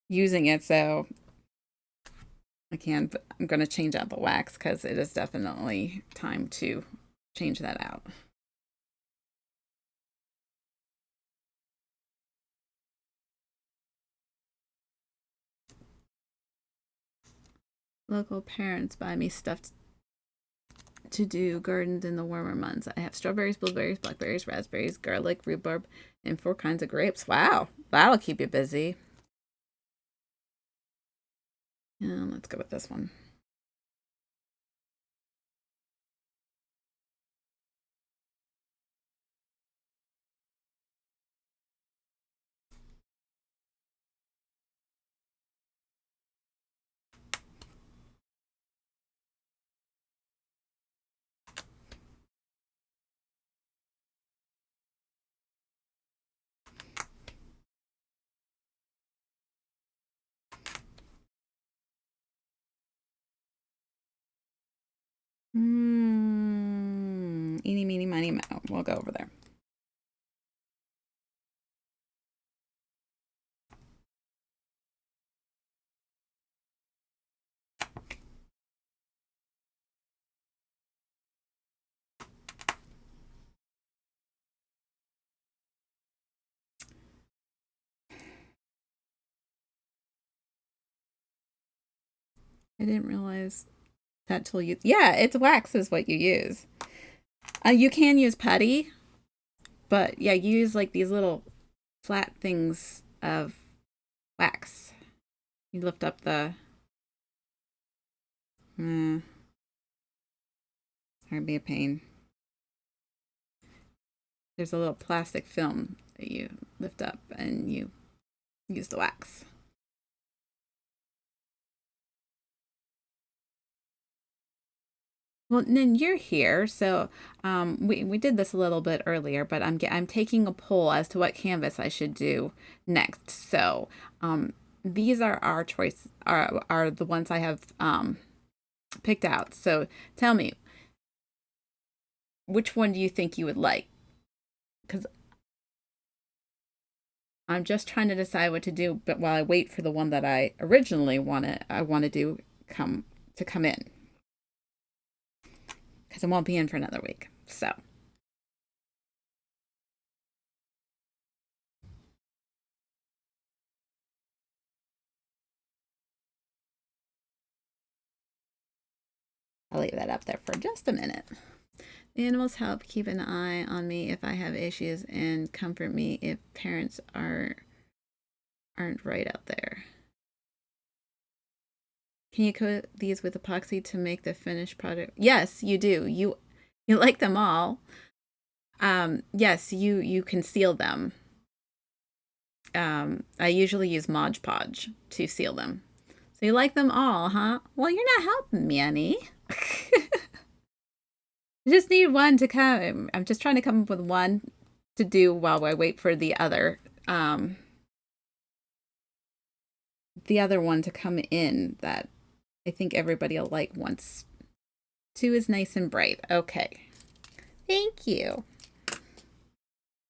using it, so I can, but I'm going to change out the wax because it is definitely time to change that out. Local parents buy me stuff to do gardens in the warmer months. I have strawberries, blueberries, blackberries, raspberries, garlic, rhubarb, and 4 kinds of grapes. Wow, that'll keep you busy. Let's go with this one. Eeny, meeny, miny, mo. We'll go over there. I didn't realize that till you. Yeah, it's wax is what you use. You can use putty, but yeah, you use like these little flat things of wax. You lift up the. Mm, That'd be a pain. There's a little plastic film that you lift up and you use the wax. Well, then you're here, so we did this a little bit earlier, but I'm taking a poll as to what canvas I should do next. So these are our choice are the ones I have picked out. So tell me, which one do you think you would like? Because I'm just trying to decide what to do, but while I wait for the one that I originally want to do come in, because it won't be in for another week. So I'll leave that up there for just a minute. The animals help keep an eye on me if I have issues and comfort me if parents aren't right out there. Can you coat these with epoxy to make the finished product? Yes, you do. You like them all. Yes, you can seal them. I usually use Mod Podge to seal them. So you like them all, huh? Well, you're not helping me any. I just need one to come. I'm just trying to come up with one to do while I wait for the other one to come in that I think everybody will like once. 2 is nice and bright. Okay. Thank you.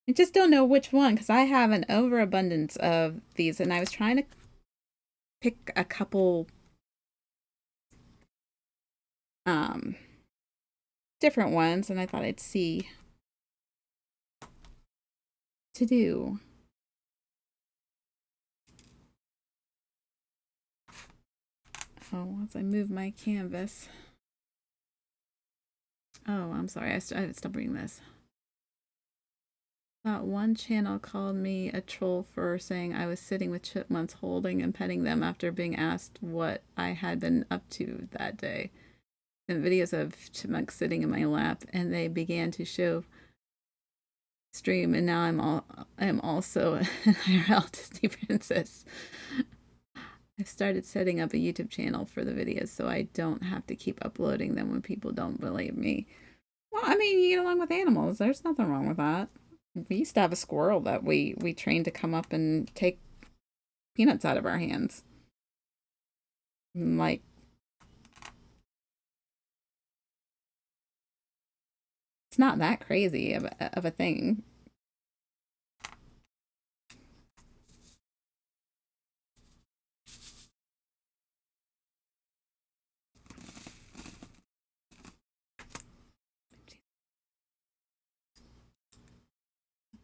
I just don't know which one because I have an overabundance of these and I was trying to pick a couple um different ones and I thought I'd see to do. Oh, once I move my canvas. Oh, I'm sorry. I stopped reading this. One channel called me a troll for saying I was sitting with chipmunks holding and petting them after being asked what I had been up to that day. And videos of chipmunks sitting in my lap, and they began to show stream, and now I'm also an IRL Disney princess. I've started setting up a YouTube channel for the videos so I don't have to keep uploading them when people don't believe me. Well, I mean, you get along with animals. There's nothing wrong with that. We used to have a squirrel that we trained to come up and take peanuts out of our hands. Like, it's not that crazy of a thing.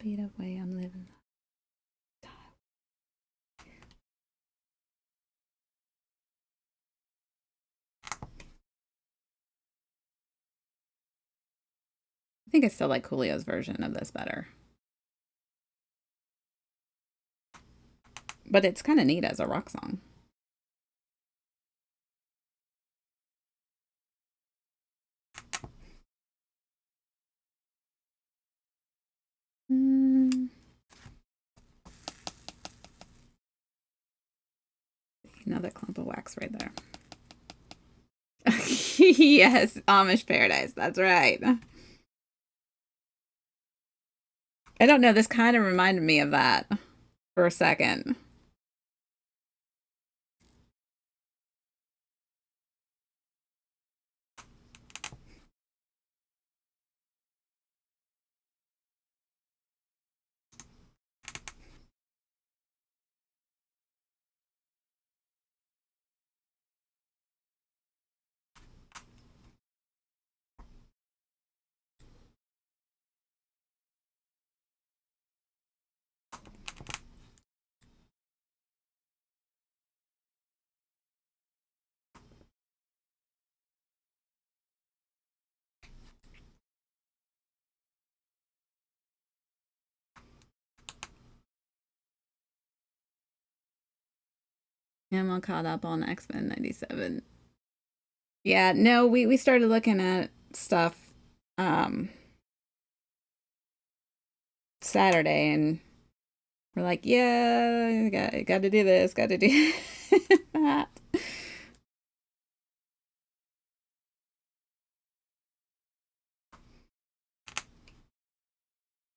beta way I'm living. I think I still like Coolio's version of this better. But it's kind of neat as a rock song. Another clump of wax right there. Yes, Amish Paradise. That's right. I don't know. This kind of reminded me of that for a second. I'm all caught up on X-Men 97. Yeah, no, we started looking at stuff Saturday, and we're like, yeah, got to do this, got to do that.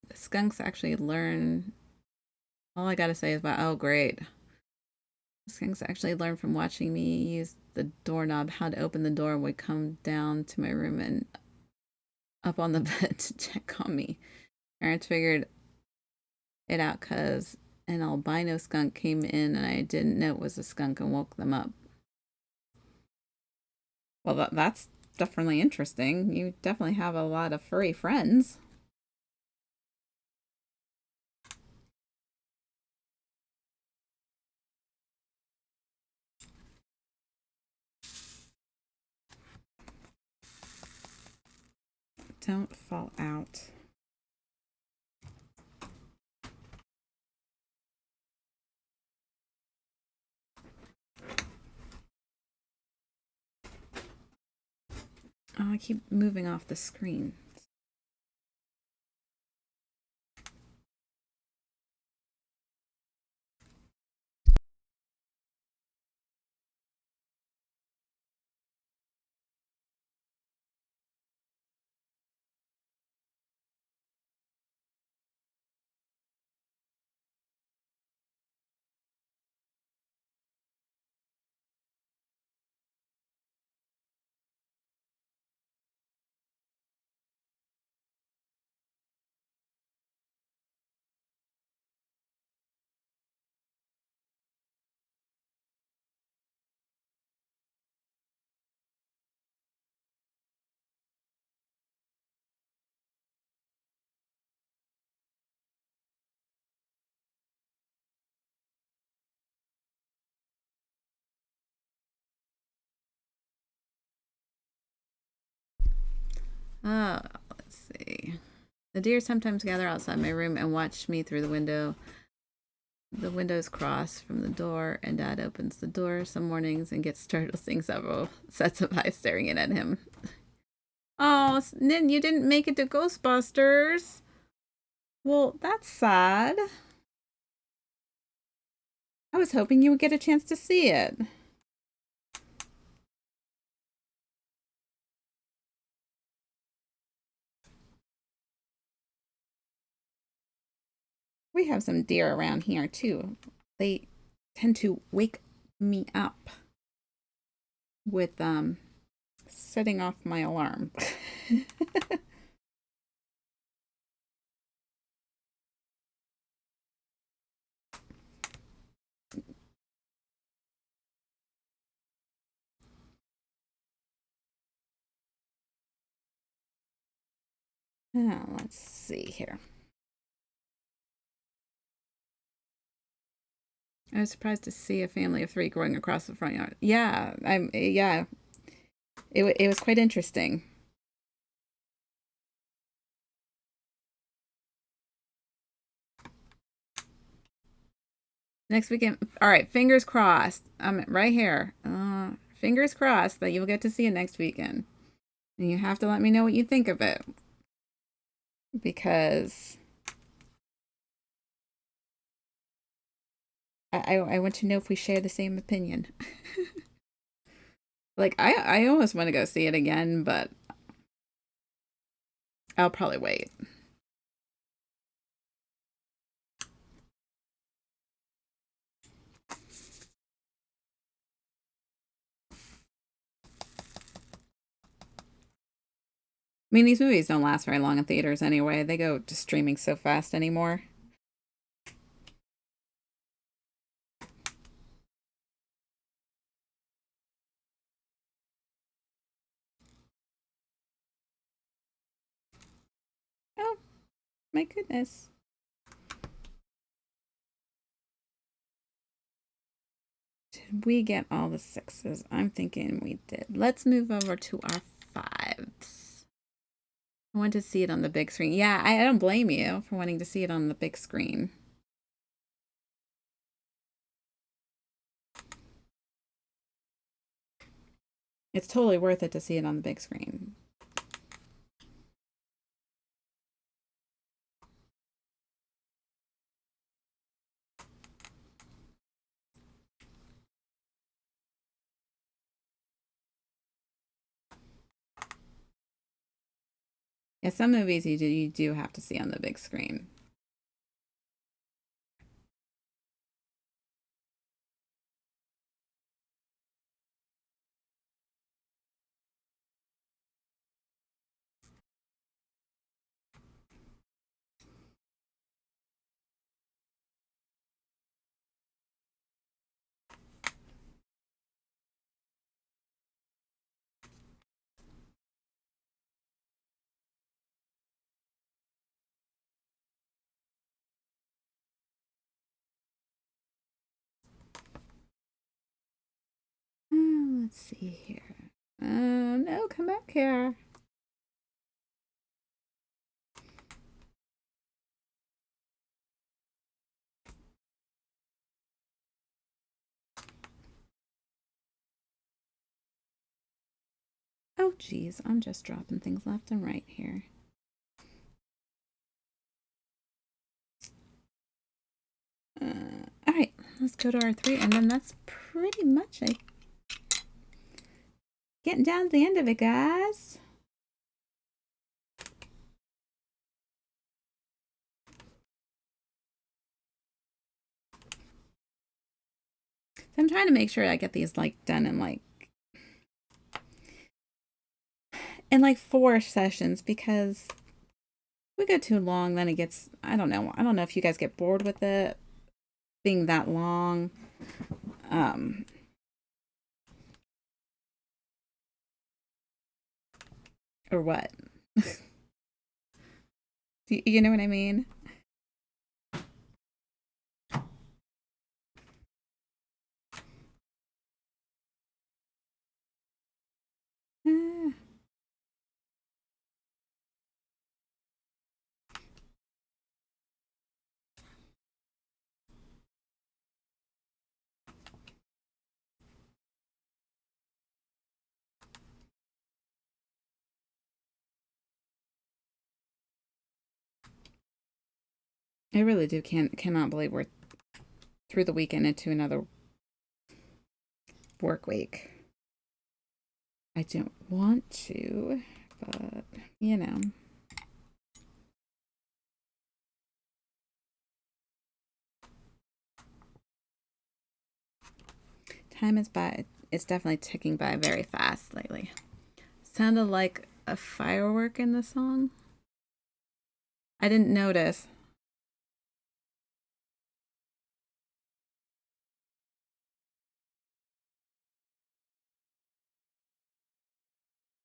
The skunks actually learn. All I gotta say is, oh, great. The skunks actually learned from watching me use the doorknob how to open the door and would come down to my room and up on the bed to check on me. Parents figured it out because an albino skunk came in and I didn't know it was a skunk and woke them up. Well, that's definitely interesting. You definitely have a lot of furry friends. Don't fall out. Oh, I keep moving off the screen. Oh, let's see. The deer sometimes gather outside my room and watch me through the window. The windows cross from the door, and Dad opens the door some mornings and gets startled seeing several sets of eyes staring in at him. Oh, Nin, you didn't make it to Ghostbusters. Well, that's sad. I was hoping you would get a chance to see it. We have some deer around here too. They tend to wake me up with setting off my alarm. Let's see here. I was surprised to see a family of three going across the front yard. Yeah, yeah. It was quite interesting. Next weekend. All right, fingers crossed. I'm right here. Fingers crossed that you'll get to see it next weekend. And you have to let me know what you think of it. Because I want to know if we share the same opinion. Like, I almost want to go see it again, but I'll probably wait. I mean, these movies don't last very long in theaters anyway. They go to streaming so fast anymore. Oh, my goodness. Did we get all the sixes? I'm thinking we did. Let's move over to our fives. I want to see it on the big screen. Yeah, I don't blame you for wanting to see it on the big screen. It's totally worth it to see it on the big screen. Yeah, some movies you do have to see on the big screen. Let's see here. No, come back here. Oh, geez, I'm just dropping things left and right here. All right, let's go to our three, and then that's pretty much it. Getting down to the end of it, guys. So I'm trying to make sure I get these like done in like 4 sessions, because if we go too long, then it gets, I don't know. I don't know if you guys get bored with it being that long. Or what? You know what I mean? Uh, I really do cannot believe we're through the weekend into another work week. I don't want to, but you know. Time is by, it's definitely ticking by very fast lately. Sounded like a firework in the song. I didn't notice.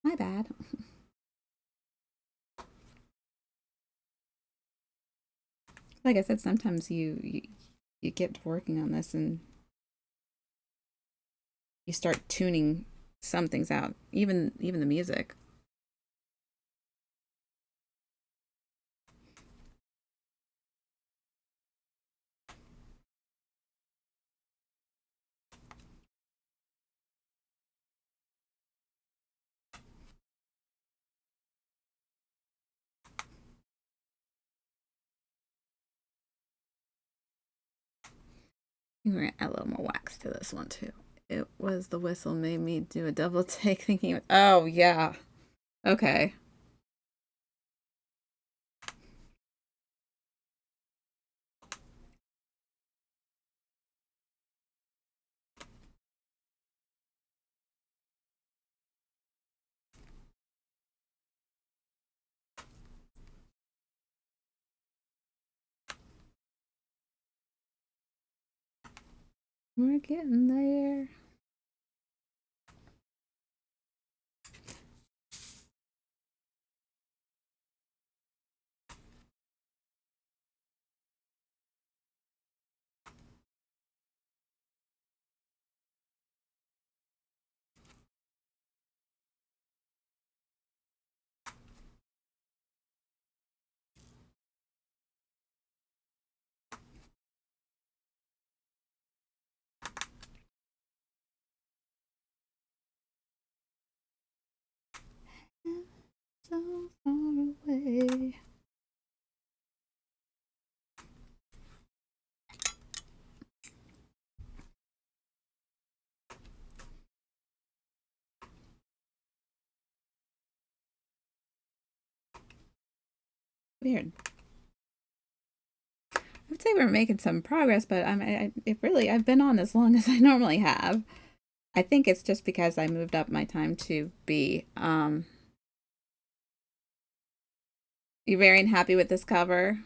My bad. Like I said, sometimes you get to working on this and you start tuning some things out, even the music. We're gonna add a little more wax to this one too. It was the whistle made me do a double take thinking, oh yeah, okay. We're getting there. So far away. Weird. I would say we're making some progress, but I've been on as long as I normally have. I think it's just because I moved up my time to be. You very happy with this cover?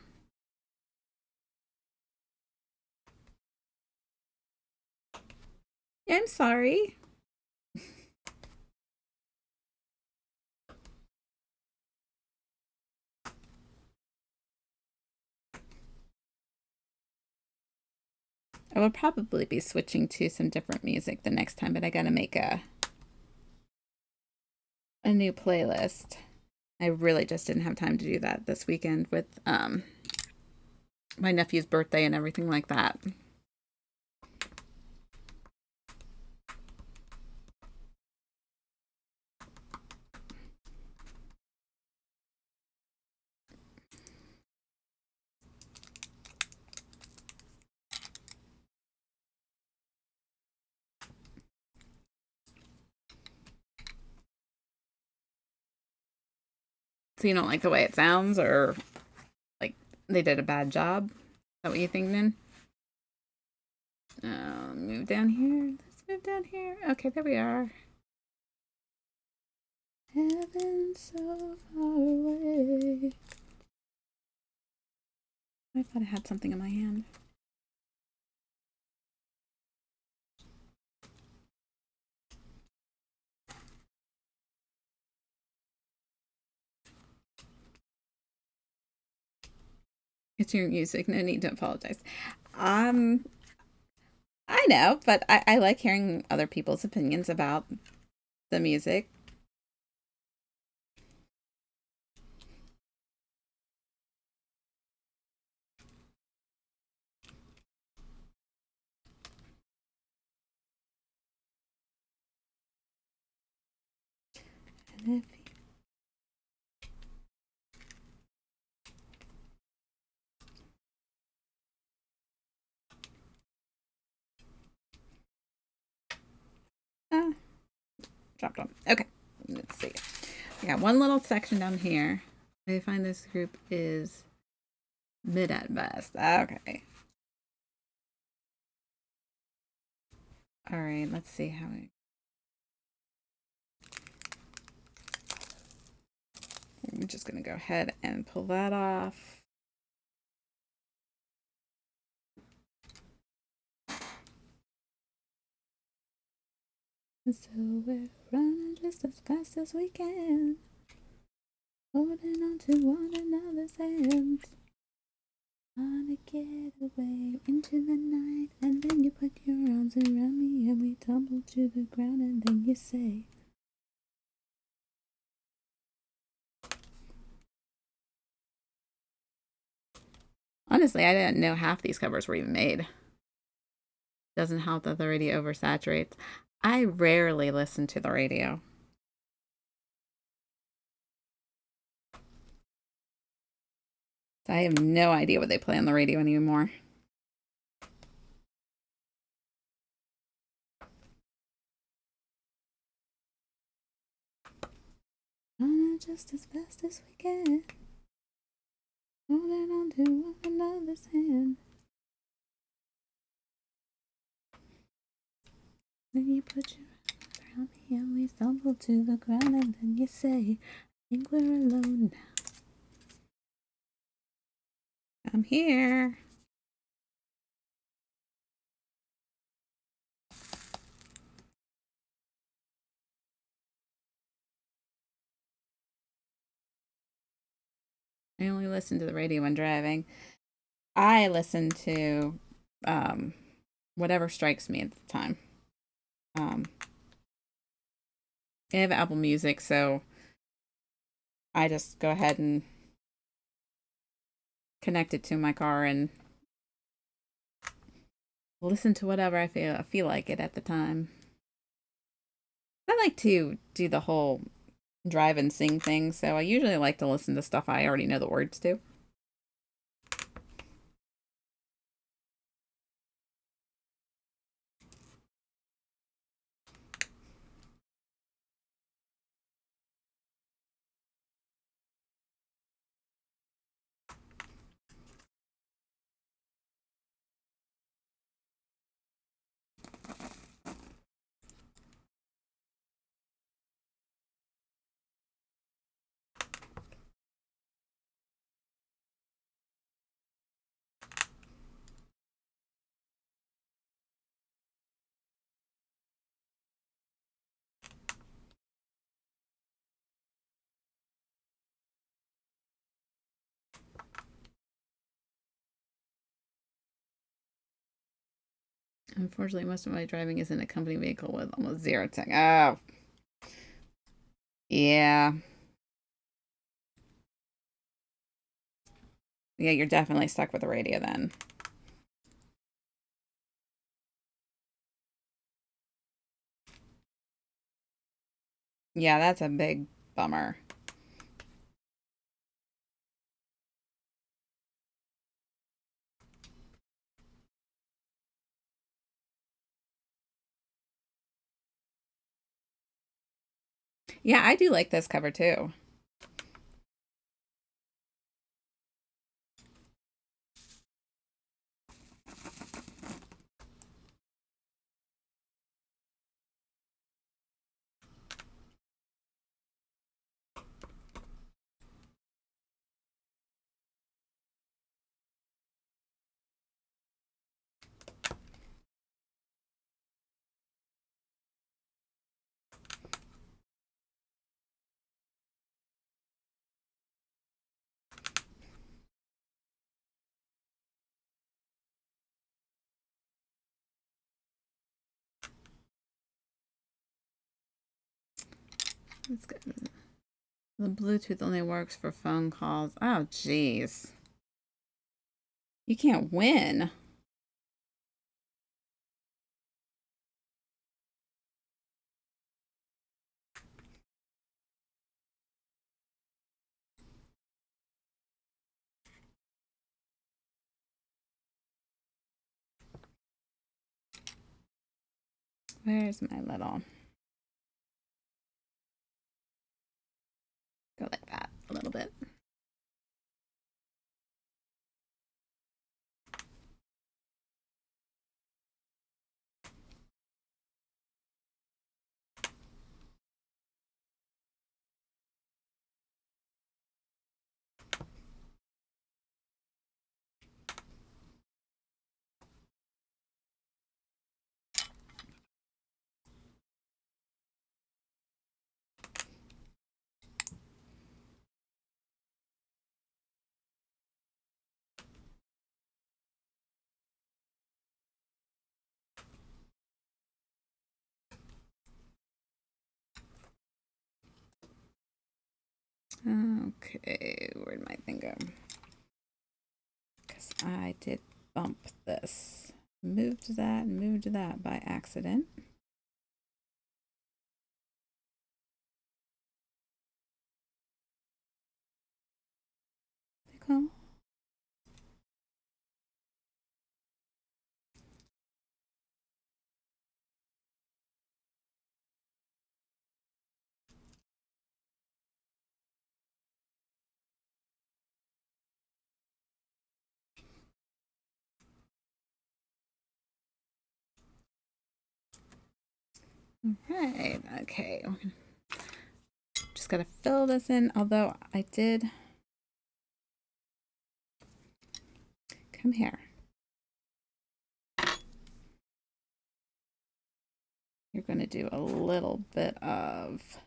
Yeah, I'm sorry. I will probably be switching to some different music the next time, but I gotta make a new playlist. I really just didn't have time to do that this weekend with my nephew's birthday and everything like that. So you don't like the way it sounds, or like they did a bad job? Is that what you think, then? Move down here. Let's move down here. Okay, there we are. Heaven so far away. I thought I had something in my hand. It's your music. No need to apologize. Um, I know, but I like hearing other people's opinions about the music. And if dropped on. Okay, let's see. I got one little section down here. I find this group is mid at best. Okay. All right, let's see how we. I'm just going to go ahead and pull that off. So we're running just as fast as we can, holding on to one another's hands. Wanna get away into the night, and then you put your arms around me, and we tumble to the ground, and then you say, honestly, I didn't know half these covers were even made. Doesn't help that the radio oversaturates. I rarely listen to the radio. I have no idea what they play on the radio anymore. Running just as fast as we can, holding on to one another's hand. Then you put your arms around me and we stumble to the ground, and then you say, I think we're alone now. I'm here. I only listen to the radio when driving. I listen to um, whatever strikes me at the time. I have Apple Music, so I just go ahead and connect it to my car and listen to whatever I feel like it at the time. I like to do the whole drive and sing thing, so I usually like to listen to stuff I already know the words to. Unfortunately, most of my driving is in a company vehicle with almost zero tech. Oh, yeah. Yeah, you're definitely stuck with the radio then. Yeah, that's a big bummer. Yeah, I do like this cover too. That's good. The Bluetooth only works for phone calls. Oh, jeez. You can't win. Where's my little... Go like that a little bit. Okay, where'd my thing go? Because I did bump this. Moved that by accident. Cool. Right, okay. Just gotta fill this in, although I did. Come here. You're gonna do a little bit of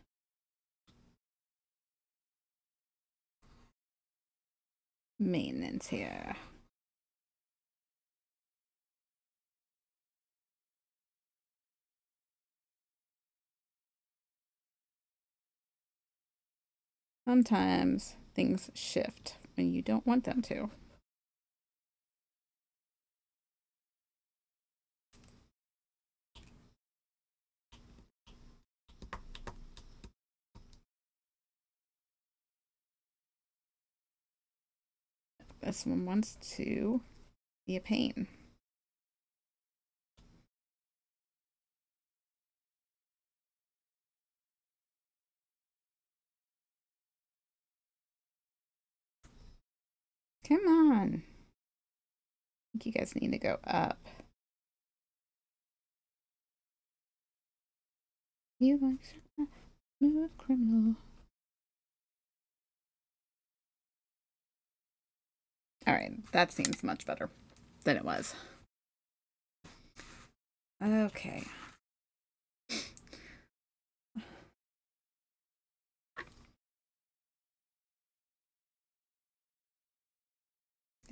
maintenance here. Sometimes things shift when you don't want them to. This one wants to be a pain. Come on. I think you guys need to go up. You like smooth criminal. All right, that seems much better than it was. Okay.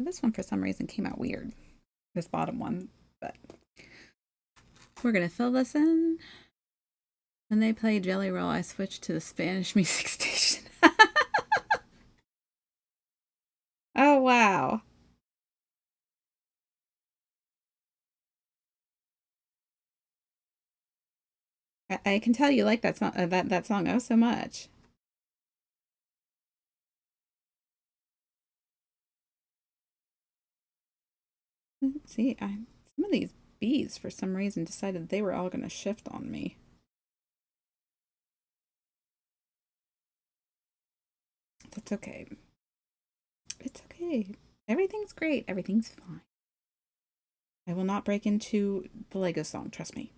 This one, for some reason, came out weird. This bottom one, but we're gonna fill this in. When they play Jelly Roll, I switched to the Spanish music station. Oh, wow. I can tell you like that song, that song oh so much. Let's see, some of these bees, for some reason, decided they were all going to shift on me. That's okay. It's okay. Everything's great. Everything's fine. I will not break into the Lego song, trust me.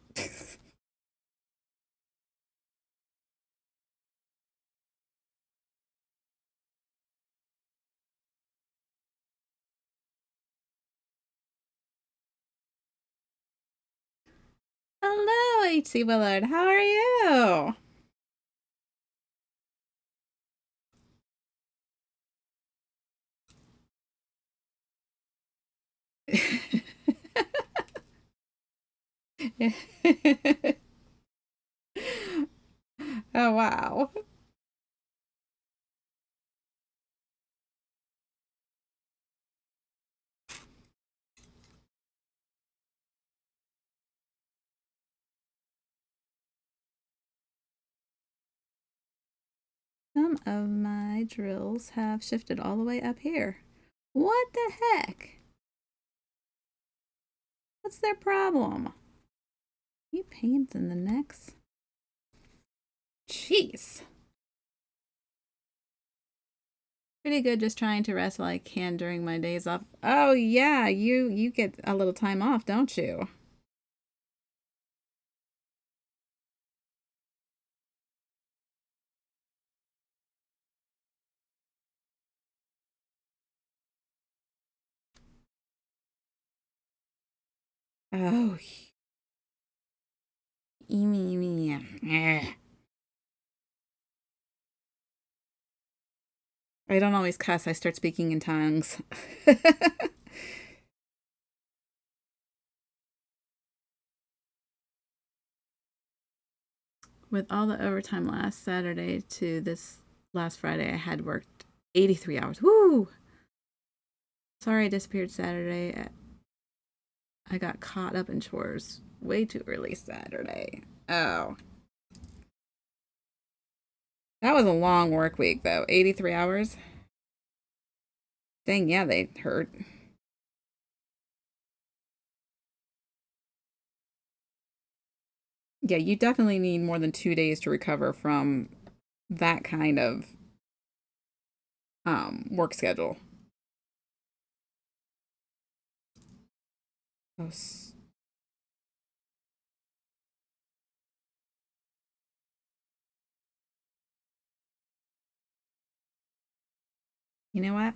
Hello, H.C. Willard. How are you? Oh, wow. Some of my drills have shifted all the way up here. What the heck? What's their problem? You pains in the necks. Jeez. Pretty good just trying to rest while I can during my days off. Oh yeah, you get a little time off, don't you? Oh, I don't always cuss. I start speaking in tongues. With all the overtime last Saturday to this last Friday I had worked 83 hours. Woo! Sorry I disappeared Saturday. I got caught up in chores way too early Saturday. Oh. That was a long work week, though. 83 hours. Dang, yeah, they hurt. Yeah, you definitely need more than 2 days to recover from that kind of work schedule. Oh, you know what?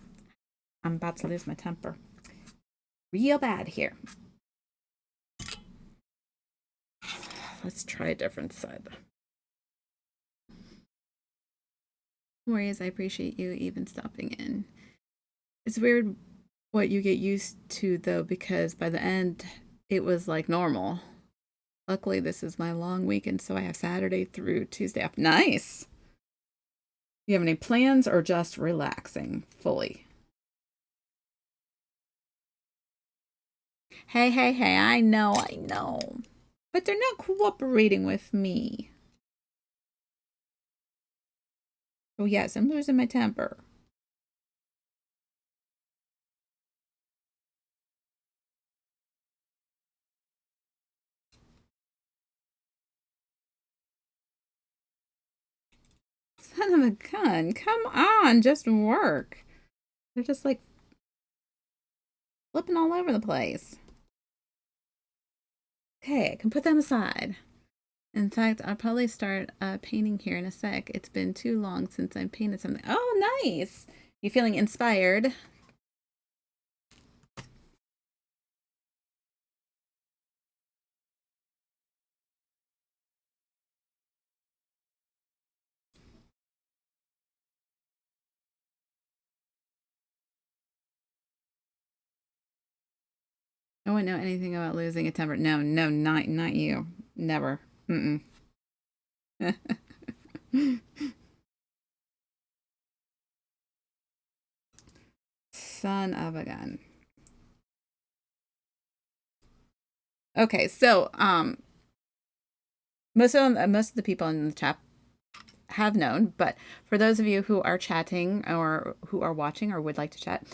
I'm about to lose my temper real bad here. Let's try a different side. Warriors, I appreciate you even stopping in. It's weird what you get used to, though, because by the end, it was like normal. Luckily, this is my long weekend, so I have Saturday through Tuesday off. Nice. You have any plans or just relaxing fully? Hey, hey, hey, I know. But they're not cooperating with me. Oh, yes, I'm losing my temper. Son of a gun, come on, just work. They're just like flipping all over the place. Okay, I can put them aside. In fact, I'll probably start painting here in a sec. It's been too long since I painted something. Oh, nice. You feeling inspired? I wouldn't know anything about losing a temper. No, no, not you. Never. Mm-mm. Son of a gun. Okay, so most of the people in the chat have known, but for those of you who are chatting or who are watching or would like to chat,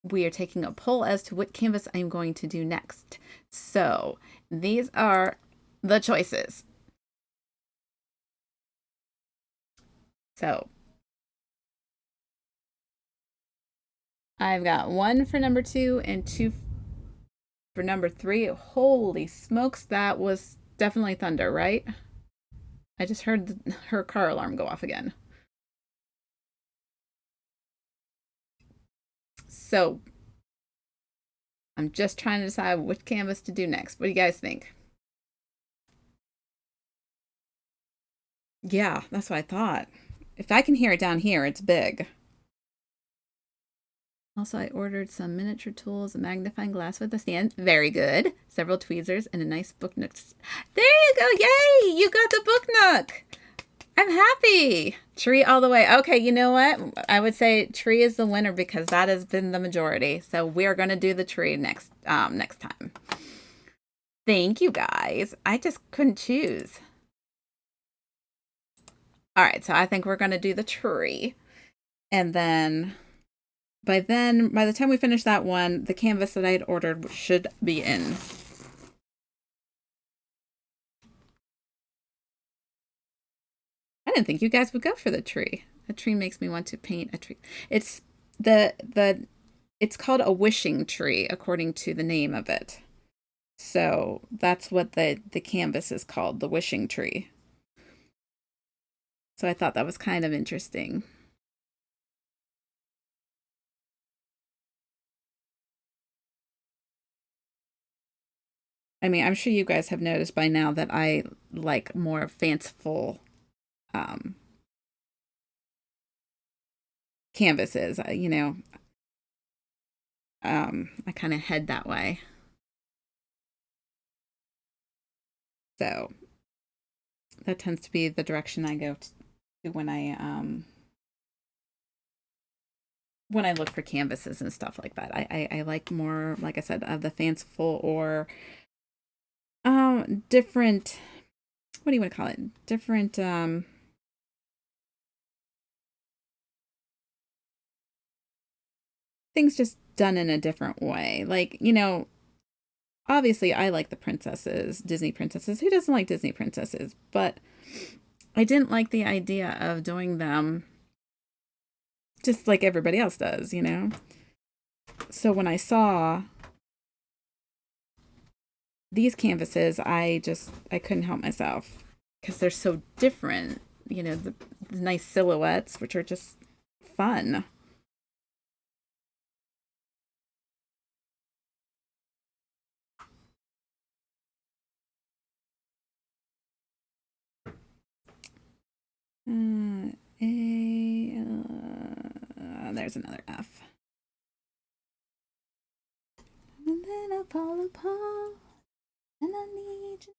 we are taking a poll as to what canvas I'm going to do next. So these are the choices. So I've got one for number 2 and 2 for number 3. Holy smokes, that was definitely thunder, right? I just heard her car alarm go off again. So I'm just trying to decide which canvas to do next. What do you guys think? Yeah, that's what I thought. If I can hear it down here, it's big. Also, I ordered some miniature tools, a magnifying glass with a stand. Very good. Several tweezers and a nice book nook. There you go. Yay! You got the book nook. I'm happy. Tree all the way. Okay, you know what? I would say tree is the winner because that has been the majority. So we are going to do the tree next time. Thank you guys. I just couldn't choose. All right, so I think we're going to do the tree. And then by the time we finish that one, the canvas that I had ordered should be in. I didn't think you guys would go for the tree. The tree makes me want to paint a tree. It's it's called a wishing tree according to the name of it. So that's what the canvas is called, the wishing tree. So I thought that was kind of interesting. I mean, I'm sure you guys have noticed by now that I like more fanciful canvases. I kind of head that way. So that tends to be the direction I go when I look for canvases and stuff like that. I like more, like I said, of the fanciful or different, what do you want to call it? Different things just done in a different way. Like, obviously I like the princesses, Disney princesses. Who doesn't like Disney princesses? But I didn't like the idea of doing them just like everybody else does. So when I saw these canvases, I couldn't help myself because they're so different. The nice silhouettes, which are just fun. There's another F. And then I fall apart, and I need you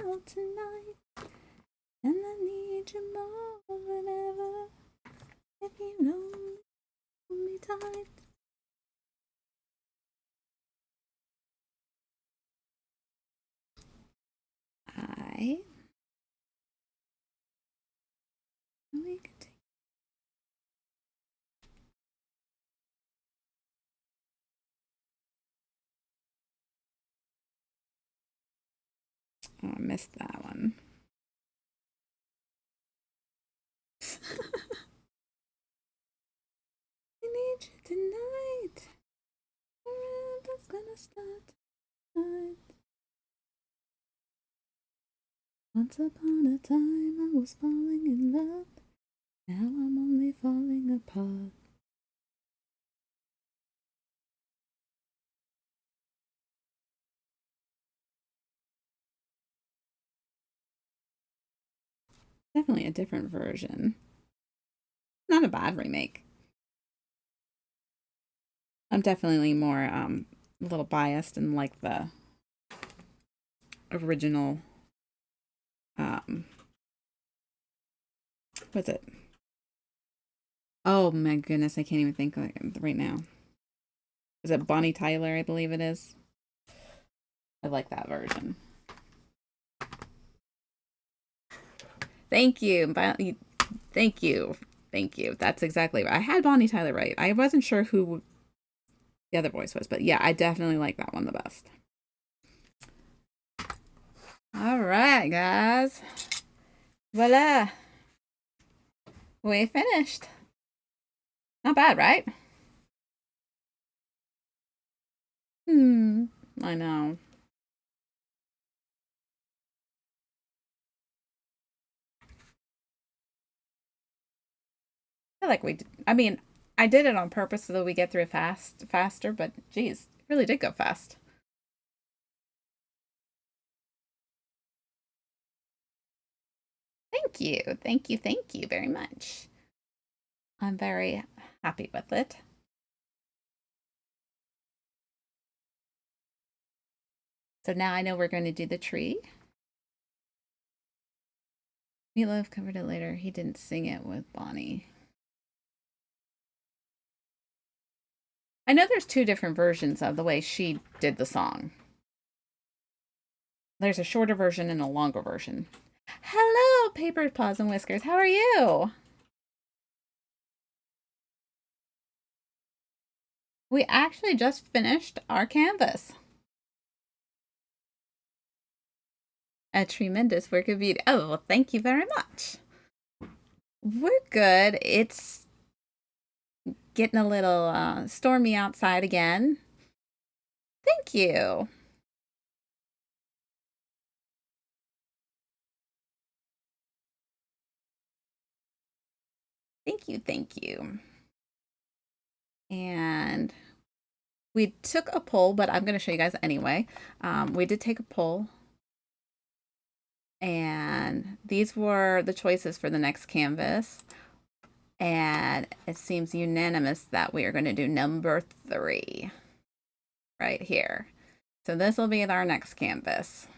now tonight, and I need you more than ever. If you know me tight. I. We could take. Oh, I missed that one. I need you tonight. Forever's gonna start tonight. Once upon a time I was falling in love. Now I'm only falling apart. Definitely a different version. Not a bad remake. I'm definitely more a little biased and like the original um what's it? Oh my goodness, I can't even think of it right now. Is it Bonnie Tyler, I believe it is? I like that version. Thank you. Thank you. Thank you. That's exactly right. I had Bonnie Tyler right. I wasn't sure who the other voice was, but yeah, I definitely like that one the best. All right, guys. Voila. We finished. Not bad, right? I know. I feel like I mean, I did it on purpose so that we get through it faster, but geez, it really did go fast. Thank you. Thank you. Thank you very much. I'm very happy with it. So now I know we're going to do the tree. Meatloaf covered it later. He didn't sing it with Bonnie. I know there's two different versions of the way she did the song. There's a shorter version and a longer version. Hello, Paper Paws and Whiskers. How are you? We actually just finished our canvas. A tremendous work of beauty. Oh, well, thank you very much. We're good. It's getting a little stormy outside again. Thank you. Thank you. Thank you. And we took a poll, but I'm going to show you guys anyway. We did take a poll, and these were the choices for the next canvas. And it seems unanimous that we are going to do number 3 right here. So this will be our next canvas.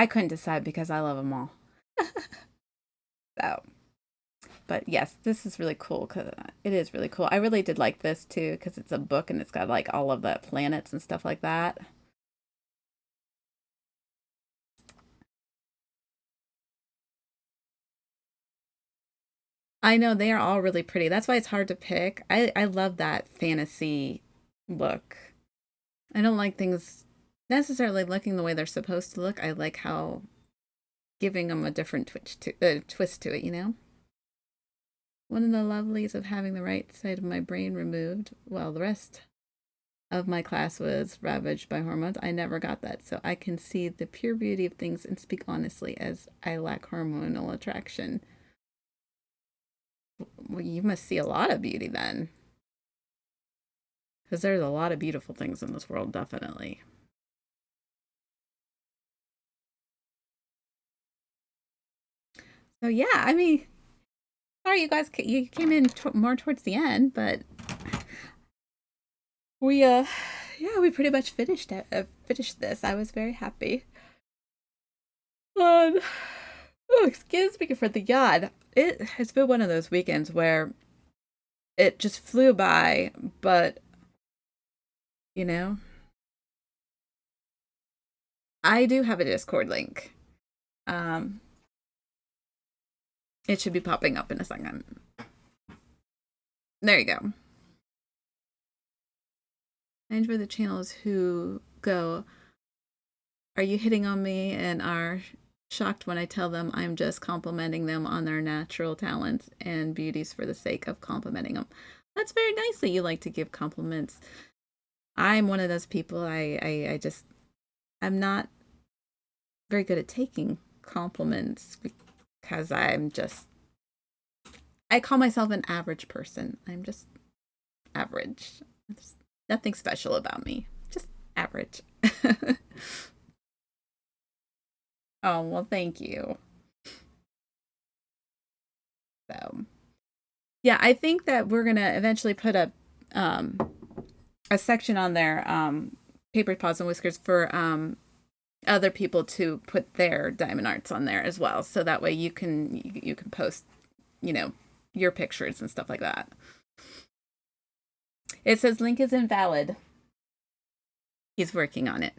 I couldn't decide because I love them all. So, but yes, this is really cool because it is really cool. I really did like this too because it's a book and it's got like all of the planets and stuff like that. I know they are all really pretty. That's why it's hard to pick. I love that fantasy look. I don't like things necessarily looking the way they're supposed to look. I like how giving them a different twist to it, you know? One of the lovelies of having the right side of my brain removed, well, the rest of my class was ravaged by hormones. I never got that, so I can see the pure beauty of things and speak honestly as I lack hormonal attraction. Well, you must see a lot of beauty then, because there's a lot of beautiful things in this world, definitely. So yeah, I mean, sorry you guys, you came in more towards the end, but we yeah, we pretty much finished this. I was very happy. Um, oh, excuse me for the yawn. It has been one of those weekends where it just flew by, but you know, I do have a Discord link. Um, it should be popping up in a second. There you go. I enjoy the channels who go, "Are you hitting on me?" and are shocked when I tell them I'm just complimenting them on their natural talents and beauties for the sake of complimenting them. That's very nice that you like to give compliments. I'm one of those people. I just I'm not very good at taking compliments because I call myself an average person. I'm just average. There's nothing special about me. Just average. Oh, well, thank you. So, yeah, I think that we're gonna eventually put um a section on there, paper paws and whiskers for other people to put their diamond arts on there as well. So that way you can post, you know, your pictures and stuff like that. It says link is invalid. He's working on it.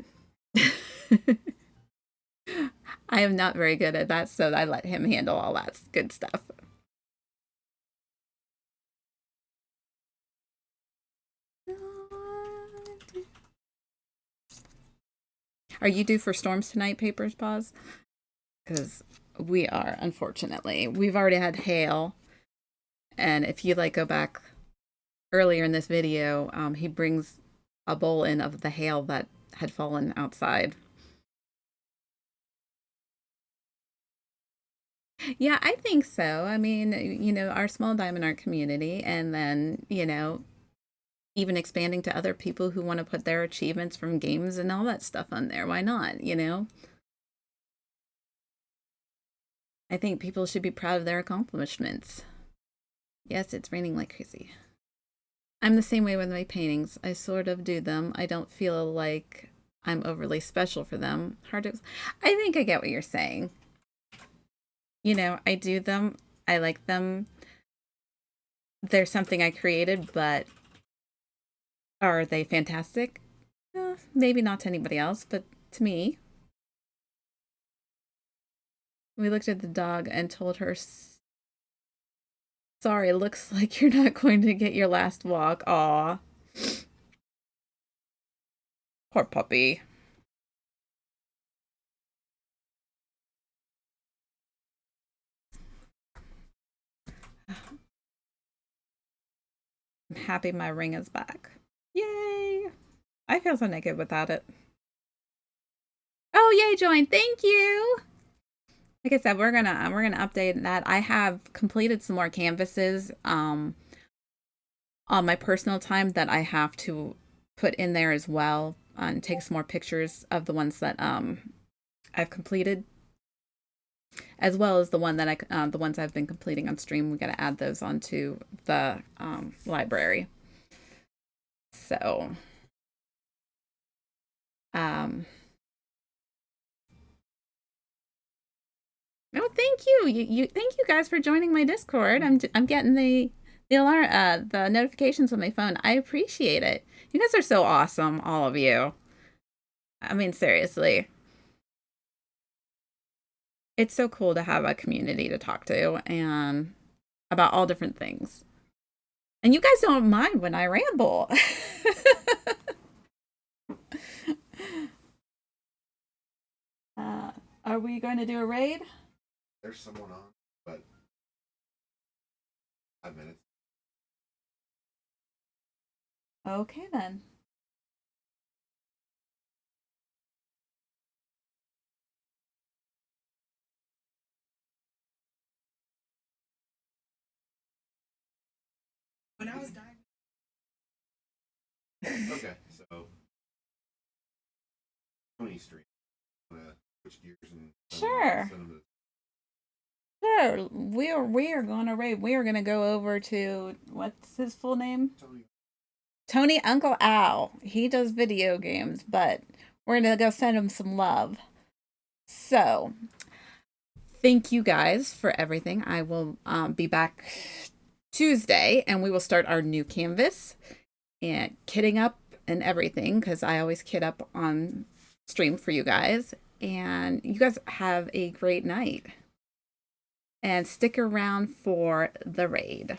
I am not very good at that, so I let him handle all that good stuff. Are you due for storms tonight, Papers Paws? Because we are, unfortunately. We've already had hail, and if you like go back earlier in this video, he brings a bowl in of the hail that had fallen outside. Yeah, I think so. I mean, you know, our small diamond art community, and then, you know, even expanding to other people who want to put their achievements from games and all that stuff on there. Why not, you know? I think people should be proud of their accomplishments. Yes, it's raining like crazy. I'm the same way with my paintings. I sort of do them. I don't feel like I'm overly special for them. Hard to. I think I get what you're saying. You know, I do them. I like them. They're something I created, but are they fantastic? Maybe not to anybody else, but to me. We looked at the dog and told her, "Sorry, looks like you're not going to get your last walk." Aw. Poor puppy. I'm happy my ring is back. Yay! I feel so naked without it. Oh, yay, join. Thank you. Like I said, we're gonna update that. I have completed some more canvases on my personal time that I have to put in there as well and take some more pictures of the ones that I've completed, as well as the ones I've been completing on stream. We got to add those onto the library. So, um, Oh, thank you. Thank you guys for joining my Discord. I'm getting the alarm the notifications on my phone. I appreciate it. You guys are so awesome, all of you. I mean, seriously. It's so cool to have a community to talk to and about all different things. And you guys don't mind when I ramble. uh, are we going to do a raid? There's someone on, but 5 minutes. Okay, then. When I was dying. Okay, so Tony Street. I'm gonna switch gears and Sure. send them Sure. We are going to raid. We are going to go over to what's his full name? to Tony. Tony Uncle Al. He does video games, but we're going to go send him some love. So, thank you guys for everything. I will be back Tuesday and we will start our new canvas and kitting up and everything because I always kit up on stream for you guys. And you guys have a great night and stick around for the raid.